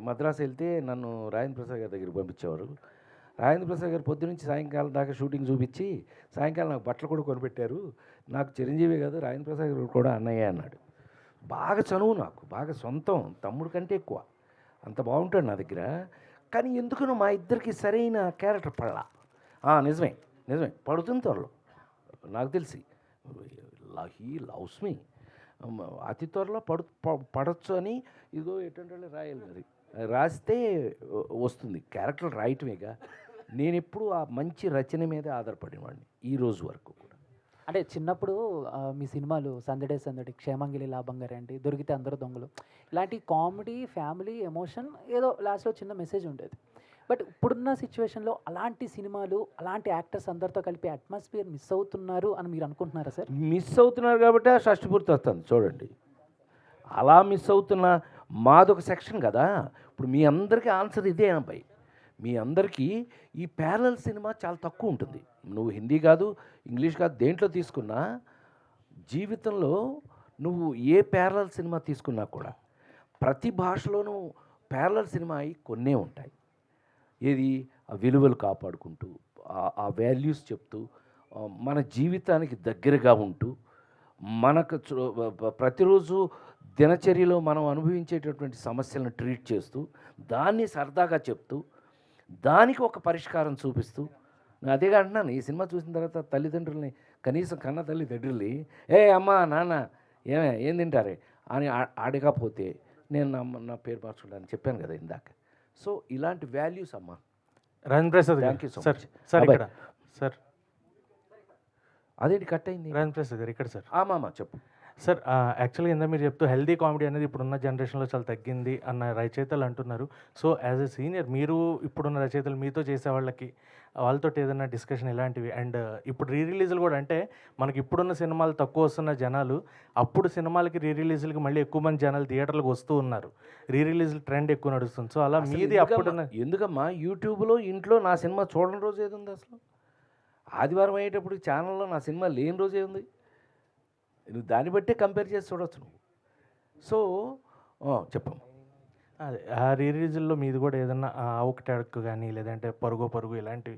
మద్రాసు వెళ్తే నన్ను రాజేంద్ర ప్రసాద్ గారి దగ్గరికి పంపించేవారు. రాజేంద్ర ప్రసాద్ గారు పొద్దునుంచి సాయంకాలం దాకా షూటింగ్ చూపించి సాయంకాలం నాకు బట్టలు కూడా కొనిపెట్టారు. నాకు చిరంజీవి కాదు రాజేంద్ర ప్రసాద్ గారు కూడా అన్నయ్య అన్నాడు. బాగా చనువు, నాకు బాగా సొంతం, తమ్ముడు కంటే ఎక్కువ, అంత బాగుంటాడు నా దగ్గర. కానీ ఎందుకనో మా ఇద్దరికి సరైన క్యారెక్టర్ పడలా. నిజమే నిజమే పడుతుంది త్వరలో, నాకు తెలిసి హీ లవ్స్ మీ, అతి త్వరలో పడచ్చు అని ఇదిగో ఎటువంటి రాయాలి, మరి రాస్తే వస్తుంది. క్యారెక్టర్ రాయటమేగా, నేను ఎప్పుడు ఆ మంచి రచన మీదే ఆధారపడినవాడిని ఈ రోజు వరకు కూడా. అంటే చిన్నప్పుడు మీ సినిమాలు సందడే సందడి, క్షేమంగిలి లాభంగారండి, దొరికితే అందరూ దొంగలు, ఇలాంటి కామెడీ, ఫ్యామిలీ, ఎమోషన్, ఏదో లాస్ట్లో చిన్న మెసేజ్ ఉండేది. బట్ ఇప్పుడున్న సిచ్యువేషన్లో అలాంటి సినిమాలు, అలాంటి యాక్టర్స్ అందరితో కలిపి అట్మాస్ఫియర్ మిస్ అవుతున్నారు అని మీరు అనుకుంటున్నారా సార్? మిస్ అవుతున్నారు కాబట్టి ఆ షష్టిపూర్తి వస్తుంది చూడండి. అలా మిస్ అవుతున్న మాదొక సెక్షన్ కదా. ఇప్పుడు మీ అందరికీ ఆన్సర్ ఇదే అబ్బాయి. మీ అందరికీ ఈ ప్యారలల్ సినిమా చాలా తక్కువ ఉంటుంది. నువ్వు హిందీ కాదు, ఇంగ్లీష్ కాదు, దేంట్లో తీసుకున్నా జీవితంలో నువ్వు ఏ ప్యారలల్ సినిమా తీసుకున్నా కూడా ప్రతి భాషలోనూ ప్యారలల్ సినిమా అయి కొన్నే ఉంటాయి. ఏది ఆ విలువలు కాపాడుకుంటూ, ఆ వాల్యూస్ చెప్తూ, మన జీవితానికి దగ్గరగా ఉంటూ, మనకు ప్రతిరోజు దినచర్యలో మనం అనుభవించేటటువంటి సమస్యలను ట్రీట్ చేస్తూ, దాన్ని సరదాగా చెప్తూ, దానికి ఒక పరిష్కారం చూపిస్తూ. అదేగా అంటున్నాను, ఈ సినిమా చూసిన తర్వాత తల్లిదండ్రుల్ని, కనీసం కన్న తల్లిదండ్రుల్ని అమ్మ నాన్న ఏం తింటారే అని అడగకపోతే నేను నా పేరు మార్చుకుంటాను చెప్పాను కదా ఇందాక. సో ఇలాంటి వాల్యూస్ అమ్మా. Rajendra Prasad thank you so sir. Much. Sir ఇక్కడ సార్, అదేంటి కట్ అయింది? రాజేంద్ర ప్రసాద్ గారు ఇక్కడ సార్. మామ చెప్పు సార్. యాక్చువల్గా ఇందా మీరు చెప్తూ హెల్దీ కామెడీ అనేది ఇప్పుడున్న జనరేషన్లో చాలా తగ్గింది అన్న రచయితలు అంటున్నారు. సో యాజ్ ఎ సీనియర్ మీరు ఇప్పుడున్న రచయితలు మీతో చేసే వాళ్ళకి వాళ్ళతో ఏదైనా డిస్కషన్ ఇలాంటివి, అండ్ ఇప్పుడు రీ రిలీజులు కూడా, అంటే మనకి ఇప్పుడున్న సినిమాలు తక్కువ వస్తున్న జనాలు అప్పుడు సినిమాలకి రీ రిలీజులకి మళ్ళీ ఎక్కువ మంది జనాలు థియేటర్లకు వస్తూ ఉన్నారు. రీ రిలీజుల ట్రెండ్ ఎక్కువ నడుస్తుంది. సో అలా మీది అప్పుడున్న ఎందుకమ్మా యూట్యూబ్లో ఇంట్లో నా సినిమా చూడని రోజు ఏది ఉంది అసలు? ఆదివారం అయ్యేటప్పుడు ఛానల్లో నా సినిమా లేని రోజు ఏముంది? నువ్వు దాన్ని బట్టే కంపేర్ చేసి చూడవచ్చు నువ్వు. సో చెప్పమ్మా. అదే ఆ రీ రిలీజుల్లో మీది కూడా ఏదన్నా ఒకటి అడుక్కు కానీ, లేదంటే పరుగు ఇలాంటివి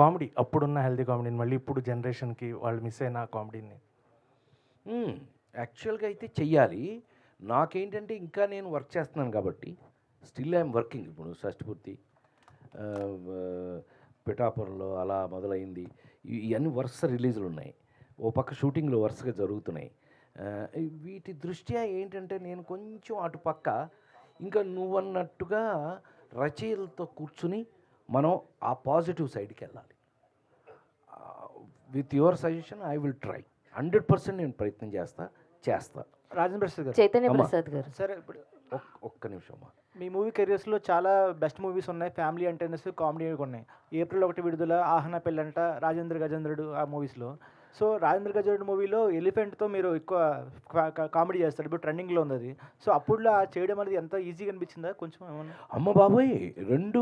కామెడీ, అప్పుడున్న హెల్దీ కామెడీని మళ్ళీ ఇప్పుడు జనరేషన్కి వాళ్ళు మిస్ అయిన కామెడీని యాక్చువల్గా అయితే చెయ్యాలి. నాకేంటంటే ఇంకా నేను వర్క్ చేస్తున్నాను కాబట్టి స్టిల్ ఐఎమ్ వర్కింగ్. ఇప్పుడు షష్టిపూర్తి, పిఠాపురంలో అలా మొదలైంది. ఇవన్నీ వరుస రిలీజులు ఉన్నాయి. ఓ పక్క షూటింగ్లు వరుసగా జరుగుతున్నాయి. వీటి దృష్ట్యా ఏంటంటే నేను కొంచెం అటుపక్క ఇంకా నువ్వన్నట్టుగా రచయితలతో కూర్చుని మనం ఆ పాజిటివ్ సైడ్కి వెళ్ళాలి. With your suggestion I will try 100%. నేను ప్రయత్నం చేస్తా. రాజేంద్ర ప్రసాద్ గారు, చైతన్య ప్రసాద్ గారు సార్ ఇప్పుడు ఒక్క నిమిషం అమ్మా. మీ మూవీ కెరియర్స్లో చాలా బెస్ట్ మూవీస్ ఉన్నాయి, ఫ్యామిలీ ఎంటర్టైనర్స్, కామెడీ ఉన్నాయి. ఏప్రిల్ 1 విడుదల, ఆహన పెళ్ళంట, రాజేంద్ర గజేంద్రుడు ఆ మూవీస్లో. సో రాజేంద్ర గజేంద్రుడు మూవీలో ఎలిఫెంట్తో మీరు ఎక్కువ కామెడీ చేస్తారు, ఇప్పుడు ట్రెండింగ్లో ఉంది అది. సో అప్పుడులో చేయడం అనేది ఎంత ఈజీగా అనిపించిందా కొంచెం ఏమన్నా? అమ్మ బాబోయ్, రెండు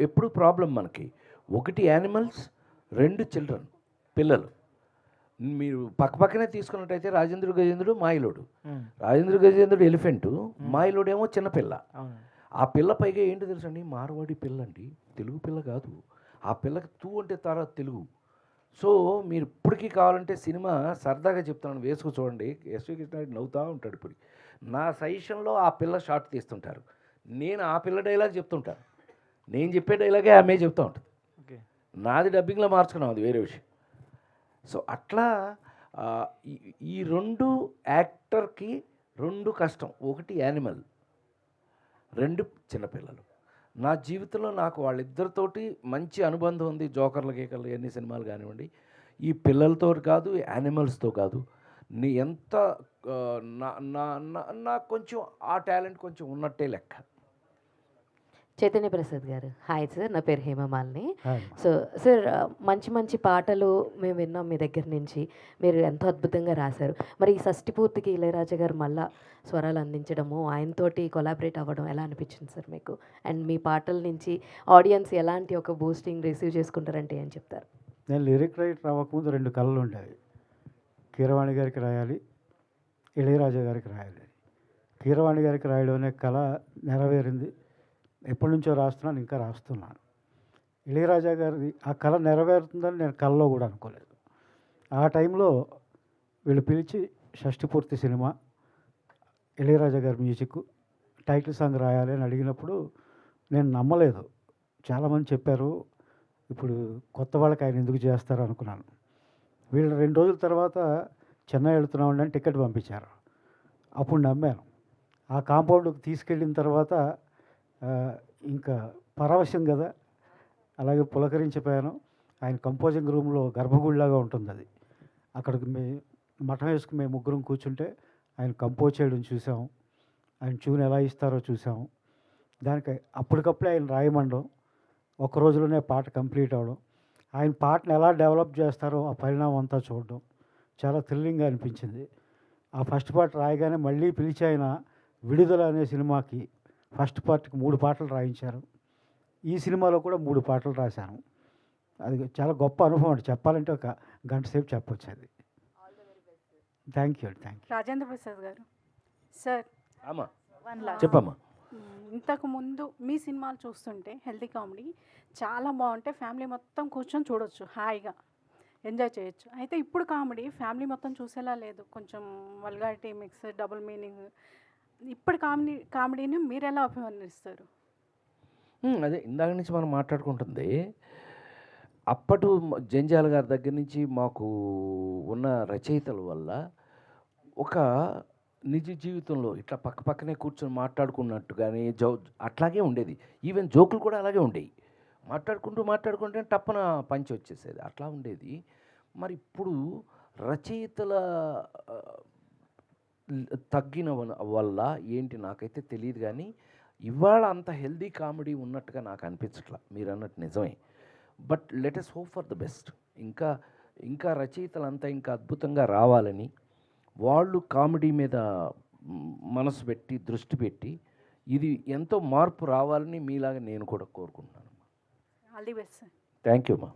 ఎప్పుడు ప్రాబ్లం మనకి. ఒకటి యానిమల్స్, 2 చిల్డ్రన్, పిల్లలు. మీరు పక్కనే తీసుకున్నట్టయితే రాజేంద్ర గజేంద్రుడు మాయిలోడు, రాజేంద్ర గజేంద్రుడు ఎలిఫెంటు, మాయిలోడు ఏమో చిన్నపిల్ల. ఆ పిల్ల పైగా ఏంటి తెలుసండి, మార్వాడి పిల్ల అండి, తెలుగు పిల్ల కాదు. ఆ పిల్లకి తూ అంటే తర్వాత తెలుగు. సో మీరు ఇప్పటికీ కావాలంటే సినిమా సరదాగా చెప్తున్నాను, వేసుకు చూడండి. ఎస్వి కృష్ణారెడ్డి నవ్వుతూ ఉంటాడు. ఇప్పుడు నా సజెషన్లో ఆ పిల్ల షార్ట్ తీస్తుంటారు, నేను ఆ పిల్ల డైలాగ్ చెప్తుంటాను. నేను చెప్పే డైలాగే ఆమె చెప్తూ ఉంటుంది. నాది డబ్బింగ్లో మార్చుకున్నాం, అది వేరే విషయం. సో అట్లా ఈ 2 యాక్టర్కి 2 కష్టం. ఒకటి యానిమల్, 2 చిన్నపిల్లలు. నా జీవితంలో నాకు వాళ్ళిద్దరితోటి మంచి అనుబంధం ఉంది. జోకర్ల గీకర్లు ఎన్ని సినిమాలు కానివ్వండి, ఈ పిల్లలతో కాదు, యానిమల్స్తో కాదు. నీ ఎంత నాకు కొంచెం ఆ టాలెంట్ కొంచెం ఉన్నట్టే లెక్క. చైతన్య ప్రసాద్ గారు, హాయ్ సార్, నా పేరు హేమమాలిని. సో సార్, మంచి మంచి పాటలు మేము విన్నాం మీ దగ్గర నుంచి, మీరు ఎంతో అద్భుతంగా రాశారు. మరి ఈ షష్టిపూర్తికి ఇళయరాజా గారు మళ్ళా స్వరాలు అందించడము, ఆయనతోటి కొలాబరేట్ అవ్వడం ఎలా అనిపించింది సార్ మీకు? అండ్ మీ పాటల నుంచి ఆడియన్స్ ఎలాంటి ఒక బూస్టింగ్ రిసీవ్ చేసుకుంటారంటే ఏం చెప్తారు? నేను లిరిక్ రైటర్ అవ్వకముందు 2 కళలు ఉండేవి. కీరవాణి గారికి రాయాలి, ఇళయరాజా గారికి రాయాలి. కీరవాణి గారికి రాయడం అనే కళ నెరవేరింది. ఎప్పటి నుంచో రాస్తున్నాను, ఇంకా రాస్తున్నాను. ఇళయరాజా గారి ఆ కళ నెరవేరుతుందని నేను కలలో కూడా అనుకోలేదు. ఆ టైంలో వీళ్ళు పిలిచి షష్టిపూర్తి సినిమా, ఇళయరాజా గారి మ్యూజిక్, టైటిల్ సాంగ్ రాయాలి అని అడిగినప్పుడు నేను నమ్మలేదు. చాలామంది చెప్పారు, ఇప్పుడు కొత్త వాళ్ళకి ఆయన ఎందుకు చేస్తారు అనుకున్నాను. వీళ్ళు 2 రోజుల తర్వాత చెన్నై వెళుతున్నామండి అని టికెట్ పంపించారు. అప్పుడు నమ్మాను. ఆ కాంపౌండ్కి తీసుకెళ్ళిన తర్వాత ఇంకా పరవశం కదా, అలాగే పులకరించిపోయాను. ఆయన కంపోజింగ్ రూమ్లో గర్భగుడిలాగా ఉంటుంది అది. అక్కడికి మఠం వేసుకుని మేము ముగ్గురం కూర్చుంటే ఆయన కంపోజ్ చేయడం చూసాము. ఆయన ట్యూన్ ఎలా ఇస్తారో చూసాము. దానికి అప్పటికప్పుడే ఆయన రాయమండం, ఒక రోజులోనే పాట కంప్లీట్ అవ్వడం, ఆయన పాటను ఎలా డెవలప్ చేస్తారో ఆ పరిణామం అంతా చూడడం చాలా థ్రిల్లింగ్గా అనిపించింది. ఆ ఫస్ట్ పార్ట్ రాయగానే మళ్ళీ పిలిచి ఆయన విడుదల అనే సినిమాకి ఫస్ట్ పార్ట్కి 3 పాటలు రాయించారు. ఈ సినిమాలో కూడా 3 పాటలు రాశాను. అది చాలా గొప్ప అనుభవం అండి. చెప్పాలంటే ఒక గంట సేపు చెప్పొచ్చు అది. Thank you. రాజేంద్ర ప్రసాద్ గారు సార్, అమ్మా One last. చెప్పమ్మా. ఇంతకు ముందు మీ సినిమాలు చూస్తుంటే హెల్తీ కామెడీ చాలా బాగుంటాయి, ఫ్యామిలీ మొత్తం కూర్చొని చూడొచ్చు, హాయిగా ఎంజాయ్ చేయొచ్చు. అయితే ఇప్పుడు కామెడీ ఫ్యామిలీ మొత్తం చూసేలా లేదు, కొంచెం వల్గారిటీ మిక్స్, డబుల్ మీనింగ్. ఇప్పుడు కామెడీని మీరు ఎలా అభివర్ణిస్తారు? అదే ఇందాక నుంచి మనం మాట్లాడుకుంటుంది, అప్పటి జంజాల గారి దగ్గర నుంచి మాకు ఉన్న రచయితల వల్ల ఒక నిజ జీవితంలో ఇట్లా పక్క పక్కనే కూర్చొని మాట్లాడుకున్నట్టు కానీ అట్లాగే ఉండేది. ఈవెన్ జోకులు కూడా అలాగే ఉండేవి. మాట్లాడుకుంటే టప్పన పంచి వచ్చేసేది, అట్లా ఉండేది. మరి ఇప్పుడు రచయితల తగ్గిన వల్ల ఏంటి నాకైతే తెలియదు, కానీ ఇవాళ అంత హెల్దీ కామెడీ ఉన్నట్టుగా నాకు అనిపించట్లా. మీరు అన్నట్టు నిజమే, but let us hope for the best. ఇంకా రచయితలంతా ఇంకా అద్భుతంగా రావాలని, వాళ్ళు కామెడీ మీద మనసు పెట్టి దృష్టి పెట్టి ఇది ఎంతో మార్పు రావాలని మీలాగా నేను కూడా కోరుకుంటున్నాను. All the best sir. Thank you అమ్మా.